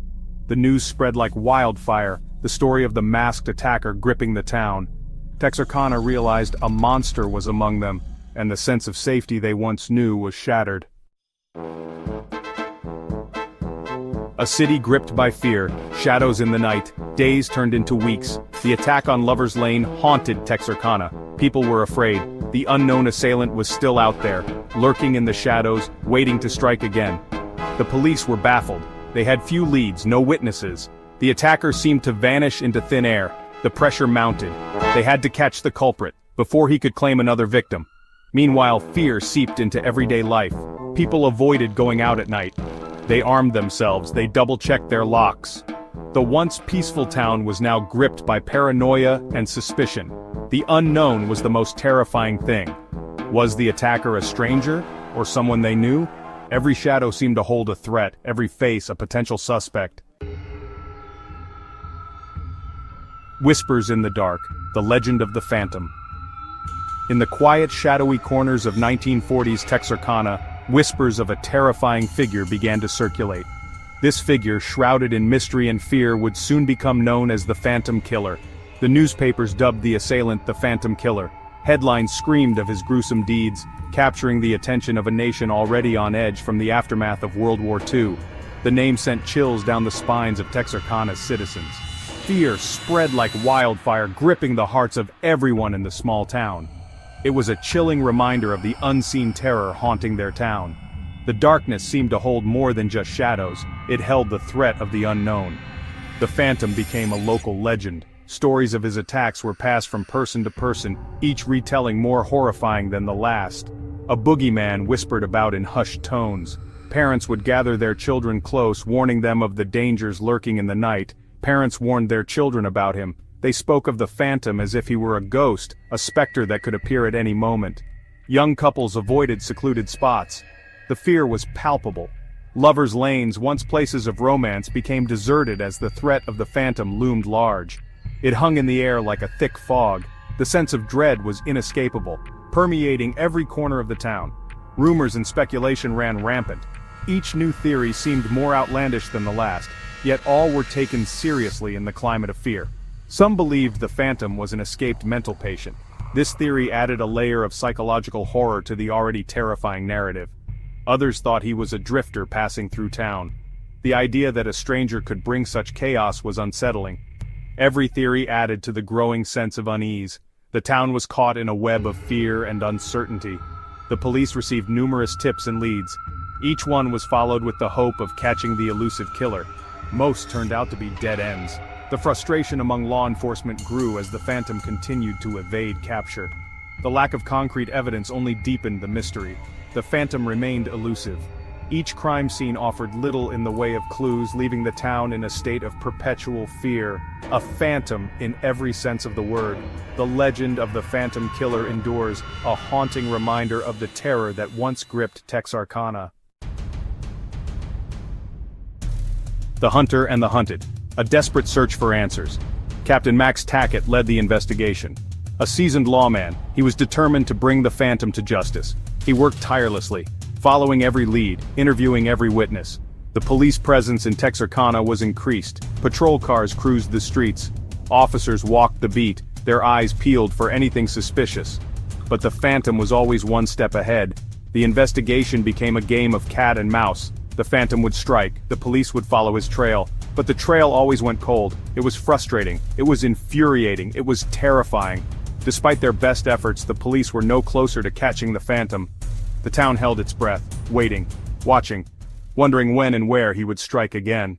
The news spread like wildfire, the story of the masked attacker gripping the town. Texarkana realized a monster was among them, and the sense of safety they once knew was shattered. A city gripped by fear, shadows in the night, days turned into weeks. The attack on Lover's Lane haunted Texarkana. People were afraid. The unknown assailant was still out there, lurking in the shadows, waiting to strike again. The police were baffled. They had few leads, no witnesses. The attacker seemed to vanish into thin air. The pressure mounted. They had to catch the culprit, before he could claim another victim. Meanwhile, fear seeped into everyday life. People avoided going out at night. They armed themselves, they double-checked their locks. The once peaceful town was now gripped by paranoia and suspicion. The unknown was the most terrifying thing. Was the attacker a stranger, or someone they knew? Every shadow seemed to hold a threat, every face a potential suspect. Whispers in the dark, the legend of the phantom. In the quiet, shadowy corners of 1940s Texarkana, whispers of a terrifying figure began to circulate. This figure, shrouded in mystery and fear, would soon become known as the Phantom Killer. The newspapers dubbed the assailant the Phantom Killer. Headlines screamed of his gruesome deeds, capturing the attention of a nation already on edge from the aftermath of World War II. The name sent chills down the spines of Texarkana's citizens. Fear spread like wildfire, gripping the hearts of everyone in the small town. It was a chilling reminder of the unseen terror haunting their town. The darkness seemed to hold more than just shadows, it held the threat of the unknown. The Phantom became a local legend. Stories of his attacks were passed from person to person, each retelling more horrifying than the last. A boogeyman whispered about in hushed tones. Parents would gather their children close, warning them of the dangers lurking in the night. Parents warned their children about him. They spoke of the Phantom as if he were a ghost, a specter that could appear at any moment. Young couples avoided secluded spots. The fear was palpable. Lovers' lanes, once places of romance, became deserted as the threat of the Phantom loomed large. It hung in the air like a thick fog. The sense of dread was inescapable, permeating every corner of the town. Rumors and speculation ran rampant. Each new theory seemed more outlandish than the last, yet all were taken seriously in the climate of fear. Some believed the Phantom was an escaped mental patient. This theory added a layer of psychological horror to the already terrifying narrative. Others thought he was a drifter passing through town. The idea that a stranger could bring such chaos was unsettling. Every theory added to the growing sense of unease. The town was caught in a web of fear and uncertainty. The police received numerous tips and leads. Each one was followed with the hope of catching the elusive killer. Most turned out to be dead ends. The frustration among law enforcement grew as the Phantom continued to evade capture. The lack of concrete evidence only deepened the mystery. The Phantom remained elusive. Each crime scene offered little in the way of clues, leaving the town in a state of perpetual fear. A phantom in every sense of the word. The legend of the Phantom Killer endures, a haunting reminder of the terror that once gripped Texarkana. The Hunter and the Hunted. A desperate search for answers. Captain Max Tackett led the investigation. A seasoned lawman, he was determined to bring the Phantom to justice. He worked tirelessly, following every lead, interviewing every witness. The police presence in Texarkana was increased. Patrol cars cruised the streets. Officers walked the beat, their eyes peeled for anything suspicious. But the Phantom was always one step ahead. The investigation became a game of cat and mouse. The Phantom would strike, the police would follow his trail. But the trail always went cold. It was frustrating, it was infuriating, it was terrifying. Despite their best efforts, the police were no closer to catching the Phantom. The town held its breath, waiting, watching, wondering when and where he would strike again.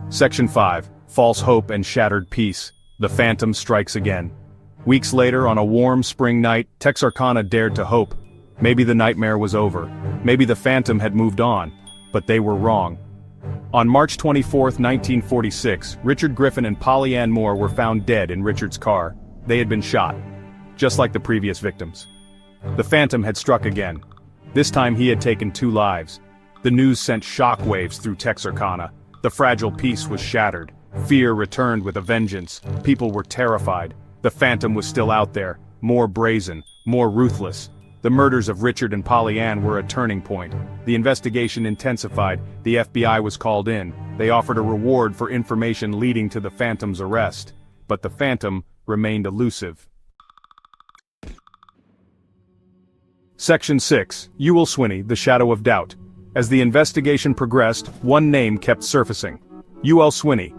Section 5. False Hope and Shattered Peace. The Phantom strikes again. Weeks later, on a warm spring night, Texarkana dared to hope. Maybe the nightmare was over. Maybe the Phantom had moved on. But they were wrong. On March 24, 1946, Richard Griffin and Polly Ann Moore were found dead in Richard's car. They had been shot, just like the previous victims. The Phantom had struck again. This time he had taken 2 lives. The news sent shockwaves through Texarkana. The fragile peace was shattered. Fear returned with a vengeance. People were terrified. The Phantom was still out there, more brazen, more ruthless. The murders of Richard and Polly Ann were a turning point. The investigation intensified. The FBI was called in. They offered a reward for information leading to the Phantom's arrest. But the Phantom remained elusive. Section 6. Ewell Swinney, The Shadow of Doubt. As the investigation progressed, one name kept surfacing. Ewell Swinney.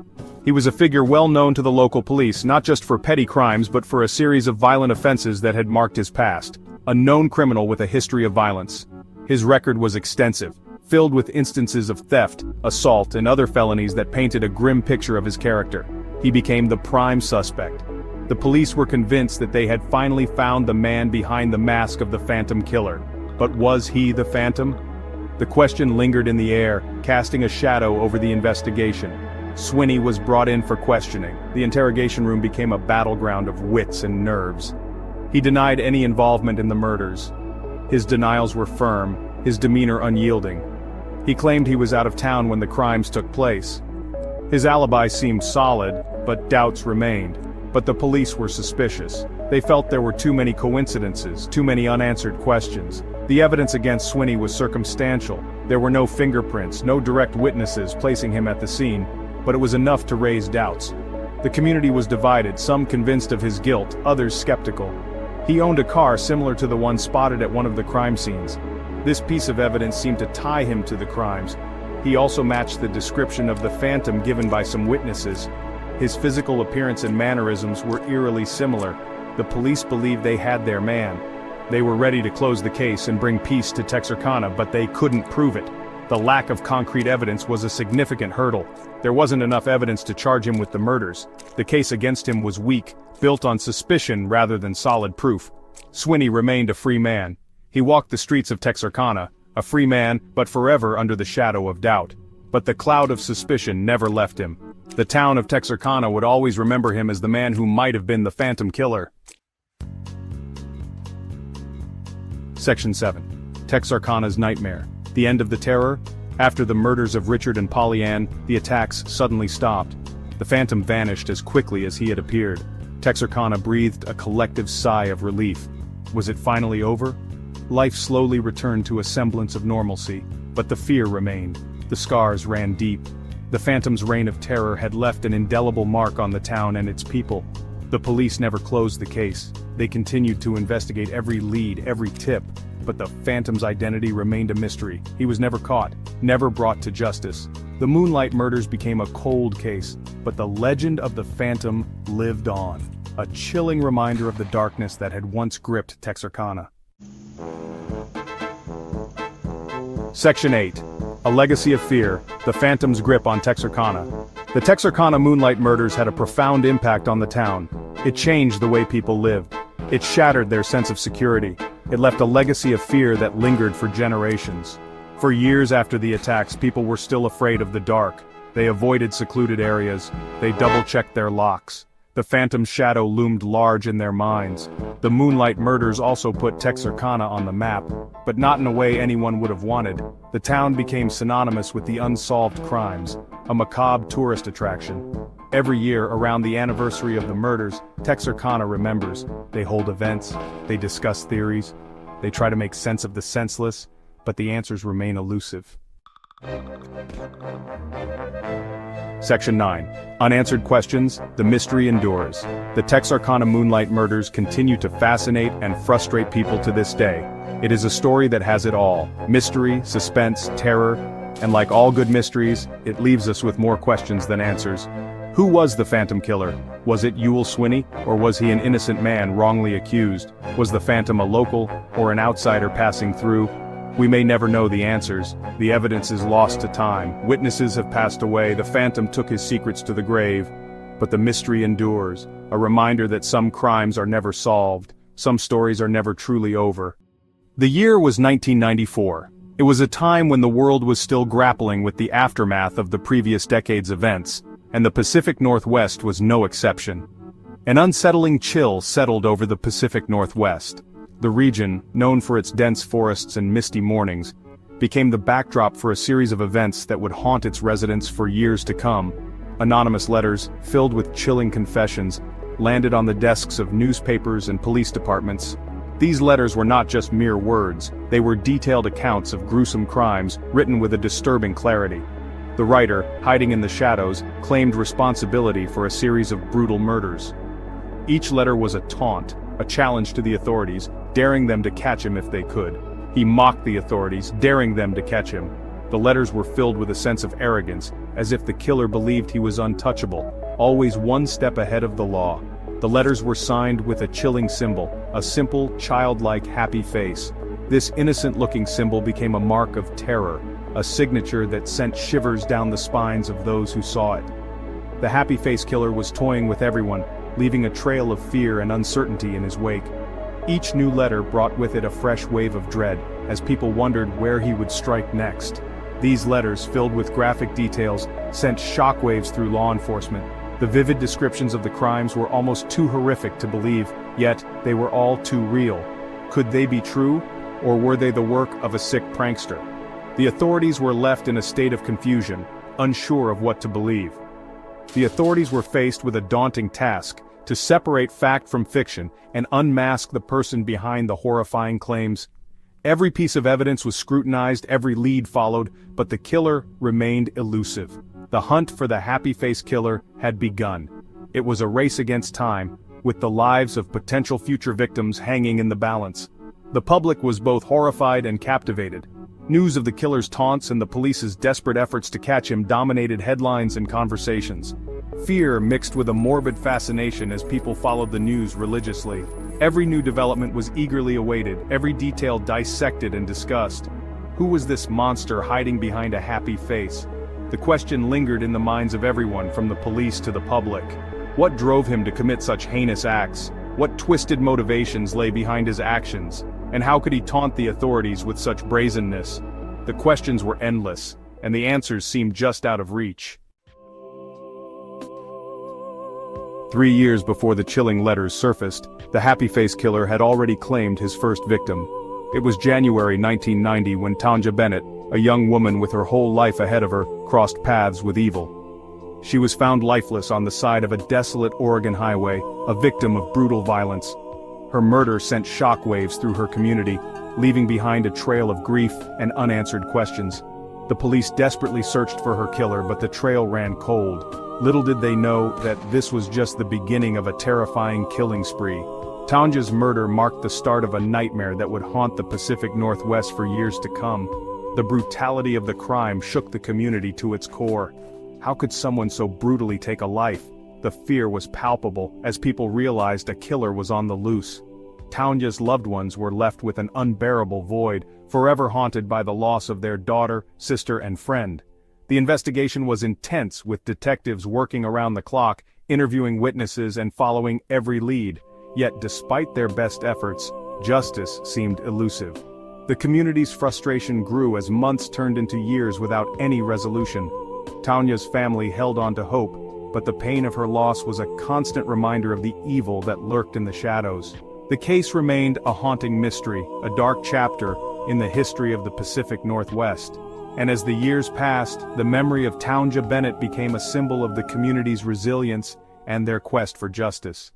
He was a figure well known to the local police, not just for petty crimes but for a series of violent offenses that had marked his past. A known criminal with a history of violence. His record was extensive, filled with instances of theft, assault, and other felonies that painted a grim picture of his character. He became the prime suspect. The police were convinced that they had finally found the man behind the mask of the Phantom Killer. But was he the Phantom? The question lingered in the air, casting a shadow over the investigation. Swinney was brought in for questioning. The interrogation room became a battleground of wits and nerves. He denied any involvement in the murders. His denials were firm, his demeanor unyielding. He claimed he was out of town when the crimes took place. His alibi seemed solid, but doubts remained. But the police were suspicious. They felt there were too many coincidences, too many unanswered questions. The evidence against Swinney was circumstantial. There were no fingerprints, no direct witnesses placing him at the scene, but it was enough to raise doubts. The community was divided, some convinced of his guilt, others skeptical. He owned a car similar to the one spotted at one of the crime scenes. This piece of evidence seemed to tie him to the crimes. He also matched the description of the phantom given by some witnesses. His physical appearance and mannerisms were eerily similar. The police believed they had their man. They were ready to close the case and bring peace to Texarkana, but they couldn't prove it. The lack of concrete evidence was a significant hurdle. There wasn't enough evidence to charge him with the murders. The case against him was weak, built on suspicion rather than solid proof. Swinney remained a free man. He walked the streets of Texarkana, a free man, but forever under the shadow of doubt. But the cloud of suspicion never left him. The town of Texarkana would always remember him as the man who might have been the phantom killer. Section 7. Texarkana's Nightmare. The end of the terror? After the murders of Richard and Polly Ann, the attacks suddenly stopped. The phantom vanished as quickly as he had appeared. Texarkana breathed a collective sigh of relief. Was it finally over? Life slowly returned to a semblance of normalcy, but the fear remained. The scars ran deep. The phantom's reign of terror had left an indelible mark on the town and its people. The police never closed the case. They continued to investigate every lead, every tip, but the phantom's identity remained a mystery. He was never caught, never brought to justice. The Moonlight murders became a cold case, but the legend of the phantom lived on, a chilling reminder of the darkness that had once gripped Texarkana. Section 8. A Legacy of Fear, the Phantom's Grip on Texarkana. The Texarkana Moonlight murders had a profound impact on the town. It changed the way people lived. It shattered their sense of security. It left a legacy of fear that lingered for generations. For years after the attacks, people were still afraid of the dark. They avoided secluded areas. They double-checked their locks. The phantom's shadow loomed large in their minds. The Moonlight murders also put Texarkana on the map, but not in a way anyone would have wanted. The town became synonymous with the unsolved crimes, a macabre tourist attraction. Every year, around the anniversary of the murders, Texarkana remembers. They hold events, they discuss theories, they try to make sense of the senseless, but the answers remain elusive. Section 9. Unanswered questions, the mystery endures. The Texarkana Moonlight murders continue to fascinate and frustrate people to this day. It is a story that has it all: mystery, suspense, terror, and like all good mysteries, it leaves us with more questions than answers. Who was the phantom killer? Was it Ewell Swinney, or was he an innocent man wrongly accused? Was the phantom a local, or an outsider passing through? We may never know the answers. The evidence is lost to time. Witnesses have passed away. The phantom took his secrets to the grave. But the mystery endures, a reminder that some crimes are never solved. Some stories are never truly over. The year was 1994. It was a time when the world was still grappling with the aftermath of the previous decade's events, and the Pacific Northwest was no exception. An unsettling chill settled over the Pacific Northwest. The region, known for its dense forests and misty mornings, became the backdrop for a series of events that would haunt its residents for years to come. Anonymous letters, filled with chilling confessions, landed on the desks of newspapers and police departments. These letters were not just mere words, they were detailed accounts of gruesome crimes, written with a disturbing clarity. The writer, hiding in the shadows, claimed responsibility for a series of brutal murders. Each letter was a taunt, a challenge to the authorities, daring them to catch him if they could. He mocked the authorities, daring them to catch him. The letters were filled with a sense of arrogance, as if the killer believed he was untouchable, always one step ahead of the law. The letters were signed with a chilling symbol, a simple, childlike, happy face. This innocent-looking symbol became a mark of terror, a signature that sent shivers down the spines of those who saw it. The happy face killer was toying with everyone, leaving a trail of fear and uncertainty in his wake. Each new letter brought with it a fresh wave of dread, as people wondered where he would strike next. These letters, filled with graphic details, sent shockwaves through law enforcement. The vivid descriptions of the crimes were almost too horrific to believe, yet they were all too real. Could they be true, or were they the work of a sick prankster? The authorities were left in a state of confusion, unsure of what to believe. The authorities were faced with a daunting task: to separate fact from fiction and unmask the person behind the horrifying claims. Every piece of evidence was scrutinized, every lead followed, but the killer remained elusive. The hunt for the happy-face killer had begun. It was a race against time, with the lives of potential future victims hanging in the balance. The public was both horrified and captivated. News of the killer's taunts and the police's desperate efforts to catch him dominated headlines and conversations. Fear mixed with a morbid fascination as people followed the news religiously. Every new development was eagerly awaited, every detail dissected and discussed. Who was this monster hiding behind a happy face? The question lingered in the minds of everyone, from the police to the public. What drove him to commit such heinous acts? What twisted motivations lay behind his actions? And how could he taunt the authorities with such brazenness? The questions were endless, and the answers seemed just out of reach. 3 years before the chilling letters surfaced, the happy-face killer had already claimed his first victim. It was January 1990 when Tanja Bennett, a young woman with her whole life ahead of her, crossed paths with evil. She was found lifeless on the side of a desolate Oregon highway, a victim of brutal violence. Her murder sent shockwaves through her community, leaving behind a trail of grief and unanswered questions. The police desperately searched for her killer, but the trail ran cold. Little did they know that this was just the beginning of a terrifying killing spree. Tanja's murder marked the start of a nightmare that would haunt the Pacific Northwest for years to come. The brutality of the crime shook the community to its core. How could someone so brutally take a life? The fear was palpable as people realized a killer was on the loose. Tanja's loved ones were left with an unbearable void, forever haunted by the loss of their daughter, sister, and friend. The investigation was intense, with detectives working around the clock, interviewing witnesses and following every lead. Yet despite their best efforts, justice seemed elusive. The community's frustration grew as months turned into years without any resolution. Tanja's family held on to hope, but the pain of her loss was a constant reminder of the evil that lurked in the shadows. The case remained a haunting mystery, a dark chapter in the history of the Pacific Northwest. And as the years passed, the memory of Tanja Bennett became a symbol of the community's resilience and their quest for justice.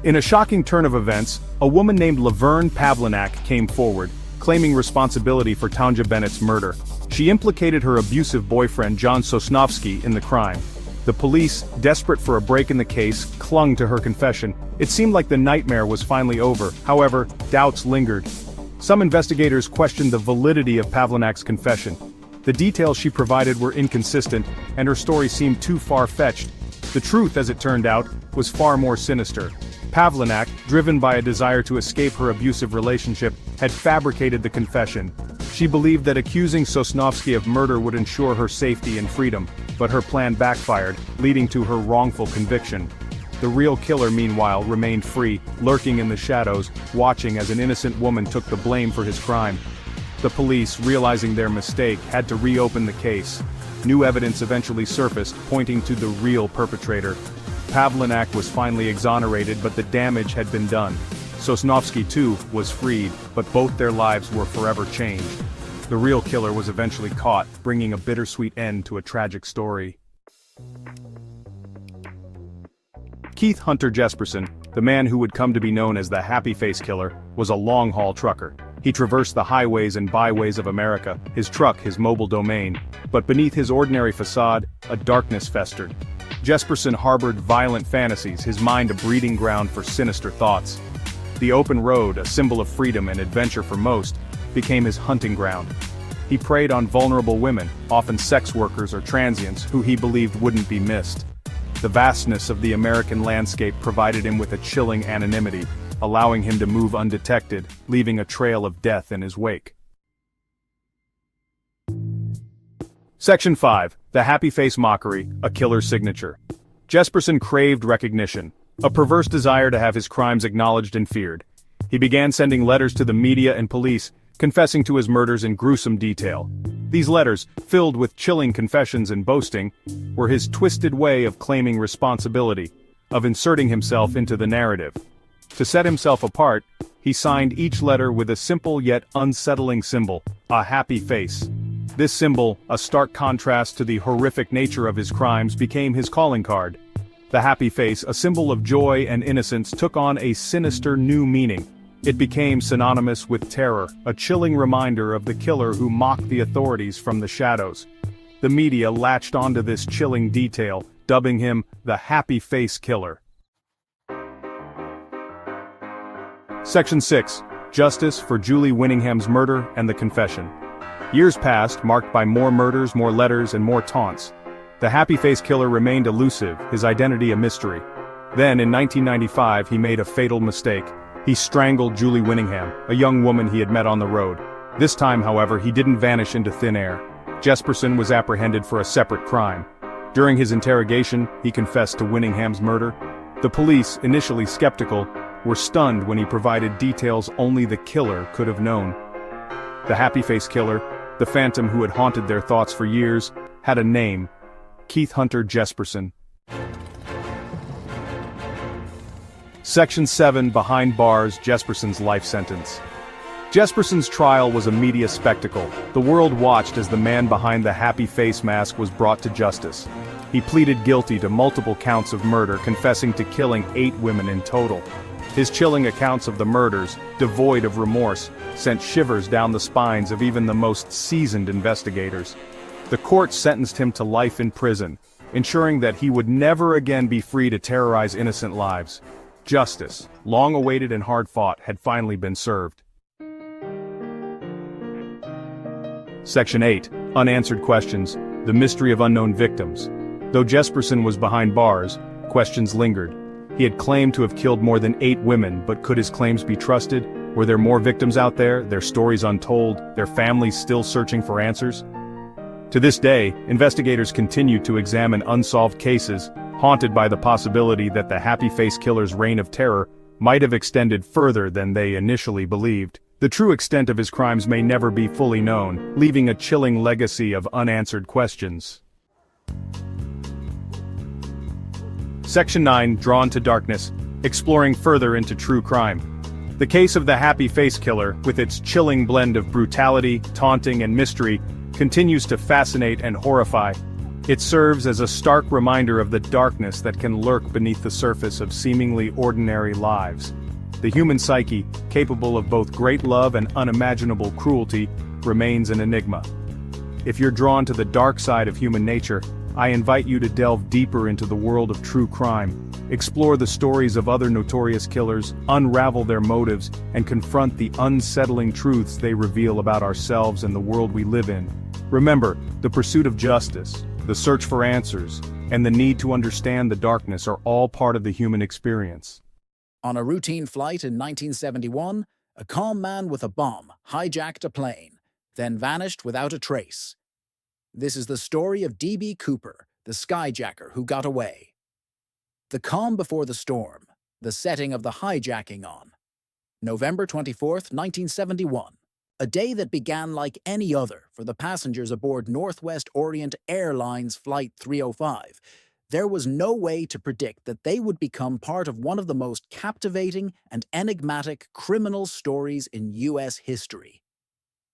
In a shocking turn of events, a woman named Laverne Pavlinac came forward, claiming responsibility for Tanja Bennett's murder. She implicated her abusive boyfriend John Sosnovsky in the crime. The police, desperate for a break in the case, clung to her confession. It seemed like the nightmare was finally over. However, doubts lingered. Some investigators questioned the validity of Pavlinac's confession. The details she provided were inconsistent, and her story seemed too far-fetched. The truth, as it turned out, was far more sinister. Pavlinac, driven by a desire to escape her abusive relationship, had fabricated the confession. She believed that accusing Sosnovsky of murder would ensure her safety and freedom, but her plan backfired, leading to her wrongful conviction. The real killer, meanwhile, remained free, lurking in the shadows, watching as an innocent woman took the blame for his crime. The police, realizing their mistake, had to reopen the case. New evidence eventually surfaced, pointing to the real perpetrator. Pavlinac was finally exonerated, but the damage had been done. Sosnovsky, too, was freed, but both their lives were forever changed. The real killer was eventually caught, bringing a bittersweet end to a tragic story. Keith Hunter Jesperson, the man who would come to be known as the Happy Face Killer, was a long-haul trucker. He traversed the highways and byways of America, his truck his mobile domain. But beneath his ordinary facade, a darkness festered. Jesperson harbored violent fantasies, his mind a breeding ground for sinister thoughts. The open road, a symbol of freedom and adventure for most, became his hunting ground. He preyed on vulnerable women, often sex workers or transients, who he believed wouldn't be missed. The vastness of the American landscape provided him with a chilling anonymity, allowing him to move undetected, leaving a trail of death in his wake. Section 5. The Happy Face Mockery, a Killer's Signature. Jesperson craved recognition, a perverse desire to have his crimes acknowledged and feared. He began sending letters to the media and police, confessing to his murders in gruesome detail. These letters, filled with chilling confessions and boasting, were his twisted way of claiming responsibility, of inserting himself into the narrative. To set himself apart, he signed each letter with a simple yet unsettling symbol, a happy face. This symbol, a stark contrast to the horrific nature of his crimes, became his calling card. The happy face, a symbol of joy and innocence, took on a sinister new meaning. It became synonymous with terror, a chilling reminder of the killer who mocked the authorities from the shadows. The media latched onto this chilling detail, dubbing him the Happy Face Killer. Section 6. Justice for Julie Winningham's murder and the confession. Years passed, marked by more murders, more letters, and more taunts. The Happy Face Killer remained elusive, his identity a mystery. Then, in 1995, he made a fatal mistake. He strangled Julie Winningham, a young woman he had met on the road. This time, however, he didn't vanish into thin air. Jesperson was apprehended for a separate crime. During his interrogation, he confessed to Winningham's murder. The police, initially skeptical, were stunned when he provided details only the killer could have known. The Happy Face Killer, the phantom who had haunted their thoughts for years, had a name: Keith Hunter Jesperson. Section 7. Behind Bars, Jesperson's life sentence. Jesperson's trial was a media spectacle. The world watched as the man behind the happy face mask was brought to justice. He pleaded guilty to multiple counts of murder, confessing to killing 8 women in total. His chilling accounts of the murders, devoid of remorse, sent shivers down the spines of even the most seasoned investigators. The court sentenced him to life in prison, ensuring that he would never again be free to terrorize innocent lives. Justice, long awaited and hard fought, had finally been served. Section 8. Unanswered Questions, the Mystery of Unknown Victims. Though Jesperson was behind bars, questions lingered. He had claimed to have killed more than 8 women, but could his claims be trusted? Were there more victims out there, their stories untold, their families still searching for answers? To this day, investigators continue to examine unsolved cases, haunted by the possibility that the Happy Face Killer's reign of terror might have extended further than they initially believed. The true extent of his crimes may never be fully known, leaving a chilling legacy of unanswered questions. Section 9. Drawn to Darkness, exploring further into true crime. The case of the Happy Face Killer, with its chilling blend of brutality, taunting, and mystery, continues to fascinate and horrify. It serves as a stark reminder of the darkness that can lurk beneath the surface of seemingly ordinary lives. The human psyche, capable of both great love and unimaginable cruelty, remains an enigma. If you're drawn to the dark side of human nature, I invite you to delve deeper into the world of true crime, explore the stories of other notorious killers, unravel their motives, and confront the unsettling truths they reveal about ourselves and the world we live in. Remember, the pursuit of justice, the search for answers, and the need to understand the darkness are all part of the human experience. On a routine flight in 1971, a calm man with a bomb hijacked a plane, then vanished without a trace. This is the story of D.B. Cooper, the skyjacker who got away. The calm before the storm, the setting of the hijacking on. November 24th, 1971. A day that began like any other for the passengers aboard Northwest Orient Airlines Flight 305. There was no way to predict that they would become part of one of the most captivating and enigmatic criminal stories in U.S. history.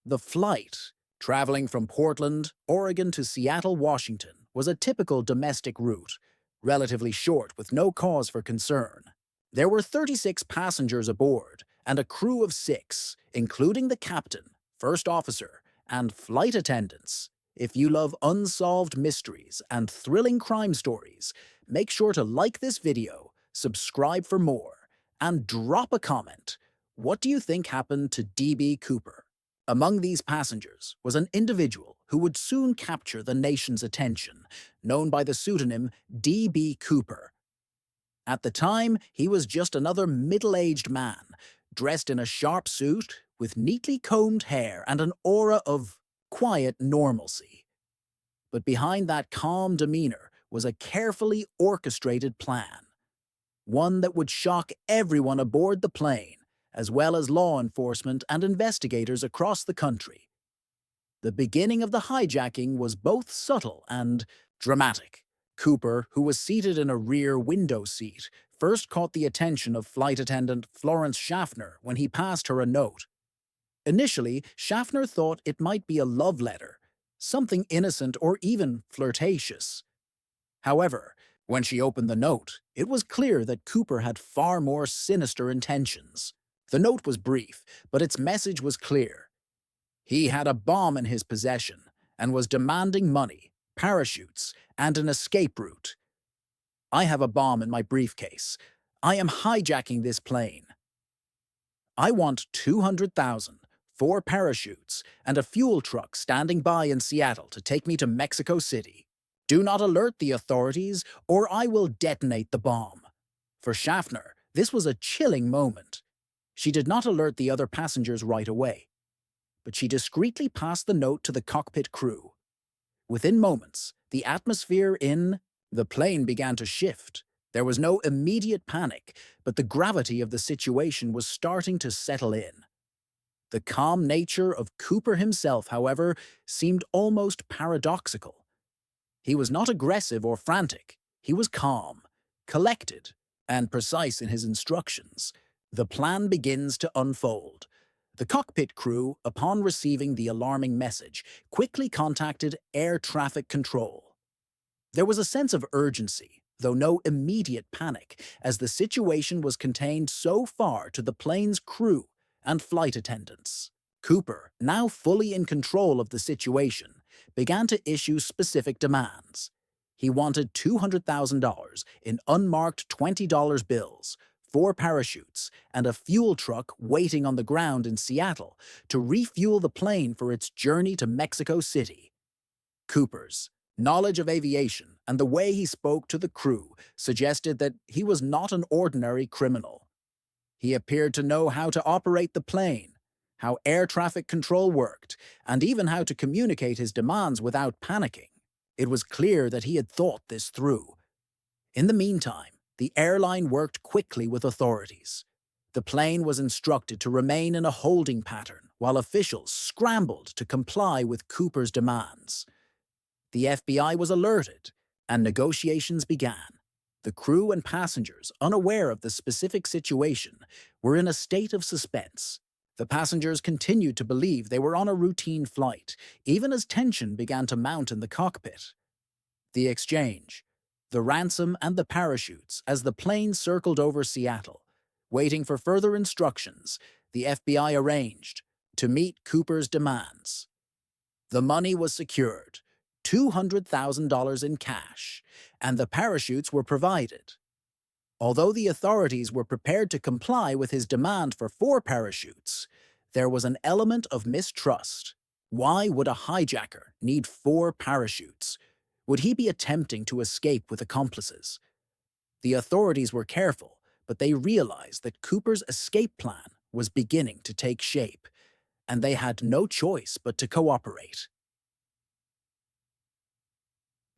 The flight, traveling from Portland, Oregon to Seattle, Washington, was a typical domestic route, relatively short with no cause for concern. There were 36 passengers aboard and a crew of 6, including the captain, first officer, and flight attendants. If you love unsolved mysteries and thrilling crime stories, make sure to like this video, subscribe for more, and drop a comment. What do you think happened to D.B. Cooper? Among these passengers was an individual who would soon capture the nation's attention, known by the pseudonym D.B. Cooper. At the time, he was just another middle-aged man, dressed in a sharp suit, with neatly combed hair and an aura of quiet normalcy. But behind that calm demeanor was a carefully orchestrated plan. One that would shock everyone aboard the plane, as well as law enforcement and investigators across the country. The beginning of the hijacking was both subtle and dramatic. Cooper, who was seated in a rear window seat, first caught the attention of flight attendant Florence Schaffner when he passed her a note. Initially, Schaffner thought it might be a love letter, something innocent or even flirtatious. However, when she opened the note, it was clear that Cooper had far more sinister intentions. The note was brief, but its message was clear. He had a bomb in his possession and was demanding money, parachutes, and an escape route. I have a bomb in my briefcase. I am hijacking this plane. I want 200,000, 4 parachutes, and a fuel truck standing by in Seattle to take me to Mexico City. Do not alert the authorities, or I will detonate the bomb. For Schaffner, this was a chilling moment. She did not alert the other passengers right away, but she discreetly passed the note to the cockpit crew. Within moments, the atmosphere in the plane began to shift. There was no immediate panic, but the gravity of the situation was starting to settle in. The calm nature of Cooper himself, however, seemed almost paradoxical. He was not aggressive or frantic. He was calm, collected, and precise in his instructions. The plan begins to unfold. The cockpit crew, upon receiving the alarming message, quickly contacted air traffic control. There was a sense of urgency, though no immediate panic, as the situation was contained so far to the plane's crew and flight attendants. Cooper, now fully in control of the situation, began to issue specific demands. He wanted $200,000 in unmarked $20 bills, 4 parachutes, and a fuel truck waiting on the ground in Seattle to refuel the plane for its journey to Mexico City. Cooper's knowledge of aviation and the way he spoke to the crew suggested that he was not an ordinary criminal. He appeared to know how to operate the plane, how air traffic control worked, and even how to communicate his demands without panicking. It was clear that he had thought this through. In the meantime, the airline worked quickly with authorities. The plane was instructed to remain in a holding pattern while officials scrambled to comply with Cooper's demands. The FBI was alerted, and negotiations began. The crew and passengers, unaware of the specific situation, were in a state of suspense. The passengers continued to believe they were on a routine flight, even as tension began to mount in the cockpit. The exchange, the ransom and the parachutes as the plane circled over Seattle. Waiting for further instructions, the FBI arranged to meet Cooper's demands. The money was secured, $200,000 in cash, and the parachutes were provided. Although the authorities were prepared to comply with his demand for 4 parachutes, there was an element of mistrust. Why would a hijacker need 4 parachutes? Would he be attempting to escape with accomplices? The authorities were careful, but they realized that Cooper's escape plan was beginning to take shape, and they had no choice but to cooperate.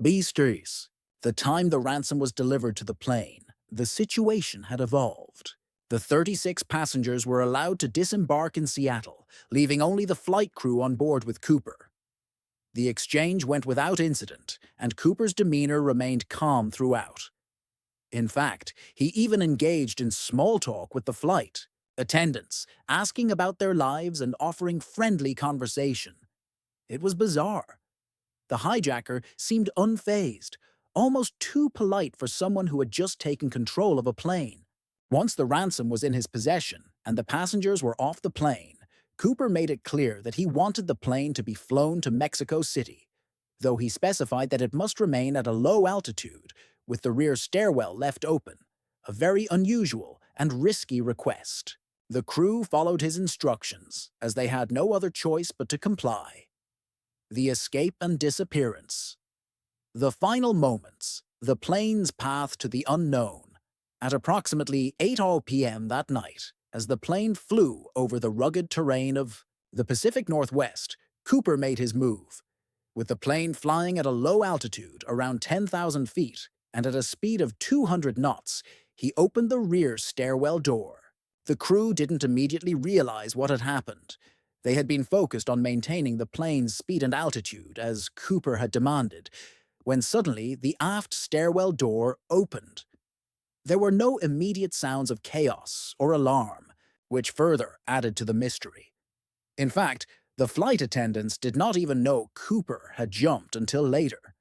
Beasties. The time the ransom was delivered to the plane, the situation had evolved. The 36 passengers were allowed to disembark in Seattle, leaving only the flight crew on board with Cooper. The exchange went without incident, and Cooper's demeanor remained calm throughout. In fact, he even engaged in small talk with the flight attendants, asking about their lives and offering friendly conversation. It was bizarre. The hijacker seemed unfazed, almost too polite for someone who had just taken control of a plane. Once the ransom was in his possession and the passengers were off the plane, Cooper made it clear that he wanted the plane to be flown to Mexico City, though he specified that it must remain at a low altitude, with the rear stairwell left open, a very unusual and risky request. The crew followed his instructions, as they had no other choice but to comply. The escape and disappearance. The final moments, the plane's path to the unknown. At approximately 8:00 p.m. that night, as the plane flew over the rugged terrain of the Pacific Northwest, Cooper made his move. With the plane flying at a low altitude, around 10,000 feet, and at a speed of 200 knots, he opened the rear stairwell door. The crew didn't immediately realize what had happened. They had been focused on maintaining the plane's speed and altitude, as Cooper had demanded, when suddenly the aft stairwell door opened. There were no immediate sounds of chaos or alarm, which further added to the mystery. In fact, The flight attendants did not even know Cooper had jumped until later.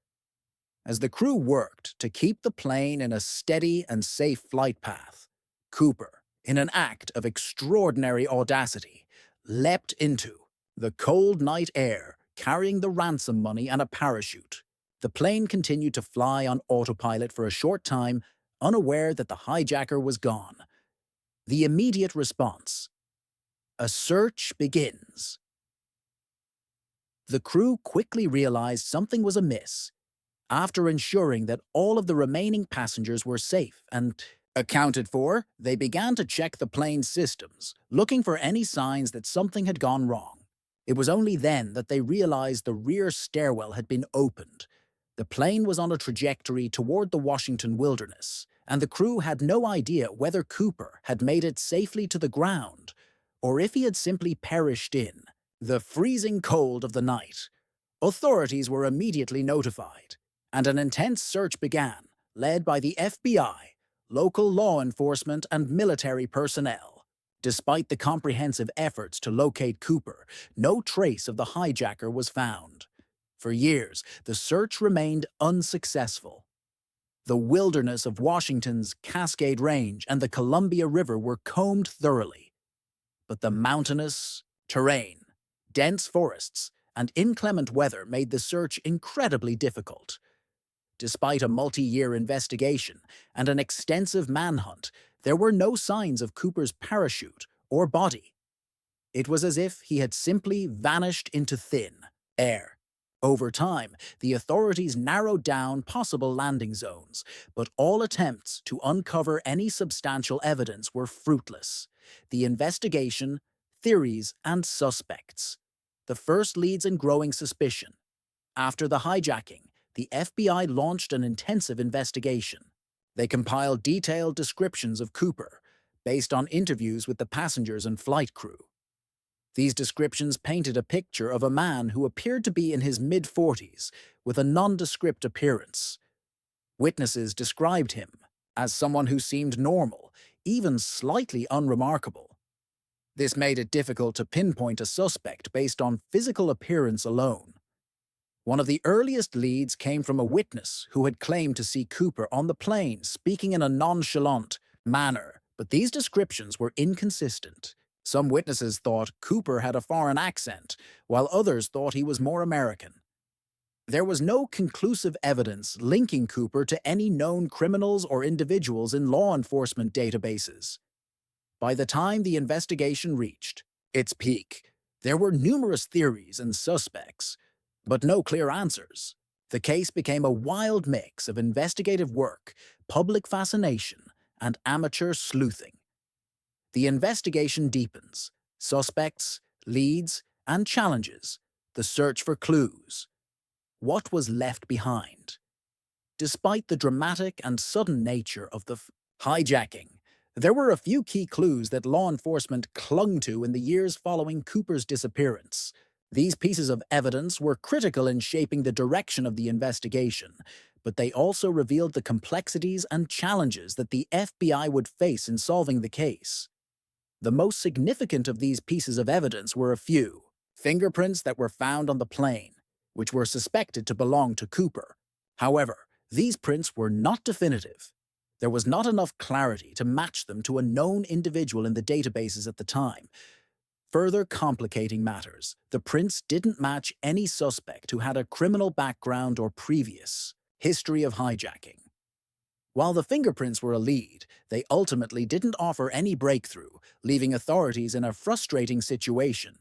As the crew worked to keep the plane in a steady and safe flight path, Cooper, in an act of extraordinary audacity, leapt into the cold night air, carrying the ransom money and a parachute. The plane continued to fly on autopilot for a short time, unaware that the hijacker was gone. The immediate response: a search begins. The crew quickly realized something was amiss. After ensuring that all of the remaining passengers were safe and accounted for, they began to check the plane's systems, looking for any signs that something had gone wrong. It was only then that they realized the rear stairwell had been opened. The plane was on a trajectory toward the Washington wilderness, and the crew had no idea whether Cooper had made it safely to the ground or if he had simply perished in the freezing cold of the night. Authorities were immediately notified, and an intense search began, led by the FBI, local law enforcement, and military personnel. Despite the comprehensive efforts to locate Cooper, no trace of the hijacker was found. For years, the search remained unsuccessful. The wilderness of Washington's Cascade Range and the Columbia River were combed thoroughly, but the mountainous terrain, dense forests, and inclement weather made the search incredibly difficult. Despite a multi-year investigation and an extensive manhunt, there were no signs of Cooper's parachute or body. It was as if he had simply vanished into thin air. Over time, the authorities narrowed down possible landing zones, but all attempts to uncover any substantial evidence were fruitless. The investigation, theories, and suspects. The first leads in growing suspicion. After the hijacking, the FBI launched an intensive investigation. They compiled detailed descriptions of Cooper, based on interviews with the passengers and flight crew. These descriptions painted a picture of a man who appeared to be in his mid-40s, with a nondescript appearance. Witnesses described him as someone who seemed normal, even slightly unremarkable. This made it difficult to pinpoint a suspect based on physical appearance alone. One of the earliest leads came from a witness who had claimed to see Cooper on the plane speaking in a nonchalant manner, but these descriptions were inconsistent. Some witnesses thought Cooper had a foreign accent, while others thought he was more American. There was no conclusive evidence linking Cooper to any known criminals or individuals in law enforcement databases. By the time the investigation reached its peak, there were numerous theories and suspects, but no clear answers. The case became a wild mix of investigative work, public fascination, and amateur sleuthing. The investigation deepens. Suspects, leads, and challenges. The search for clues. What was left behind? Despite the dramatic and sudden nature of the hijacking, there were a few key clues that law enforcement clung to in the years following Cooper's disappearance. These pieces of evidence were critical in shaping the direction of the investigation, but they also revealed the complexities and challenges that the FBI would face in solving the case. The most significant of these pieces of evidence were a few: fingerprints that were found on the plane, which were suspected to belong to Cooper. However, these prints were not definitive. There was not enough clarity to match them to a known individual in the databases at the time. Further complicating matters, the prints didn't match any suspect who had a criminal background or previous history of hijacking. While the fingerprints were a lead, they ultimately didn't offer any breakthrough, leaving authorities in a frustrating situation.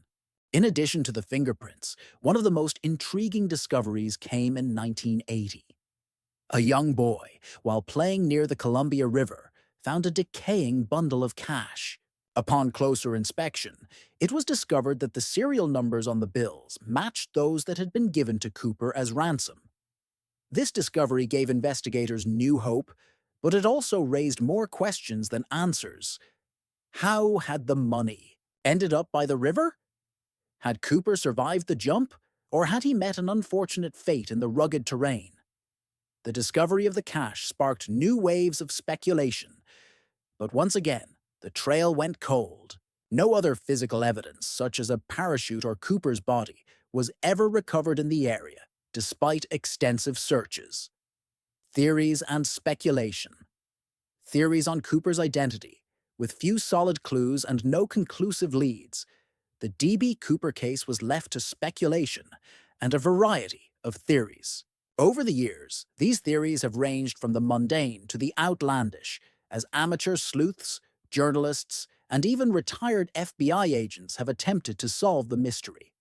In addition to the fingerprints, one of the most intriguing discoveries came in 1980. A young boy, while playing near the Columbia River, found a decaying bundle of cash. Upon closer inspection, it was discovered that the serial numbers on the bills matched those that had been given to Cooper as ransom. This discovery gave investigators new hope, but it also raised more questions than answers. How had the money ended up by the river? Had Cooper survived the jump, or had he met an unfortunate fate in the rugged terrain? The discovery of the cash sparked new waves of speculation, but once again, the trail went cold. No other physical evidence, such as a parachute or Cooper's body, was ever recovered in the area, despite extensive searches. Theories and speculation. Theories on Cooper's identity. With few solid clues and no conclusive leads, the D.B. Cooper case was left to speculation and a variety of theories. Over the years, these theories have ranged from the mundane to the outlandish, as amateur sleuths, journalists, and even retired FBI agents have attempted to solve the mystery.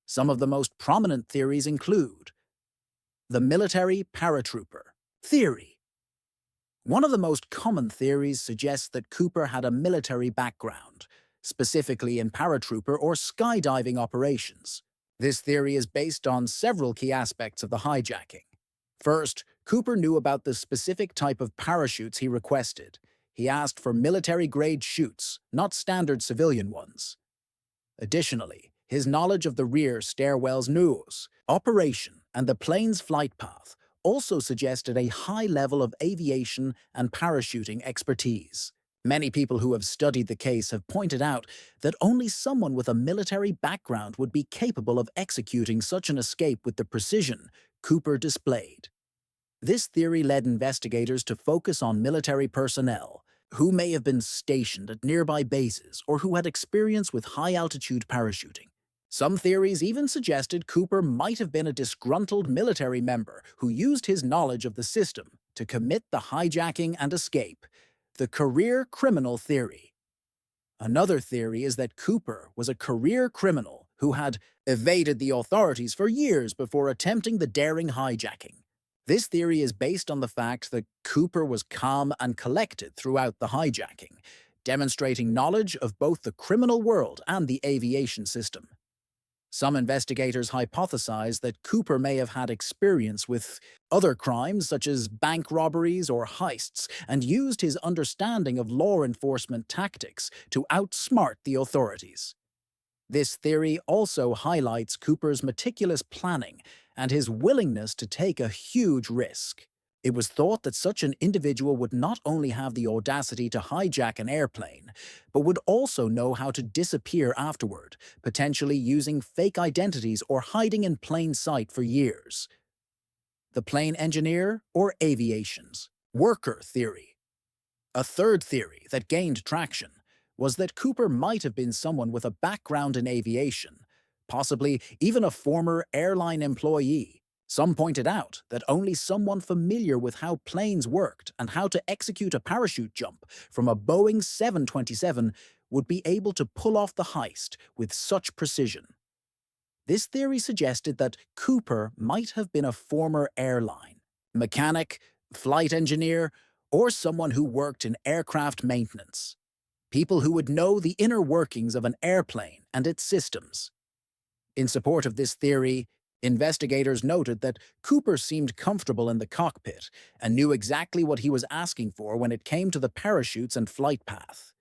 Some of the most prominent theories include the military paratrooper theory. One of the most common theories suggests that Cooper had a military background, specifically in paratrooper or skydiving operations. This theory is based on several key aspects of the hijacking. First, Cooper knew about the specific type of parachutes he requested. He asked for military-grade chutes, not standard civilian ones. Additionally, his knowledge of the rear stairwell's nose, operation, and the plane's flight path also suggested a high level of aviation and parachuting expertise. Many people who have studied the case have pointed out that only someone with a military background would be capable of executing such an escape with the precision Cooper displayed. This theory led investigators to focus on military personnel who may have been stationed at nearby bases or who had experience with high-altitude parachuting. Some theories even suggested Cooper might have been a disgruntled military member who used his knowledge of the system to commit the hijacking and escape. The career criminal theory. Another theory is that Cooper was a career criminal who had evaded the authorities for years before attempting the daring hijacking. This theory is based on the fact that Cooper was calm and collected throughout the hijacking, demonstrating knowledge of both the criminal world and the aviation system. Some investigators hypothesize that Cooper may have had experience with other crimes such as bank robberies or heists and used his understanding of law enforcement tactics to outsmart the authorities. This theory also highlights Cooper's meticulous planning and his willingness to take a huge risk. It was thought that such an individual would not only have the audacity to hijack an airplane, but would also know how to disappear afterward, potentially using fake identities or hiding in plain sight for years. The plane engineer or aviation's worker theory. A third theory that gained traction was that Cooper might have been someone with a background in aviation, possibly even a former airline employee. Some pointed out that only someone familiar with how planes worked and how to execute a parachute jump from a Boeing 727 would be able to pull off the heist with such precision. This theory suggested that Cooper might have been a former airline mechanic, flight engineer, or someone who worked in aircraft maintenance. People who would know the inner workings of an airplane and its systems. In support of this theory, investigators noted that Cooper seemed comfortable in the cockpit and knew exactly what he was asking for when it came to the parachutes and flight path.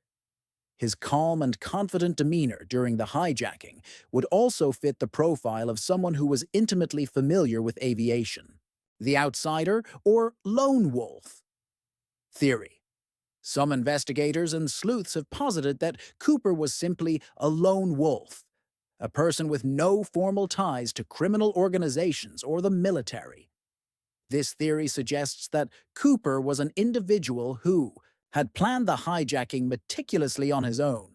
His calm and confident demeanor during the hijacking would also fit the profile of someone who was intimately familiar with aviation. The outsider or lone wolf theory. Some investigators and sleuths have posited that Cooper was simply a lone wolf, a person with no formal ties to criminal organizations or the military. This theory suggests that Cooper was an individual who had planned the hijacking meticulously on his own,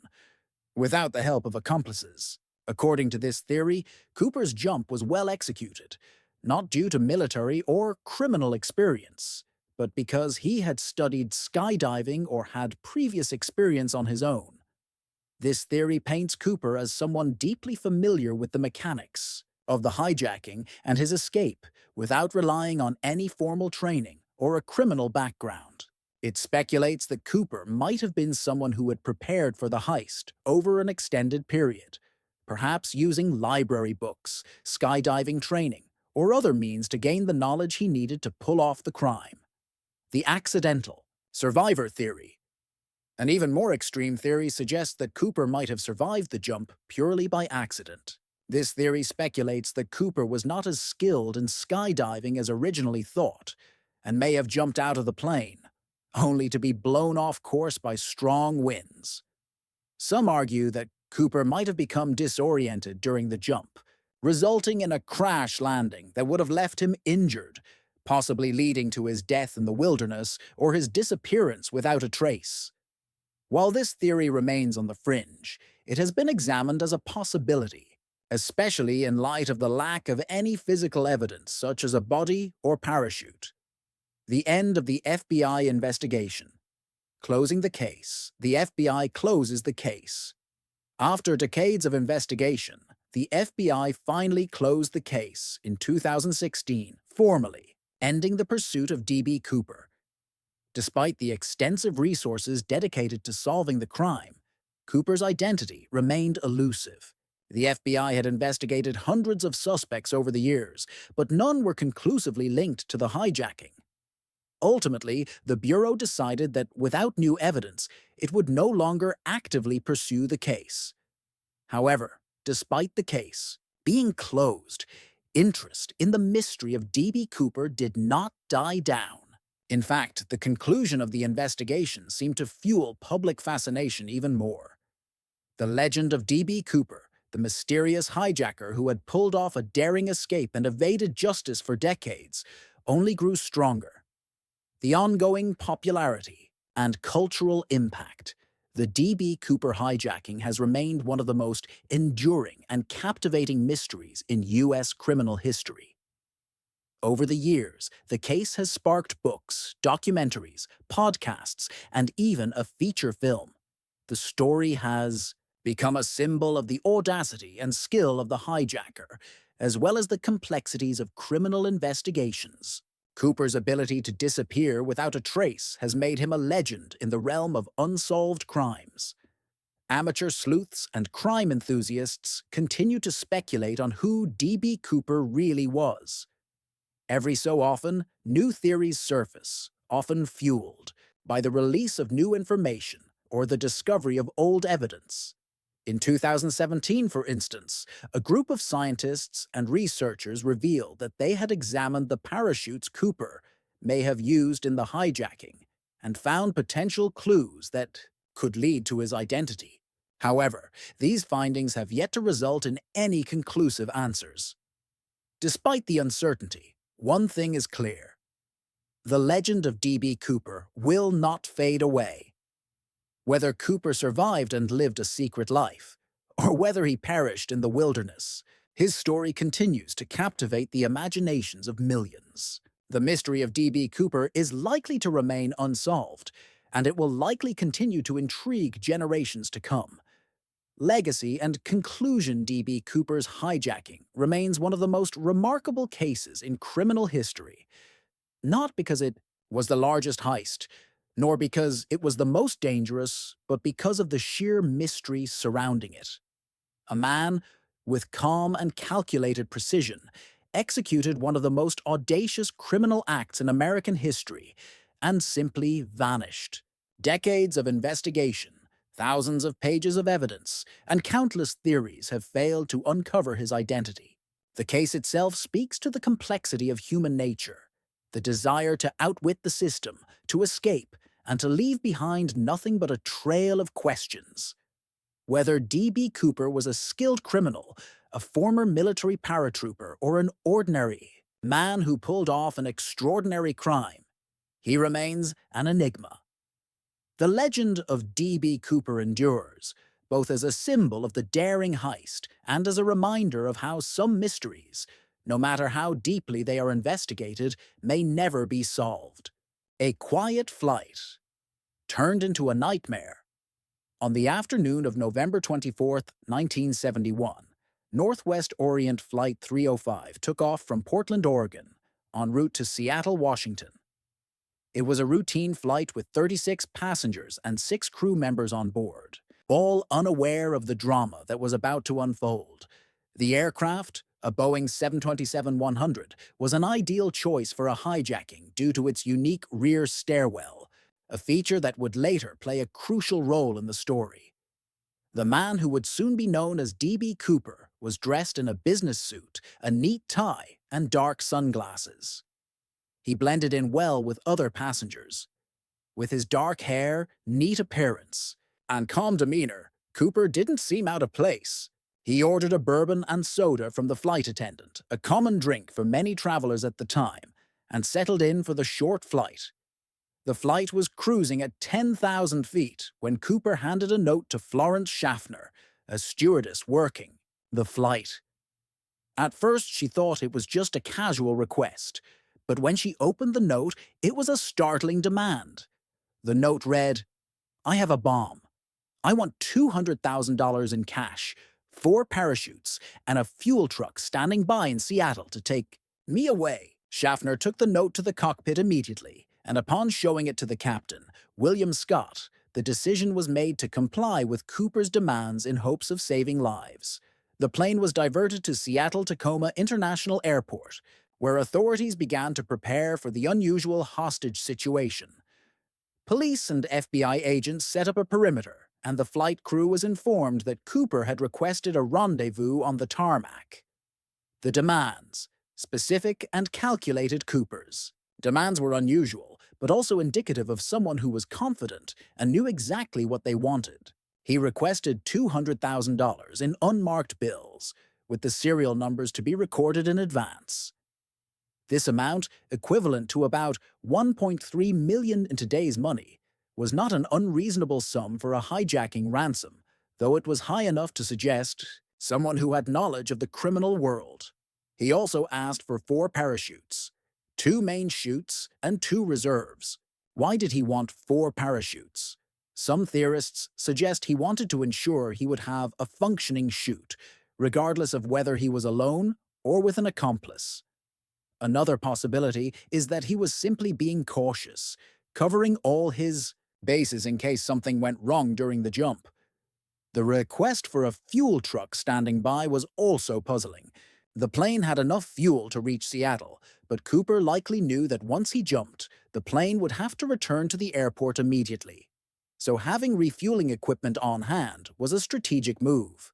without the help of accomplices. According to this theory, Cooper's jump was well executed, not due to military or criminal experience, but because he had studied skydiving or had previous experience on his own. This theory paints Cooper as someone deeply familiar with the mechanics of the hijacking and his escape without relying on any formal training or a criminal background. It speculates that Cooper might have been someone who had prepared for the heist over an extended period, perhaps using library books, skydiving training, or other means to gain the knowledge he needed to pull off the crime. The accidental survivor theory. An even more extreme theory suggests that Cooper might have survived the jump purely by accident. This theory speculates that Cooper was not as skilled in skydiving as originally thought, and may have jumped out of the plane, only to be blown off course by strong winds. Some argue that Cooper might have become disoriented during the jump, resulting in a crash landing that would have left him injured, possibly leading to his death in the wilderness or his disappearance without a trace. While this theory remains on the fringe, it has been examined as a possibility, especially in light of the lack of any physical evidence such as a body or parachute. The end of the FBI investigation. Closing the case, the FBI closes the case. After decades of investigation, the FBI finally closed the case in 2016, formally, ending the pursuit of D.B. Cooper. Despite the extensive resources dedicated to solving the crime, Cooper's identity remained elusive. The FBI had investigated hundreds of suspects over the years, but none were conclusively linked to the hijacking. Ultimately, the Bureau decided that without new evidence, it would no longer actively pursue the case. However, despite the case being closed, interest in the mystery of D.B. Cooper did not die down. In fact, the conclusion of the investigation seemed to fuel public fascination even more. The legend of D.B. Cooper, the mysterious hijacker who had pulled off a daring escape and evaded justice for decades, only grew stronger. The ongoing popularity and cultural impact, the D.B. Cooper hijacking has remained one of the most enduring and captivating mysteries in U.S. criminal history. Over the years, the case has sparked books, documentaries, podcasts, and even a feature film. The story has become a symbol of the audacity and skill of the hijacker, as well as the complexities of criminal investigations. Cooper's ability to disappear without a trace has made him a legend in the realm of unsolved crimes. Amateur sleuths and crime enthusiasts continue to speculate on who D.B. Cooper really was. Every so often, new theories surface, often fueled by the release of new information or the discovery of old evidence. In 2017, for instance, a group of scientists and researchers revealed that they had examined the parachutes Cooper may have used in the hijacking and found potential clues that could lead to his identity. However, these findings have yet to result in any conclusive answers. Despite the uncertainty, one thing is clear. The legend of D.B. Cooper will not fade away. Whether Cooper survived and lived a secret life, or whether he perished in the wilderness, his story continues to captivate the imaginations of millions. The mystery of D.B. Cooper is likely to remain unsolved, and it will likely continue to intrigue generations to come. Legacy and conclusion. D.B. Cooper's hijacking remains one of the most remarkable cases in criminal history, not because it was the largest heist, nor because it was the most dangerous, but because of the sheer mystery surrounding it. A man, with calm and calculated precision, executed one of the most audacious criminal acts in American history and simply vanished. Decades of investigation, thousands of pages of evidence, and countless theories have failed to uncover his identity. The case itself speaks to the complexity of human nature, the desire to outwit the system, to escape, and to leave behind nothing but a trail of questions. Whether D.B. Cooper was a skilled criminal, a former military paratrooper, or an ordinary man who pulled off an extraordinary crime, he remains an enigma. The legend of D.B. Cooper endures, both as a symbol of the daring heist and as a reminder of how some mysteries, no matter how deeply they are investigated, may never be solved. A quiet flight turned into a nightmare. On the afternoon of November 24, 1971, Northwest Orient Flight 305 took off from Portland, Oregon, en route to Seattle, Washington. It was a routine flight with 36 passengers and 6 crew members on board, all unaware of the drama that was about to unfold. The aircraft, a Boeing 727-100, was an ideal choice for a hijacking due to its unique rear stairwell, a feature that would later play a crucial role in the story. The man who would soon be known as D.B. Cooper was dressed in a business suit, a neat tie, and dark sunglasses. He blended in well with other passengers. With his dark hair, neat appearance, and calm demeanor, Cooper didn't seem out of place. He ordered a bourbon and soda from the flight attendant, a common drink for many travelers at the time, and settled in for the short flight. The flight was cruising at 10,000 feet when Cooper handed a note to Florence Schaffner, a stewardess working the flight. At first, she thought it was just a casual request, but when she opened the note, it was a startling demand. The note read, "I have a bomb. I want $200,000 in cash, 4 parachutes, and a fuel truck standing by in Seattle to take me away." Schaffner took the note to the cockpit immediately, and upon showing it to the captain, William Scott, the decision was made to comply with Cooper's demands in hopes of saving lives. The plane was diverted to Seattle-Tacoma International Airport, where authorities began to prepare for the unusual hostage situation. Police and FBI agents set up a perimeter, and the flight crew was informed that Cooper had requested a rendezvous on the tarmac. The demands, specific and calculated Cooper's. Demands were unusual, but also indicative of someone who was confident and knew exactly what they wanted. He requested $200,000 in unmarked bills, with the serial numbers to be recorded in advance. This amount, equivalent to about $1.3 million in today's money, was not an unreasonable sum for a hijacking ransom, though it was high enough to suggest someone who had knowledge of the criminal world. He also asked for 4 parachutes, 2 main chutes, and 2 reserves. Why did he want 4 parachutes? Some theorists suggest he wanted to ensure he would have a functioning chute, regardless of whether he was alone or with an accomplice. Another possibility is that he was simply being cautious, covering all his bases in case something went wrong during the jump. The request for a fuel truck standing by was also puzzling. The plane had enough fuel to reach Seattle, but Cooper likely knew that once he jumped, the plane would have to return to the airport immediately. So having refueling equipment on hand was a strategic move.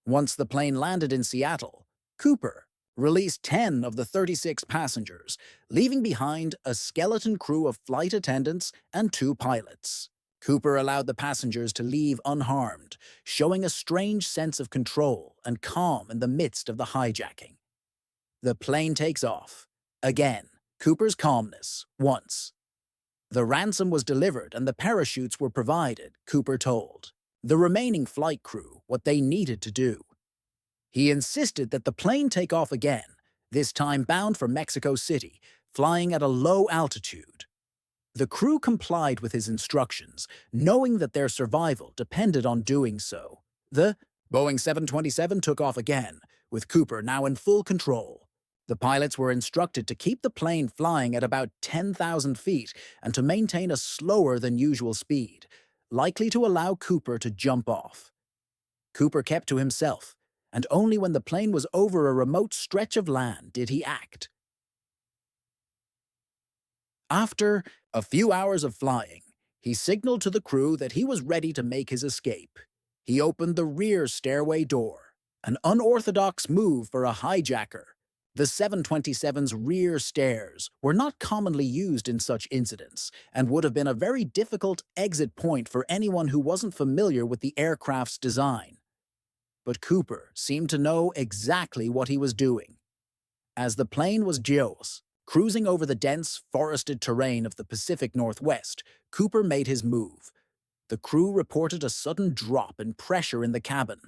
Once the plane landed in Seattle, Cooper released 10 of the 36 passengers, leaving behind a skeleton crew of flight attendants and 2 pilots. Cooper allowed the passengers to leave unharmed, showing a strange sense of control and calm in the midst of the hijacking. The plane takes off. Again, Cooper's calmness, once. The ransom was delivered and the parachutes were provided, Cooper told the remaining flight crew what they needed to do. He insisted that the plane take off again, this time bound for Mexico City, flying at a low altitude. The crew complied with his instructions, knowing that their survival depended on doing so. The Boeing 727 took off again, with Cooper now in full control. The pilots were instructed to keep the plane flying at about 10,000 feet and to maintain a slower than usual speed, likely to allow Cooper to jump off. Cooper kept to himself, and only when the plane was over a remote stretch of land did he act. After a few hours of flying, he signaled to the crew that he was ready to make his escape. He opened the rear stairway door, an unorthodox move for a hijacker. The 727's rear stairs were not commonly used in such incidents and would have been a very difficult exit point for anyone who wasn't familiar with the aircraft's design. But Cooper seemed to know exactly what he was doing. As the plane was cruising over the dense, forested terrain of the Pacific Northwest, Cooper made his move. The crew reported a sudden drop in pressure in the cabin.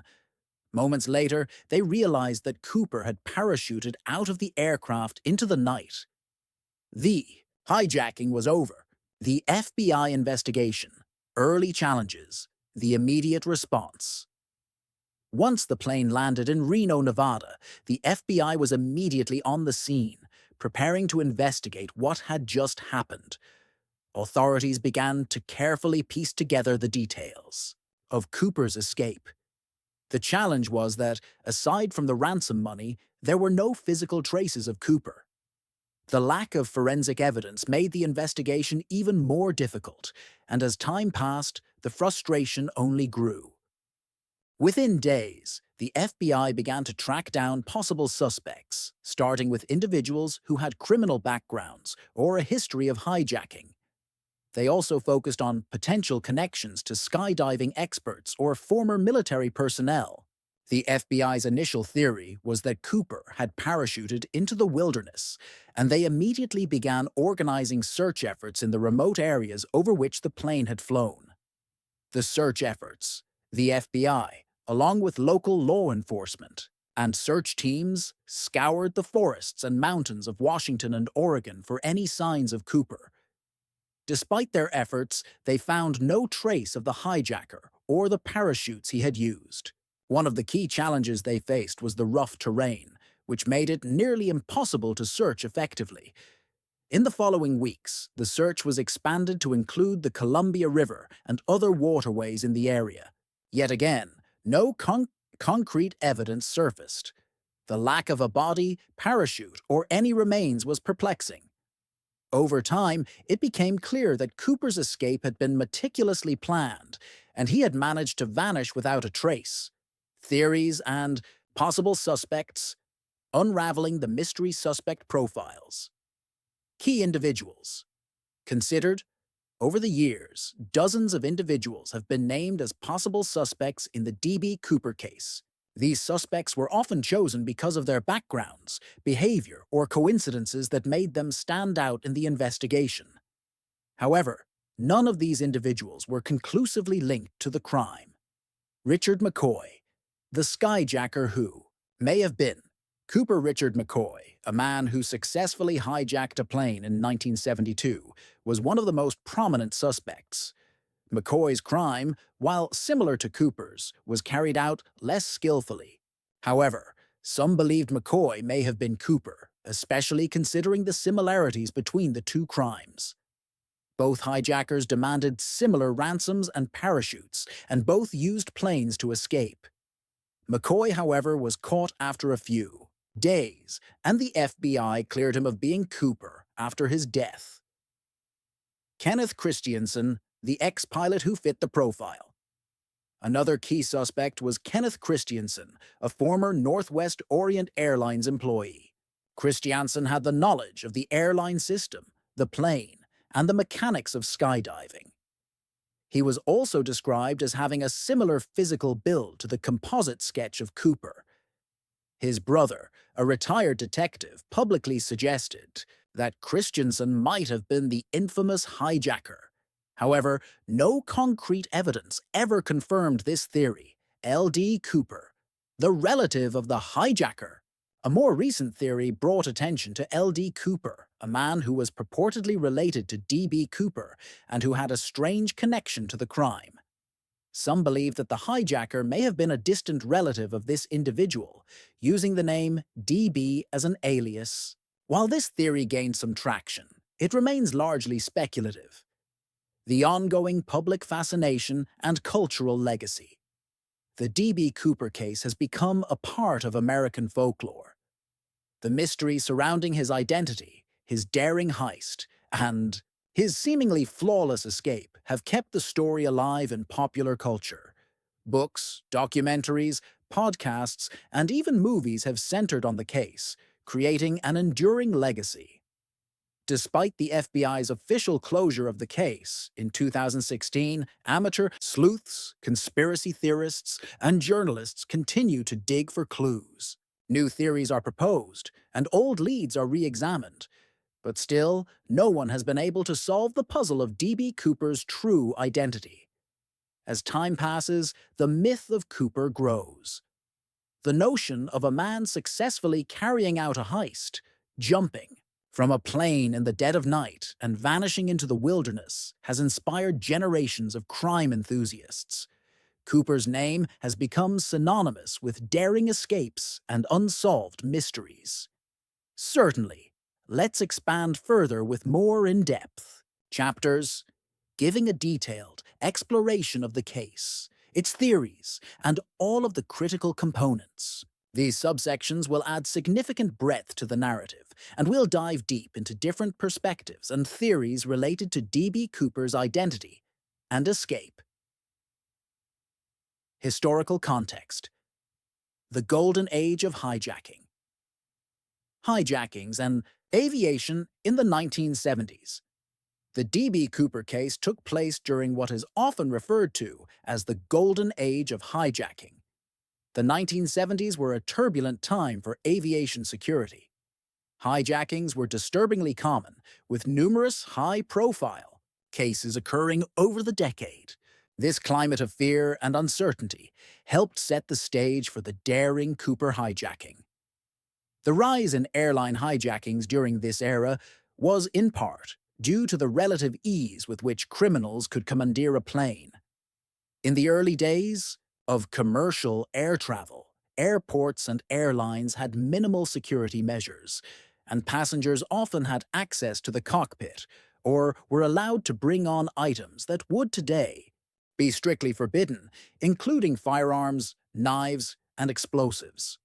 Moments later, they realized that Cooper had parachuted out of the aircraft into the night. The hijacking was over. The FBI investigation, early challenges, the immediate response. Once the plane landed in Reno, Nevada, the FBI was immediately on the scene, preparing to investigate what had just happened. Authorities began to carefully piece together the details of Cooper's escape. The challenge was that, aside from the ransom money, there were no physical traces of Cooper. The lack of forensic evidence made the investigation even more difficult, and as time passed, the frustration only grew. Within days, the FBI began to track down possible suspects, starting with individuals who had criminal backgrounds or a history of hijacking. They also focused on potential connections to skydiving experts or former military personnel. The FBI's initial theory was that Cooper had parachuted into the wilderness, and they immediately began organizing search efforts in the remote areas over which the plane had flown. The search efforts, the FBI, along with local law enforcement, and search teams scoured the forests and mountains of Washington and Oregon for any signs of Cooper. Despite their efforts, they found no trace of the hijacker or the parachutes he had used. One of the key challenges they faced was the rough terrain, which made it nearly impossible to search effectively. In the following weeks, the search was expanded to include the Columbia River and other waterways in the area. Yet again, no concrete evidence surfaced. The lack of a body, parachute, or any remains was perplexing. Over time, it became clear that Cooper's escape had been meticulously planned, and he had managed to vanish without a trace. Theories and possible suspects, unraveling the mystery suspect profiles. Key individuals. Considered, over the years, dozens of individuals have been named as possible suspects in the D.B. Cooper case. These suspects were often chosen because of their backgrounds, behavior, or coincidences that made them stand out in the investigation. However, none of these individuals were conclusively linked to the crime. Richard McCoy, the skyjacker who may have been Cooper Richard McCoy, a man who successfully hijacked a plane in 1972, was one of the most prominent suspects. McCoy's crime, while similar to Cooper's, was carried out less skillfully. However, some believed McCoy may have been Cooper, especially considering the similarities between the two crimes. Both hijackers demanded similar ransoms and parachutes, and both used planes to escape. McCoy, however, was caught after a few days, and the FBI cleared him of being Cooper after his death. Kenneth Christiansen, the ex-pilot who fit the profile. Another key suspect was Kenneth Christiansen, a former Northwest Orient Airlines employee. Christiansen had the knowledge of the airline system, the plane, and the mechanics of skydiving. He was also described as having a similar physical build to the composite sketch of Cooper. His brother, a retired detective, publicly suggested that Christiansen might have been the infamous hijacker. However, no concrete evidence ever confirmed this theory. L.D. Cooper, the relative of the hijacker. A more recent theory brought attention to L.D. Cooper, a man who was purportedly related to D.B. Cooper and who had a strange connection to the crime. Some believe that the hijacker may have been a distant relative of this individual, using the name D.B. as an alias. While this theory gained some traction, it remains largely speculative. The ongoing public fascination and cultural legacy. The D.B. Cooper case has become a part of American folklore. The mystery surrounding his identity, his daring heist, and his seemingly flawless escape have kept the story alive in popular culture. Books, documentaries, podcasts, and even movies have centered on the case, creating an enduring legacy. Despite the FBI's official closure of the case in 2016, amateur sleuths, conspiracy theorists, and journalists continue to dig for clues. New theories are proposed, and old leads are re-examined. But still, no one has been able to solve the puzzle of D.B. Cooper's true identity. As time passes, the myth of Cooper grows. The notion of a man successfully carrying out a heist, jumping from a plane in the dead of night and vanishing into the wilderness, has inspired generations of crime enthusiasts. Cooper's name has become synonymous with daring escapes and unsolved mysteries. Certainly, let's expand further with more in-depth chapters, giving a detailed exploration of the case, its theories, and all of the critical components. These subsections will add significant breadth to the narrative, and we'll dive deep into different perspectives and theories related to D.B. Cooper's identity and escape. Historical context. The Golden Age of Hijacking. Hijackings and aviation in the 1970s. The D.B. Cooper case took place during what is often referred to as the golden age of hijacking. The 1970s were a turbulent time for aviation security. Hijackings were disturbingly common, with numerous high-profile cases occurring over the decade. This climate of fear and uncertainty helped set the stage for the daring Cooper hijacking. The rise in airline hijackings during this era was, in part, due to the relative ease with which criminals could commandeer a plane. In the early days of commercial air travel, airports and airlines had minimal security measures, and passengers often had access to the cockpit or were allowed to bring on items that would today be strictly forbidden, including firearms, knives, and explosives.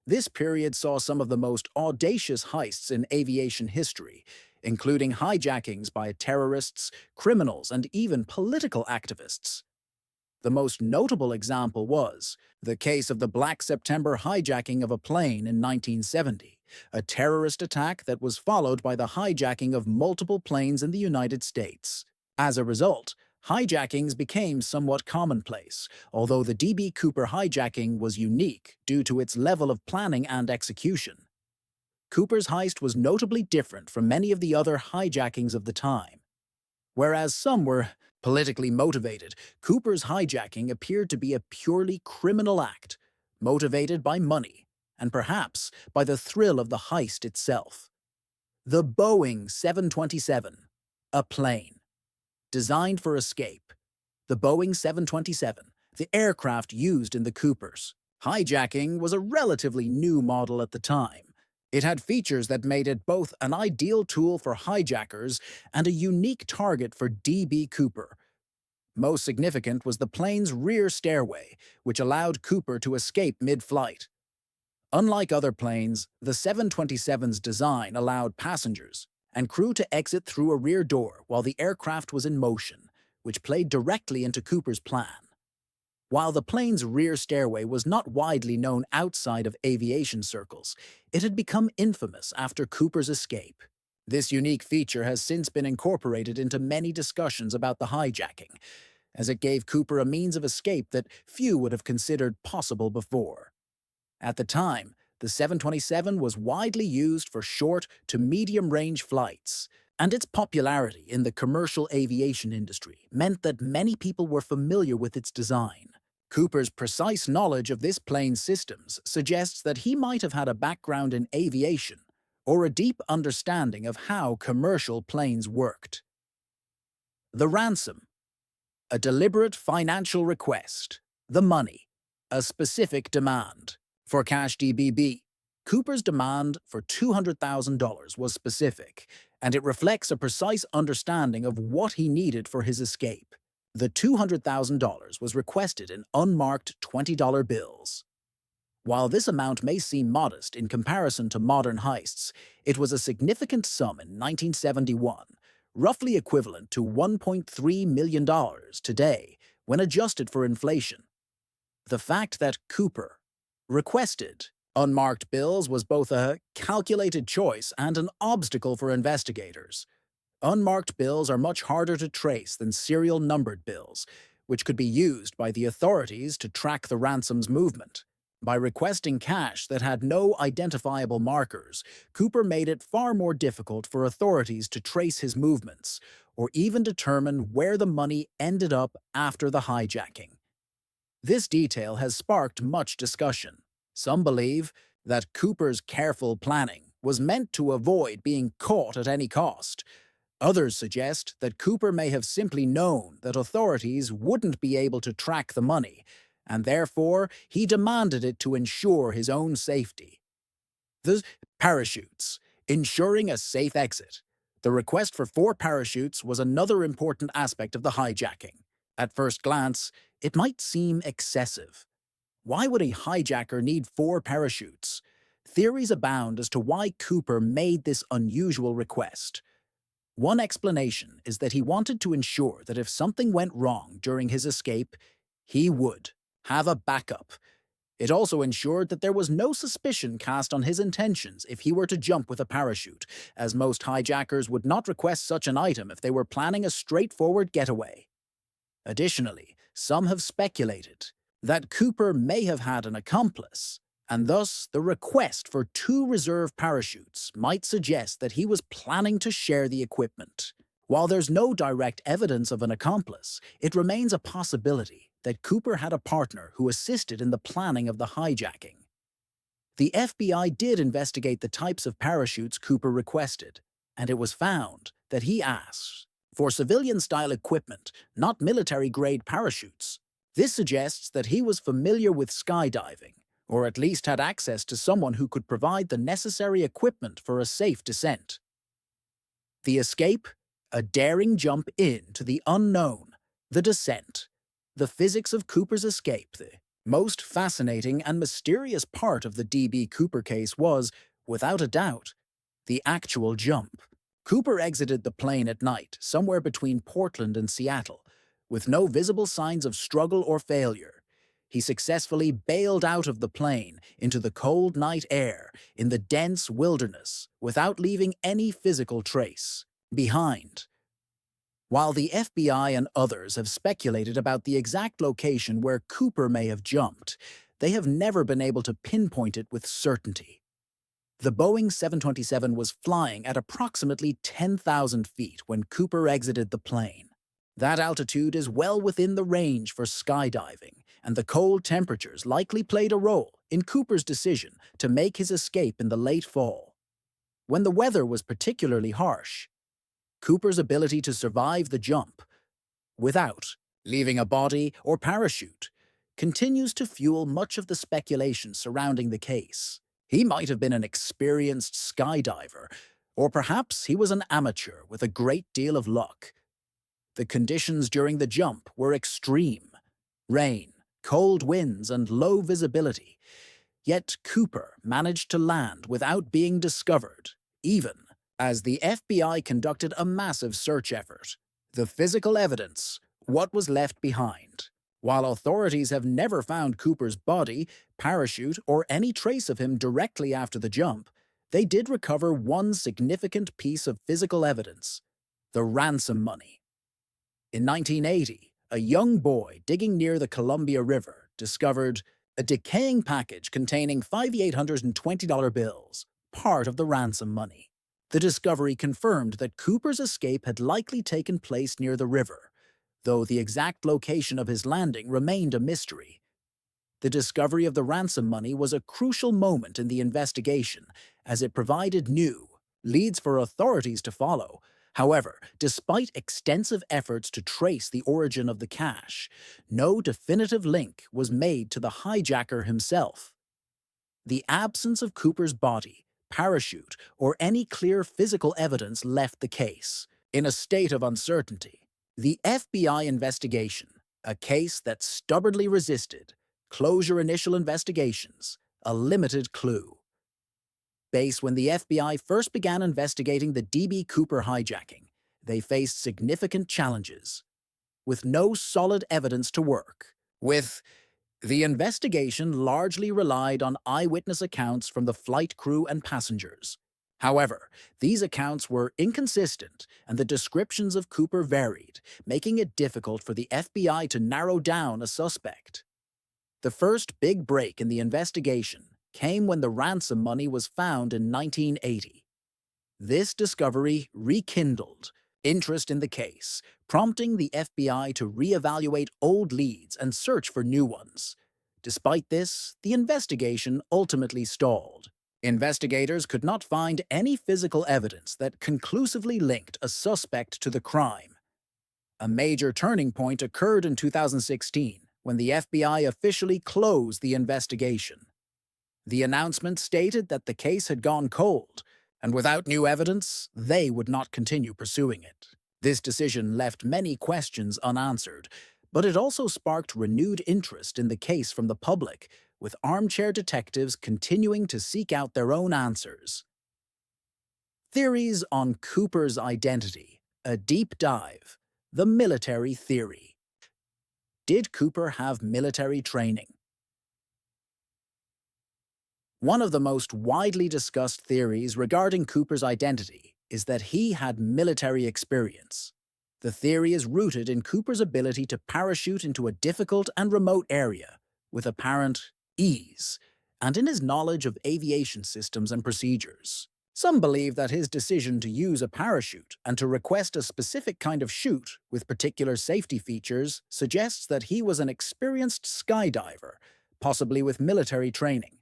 This period saw some of the most audacious heists in aviation history, including hijackings by terrorists, criminals, and even political activists. The most notable example was the case of the Black September hijacking of a plane in 1970, a terrorist attack that was followed by the hijacking of multiple planes in the United States. As a result, hijackings became somewhat commonplace, although the D.B. Cooper hijacking was unique due to its level of planning and execution. Cooper's heist was notably different from many of the other hijackings of the time. Whereas some were politically motivated, Cooper's hijacking appeared to be a purely criminal act, motivated by money, and perhaps by the thrill of the heist itself. The Boeing 727, a plane. Designed for escape, the Boeing 727, the aircraft used in the Coopers. Hijacking was a relatively new model at the time. It had features that made it both an ideal tool for hijackers and a unique target for D.B. Cooper. Most significant was the plane's rear stairway, which allowed Cooper to escape mid-flight. Unlike other planes, the 727's design allowed passengers and crew to exit through a rear door while the aircraft was in motion, which played directly into Cooper's plan. While the plane's rear stairway was not widely known outside of aviation circles, it had become infamous after Cooper's escape. This unique feature has since been incorporated into many discussions about the hijacking, as it gave Cooper a means of escape that few would have considered possible before. At the time, the 727 was widely used for short to medium-range flights, and its popularity in the commercial aviation industry meant that many people were familiar with its design. Cooper's precise knowledge of this plane's systems suggests that he might have had a background in aviation or a deep understanding of how commercial planes worked. The ransom. A deliberate financial request. The money. A specific demand. For Cash DBB, Cooper's demand for $200,000 was specific, and it reflects a precise understanding of what he needed for his escape. The $200,000 was requested in unmarked $20 bills. While this amount may seem modest in comparison to modern heists, it was a significant sum in 1971, roughly equivalent to $1.3 million today when adjusted for inflation. The fact that Cooper requested unmarked bills was both a calculated choice and an obstacle for investigators. Unmarked bills are much harder to trace than serial numbered bills, which could be used by the authorities to track the ransom's movement. By requesting cash that had no identifiable markers, Cooper made it far more difficult for authorities to trace his movements, or even determine where the money ended up after the hijacking. This detail has sparked much discussion. Some believe that Cooper's careful planning was meant to avoid being caught at any cost. Others suggest that Cooper may have simply known that authorities wouldn't be able to track the money, and therefore he demanded it to ensure his own safety. The parachutes, ensuring a safe exit. The request for 4 parachutes was another important aspect of the hijacking. At first glance, it might seem excessive. Why would a hijacker need 4 parachutes? Theories abound as to why Cooper made this unusual request. One explanation is that he wanted to ensure that if something went wrong during his escape, he would have a backup. It also ensured that there was no suspicion cast on his intentions if he were to jump with a parachute, as most hijackers would not request such an item if they were planning a straightforward getaway. Additionally, some have speculated that Cooper may have had an accomplice, and thus the request for 2 reserve parachutes might suggest that he was planning to share the equipment. While there's no direct evidence of an accomplice, it remains a possibility that Cooper had a partner who assisted in the planning of the hijacking. The FBI did investigate the types of parachutes Cooper requested, and it was found that he asked for civilian-style equipment, not military-grade parachutes. This suggests that he was familiar with skydiving, or at least had access to someone who could provide the necessary equipment for a safe descent. The escape? A daring jump into the unknown. The descent. The physics of Cooper's escape. The most fascinating and mysterious part of the D.B. Cooper case was, without a doubt, the actual jump. Cooper exited the plane at night, somewhere between Portland and Seattle, with no visible signs of struggle or failure. He successfully bailed out of the plane into the cold night air in the dense wilderness without leaving any physical trace behind. While the FBI and others have speculated about the exact location where Cooper may have jumped, they have never been able to pinpoint it with certainty. The Boeing 727 was flying at approximately 10,000 feet when Cooper exited the plane. That altitude is well within the range for skydiving, and the cold temperatures likely played a role in Cooper's decision to make his escape in the late fall. When the weather was particularly harsh, Cooper's ability to survive the jump without leaving a body or parachute continues to fuel much of the speculation surrounding the case. He might have been an experienced skydiver, or perhaps he was an amateur with a great deal of luck. The conditions during the jump were extreme: rain, cold winds, and low visibility. Yet Cooper managed to land without being discovered, even as the FBI conducted a massive search effort. The physical evidence, what was left behind. While authorities have never found Cooper's body, parachute, or any trace of him directly after the jump, they did recover one significant piece of physical evidence: the ransom money. In 1980, a young boy digging near the Columbia River discovered a decaying package containing $5,820 bills, part of the ransom money. The discovery confirmed that Cooper's escape had likely taken place near the river, though the exact location of his landing remained a mystery. The discovery of the ransom money was a crucial moment in the investigation, as it provided new leads for authorities to follow. However, despite extensive efforts to trace the origin of the cash, no definitive link was made to the hijacker himself. The absence of Cooper's body, parachute, or any clear physical evidence left the case in a state of uncertainty. The FBI investigation, a case that stubbornly resisted closure initial investigations, a limited clue. When the FBI first began investigating the D.B. Cooper hijacking, they faced significant challenges, with no solid evidence to work with. The investigation largely relied on eyewitness accounts from the flight crew and passengers. However, these accounts were inconsistent and the descriptions of Cooper varied, making it difficult for the FBI to narrow down a suspect. The first big break in the investigation came when the ransom money was found in 1980. This discovery rekindled interest in the case, prompting the FBI to reevaluate old leads and search for new ones. Despite this, the investigation ultimately stalled. Investigators could not find any physical evidence that conclusively linked a suspect to the crime. A major turning point occurred in 2016, when the FBI officially closed the investigation. The announcement stated that the case had gone cold, and without new evidence, they would not continue pursuing it. This decision left many questions unanswered, but it also sparked renewed interest in the case from the public, with armchair detectives continuing to seek out their own answers. Theories on Cooper's identity. A deep dive. The military theory. Did Cooper have military training? One of the most widely discussed theories regarding Cooper's identity is that he had military experience. The theory is rooted in Cooper's ability to parachute into a difficult and remote area with apparent ease, and in his knowledge of aviation systems and procedures. Some believe that his decision to use a parachute and to request a specific kind of chute with particular safety features suggests that he was an experienced skydiver, possibly with military training.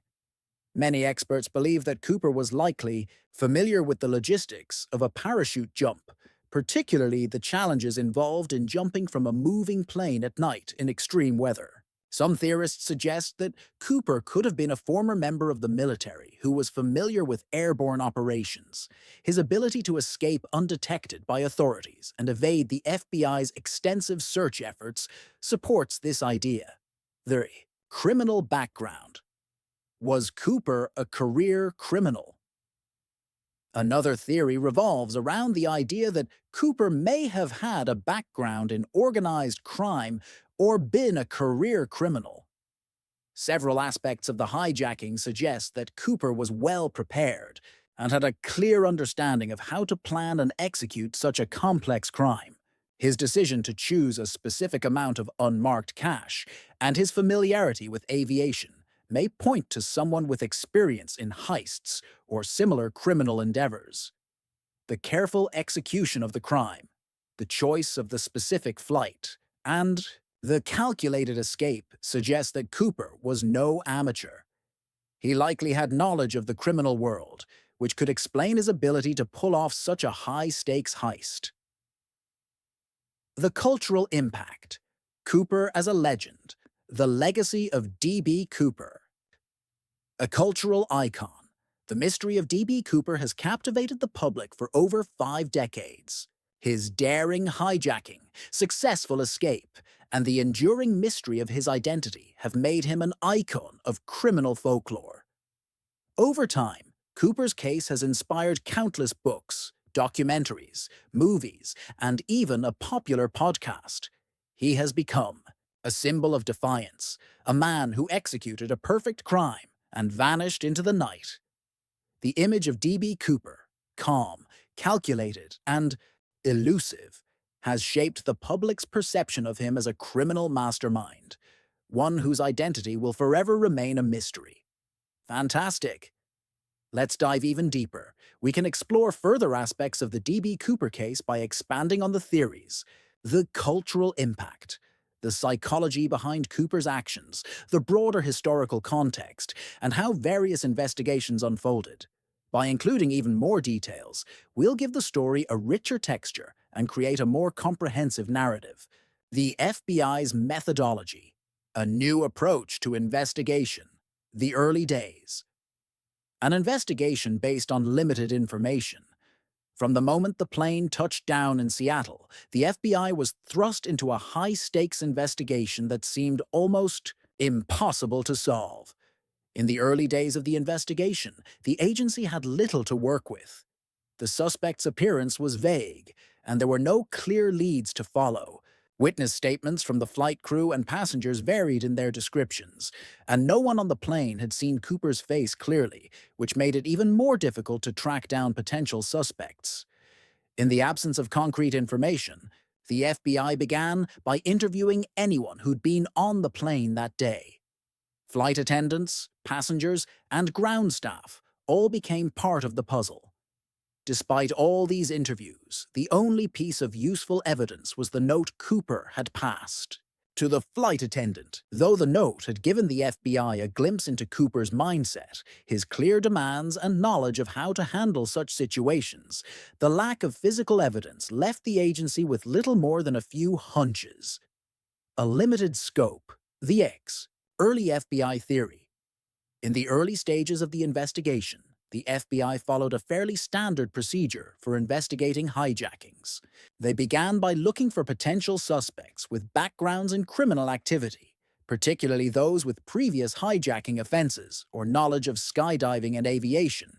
Many experts believe that Cooper was likely familiar with the logistics of a parachute jump, particularly the challenges involved in jumping from a moving plane at night in extreme weather. Some theorists suggest that Cooper could have been a former member of the military who was familiar with airborne operations. His ability to escape undetected by authorities and evade the FBI's extensive search efforts supports this idea. 3. Criminal background. Was Cooper a career criminal? Another theory revolves around the idea that Cooper may have had a background in organized crime or been a career criminal. Several aspects of the hijacking suggest that Cooper was well prepared and had a clear understanding of how to plan and execute such a complex crime. His decision to choose a specific amount of unmarked cash and his familiarity with aviation may point to someone with experience in heists or similar criminal endeavors. The careful execution of the crime, the choice of the specific flight, and the calculated escape suggest that Cooper was no amateur. He likely had knowledge of the criminal world, which could explain his ability to pull off such a high-stakes heist. The cultural impact. Cooper as a legend. The legacy of D.B. Cooper. A cultural icon, the mystery of D.B. Cooper has captivated the public for over 5 decades. His daring hijacking, successful escape, and the enduring mystery of his identity have made him an icon of criminal folklore. Over time, Cooper's case has inspired countless books, documentaries, movies, and even a popular podcast. He has become a symbol of defiance, a man who executed a perfect crime and vanished into the night. The image of D.B. Cooper, calm, calculated, and elusive, has shaped the public's perception of him as a criminal mastermind, one whose identity will forever remain a mystery. Fantastic! Let's dive even deeper. We can explore further aspects of the D.B. Cooper case by expanding on the theories, the cultural impact, the psychology behind Cooper's actions, the broader historical context, and how various investigations unfolded. By including even more details, we'll give the story a richer texture and create a more comprehensive narrative. The FBI's methodology, a new approach to investigation, the early days. An investigation based on limited information. From the moment the plane touched down in Seattle, the FBI was thrust into a high-stakes investigation that seemed almost impossible to solve. In the early days of the investigation, the agency had little to work with. The suspect's appearance was vague, and there were no clear leads to follow. Witness statements from the flight crew and passengers varied in their descriptions, and no one on the plane had seen Cooper's face clearly, which made it even more difficult to track down potential suspects. In the absence of concrete information, the FBI began by interviewing anyone who'd been on the plane that day. Flight attendants, passengers, and ground staff all became part of the puzzle. Despite all these interviews, the only piece of useful evidence was the note Cooper had passed to the flight attendant. Though the note had given the FBI a glimpse into Cooper's mindset, his clear demands and knowledge of how to handle such situations, the lack of physical evidence left the agency with little more than a few hunches. A limited scope. The X. Early FBI theory. In the early stages of the investigation, the FBI followed a fairly standard procedure for investigating hijackings. They began by looking for potential suspects with backgrounds in criminal activity, particularly those with previous hijacking offenses or knowledge of skydiving and aviation.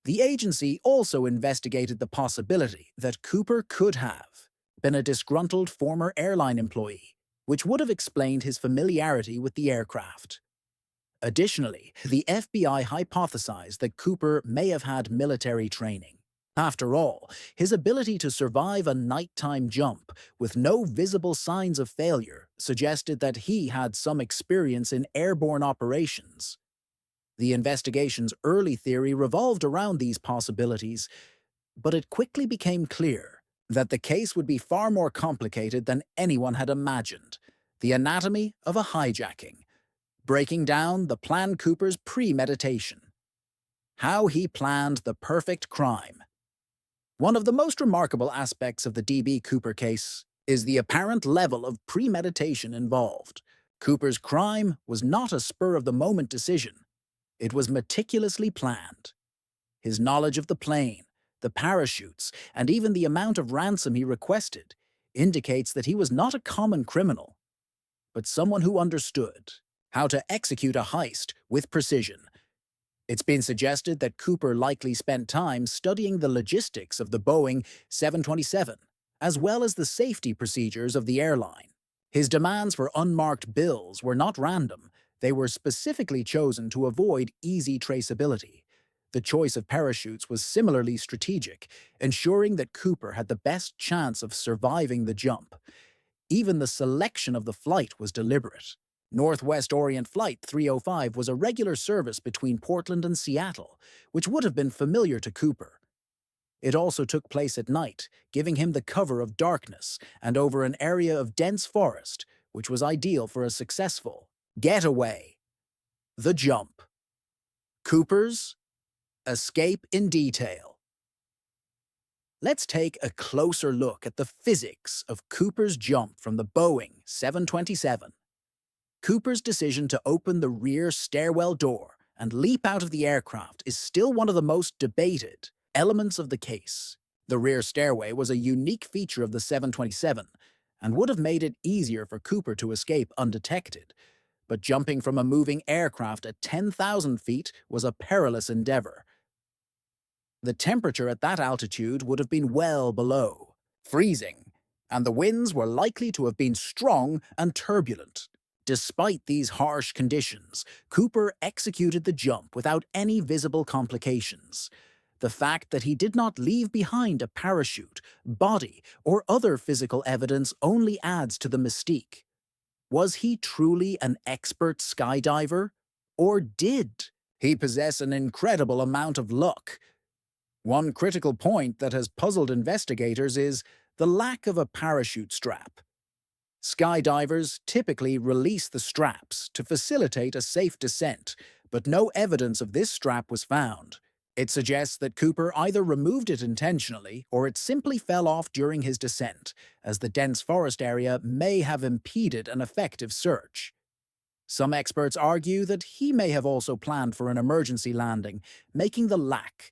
The agency also investigated the possibility that Cooper could have been a disgruntled former airline employee, which would have explained his familiarity with the aircraft. Additionally, the FBI hypothesized that Cooper may have had military training. After all, his ability to survive a nighttime jump with no visible signs of failure suggested that he had some experience in airborne operations. The investigation's early theory revolved around these possibilities, but it quickly became clear that the case would be far more complicated than anyone had imagined. The anatomy of a hijacking, breaking down the plan Cooper's premeditation, how he planned the perfect crime. One of the most remarkable aspects of the D.B. Cooper case is the apparent level of premeditation involved. Cooper's crime was not a spur-of-the-moment decision. It was meticulously planned. His knowledge of the plane, the parachutes, and even the amount of ransom he requested indicates that he was not a common criminal, but someone who understood how to execute a heist with precision. It's been suggested that Cooper likely spent time studying the logistics of the Boeing 727, as well as the safety procedures of the airline. His demands for unmarked bills were not random. They were specifically chosen to avoid easy traceability. The choice of parachutes was similarly strategic, ensuring that Cooper had the best chance of surviving the jump. Even the selection of the flight was deliberate. Northwest Orient Flight 305 was a regular service between Portland and Seattle, which would have been familiar to Cooper. It also took place at night, giving him the cover of darkness and over an area of dense forest, which was ideal for a successful getaway. The jump. Cooper's escape in detail. Let's take a closer look at the physics of Cooper's jump from the Boeing 727. Cooper's decision to open the rear stairwell door and leap out of the aircraft is still one of the most debated elements of the case. The rear stairway was a unique feature of the 727 and would have made it easier for Cooper to escape undetected, but jumping from a moving aircraft at 10,000 feet was a perilous endeavor. The temperature at that altitude would have been well below freezing, and the winds were likely to have been strong and turbulent. Despite these harsh conditions, Cooper executed the jump without any visible complications. The fact that he did not leave behind a parachute, body, or other physical evidence only adds to the mystique. Was he truly an expert skydiver? Or did he possess an incredible amount of luck? One critical point that has puzzled investigators is the lack of a parachute strap. Skydivers typically release the straps to facilitate a safe descent, but no evidence of this strap was found. It suggests that Cooper either removed it intentionally or it simply fell off during his descent, as the dense forest area may have impeded an effective search. Some experts argue that he may have also planned for an emergency landing, making the lack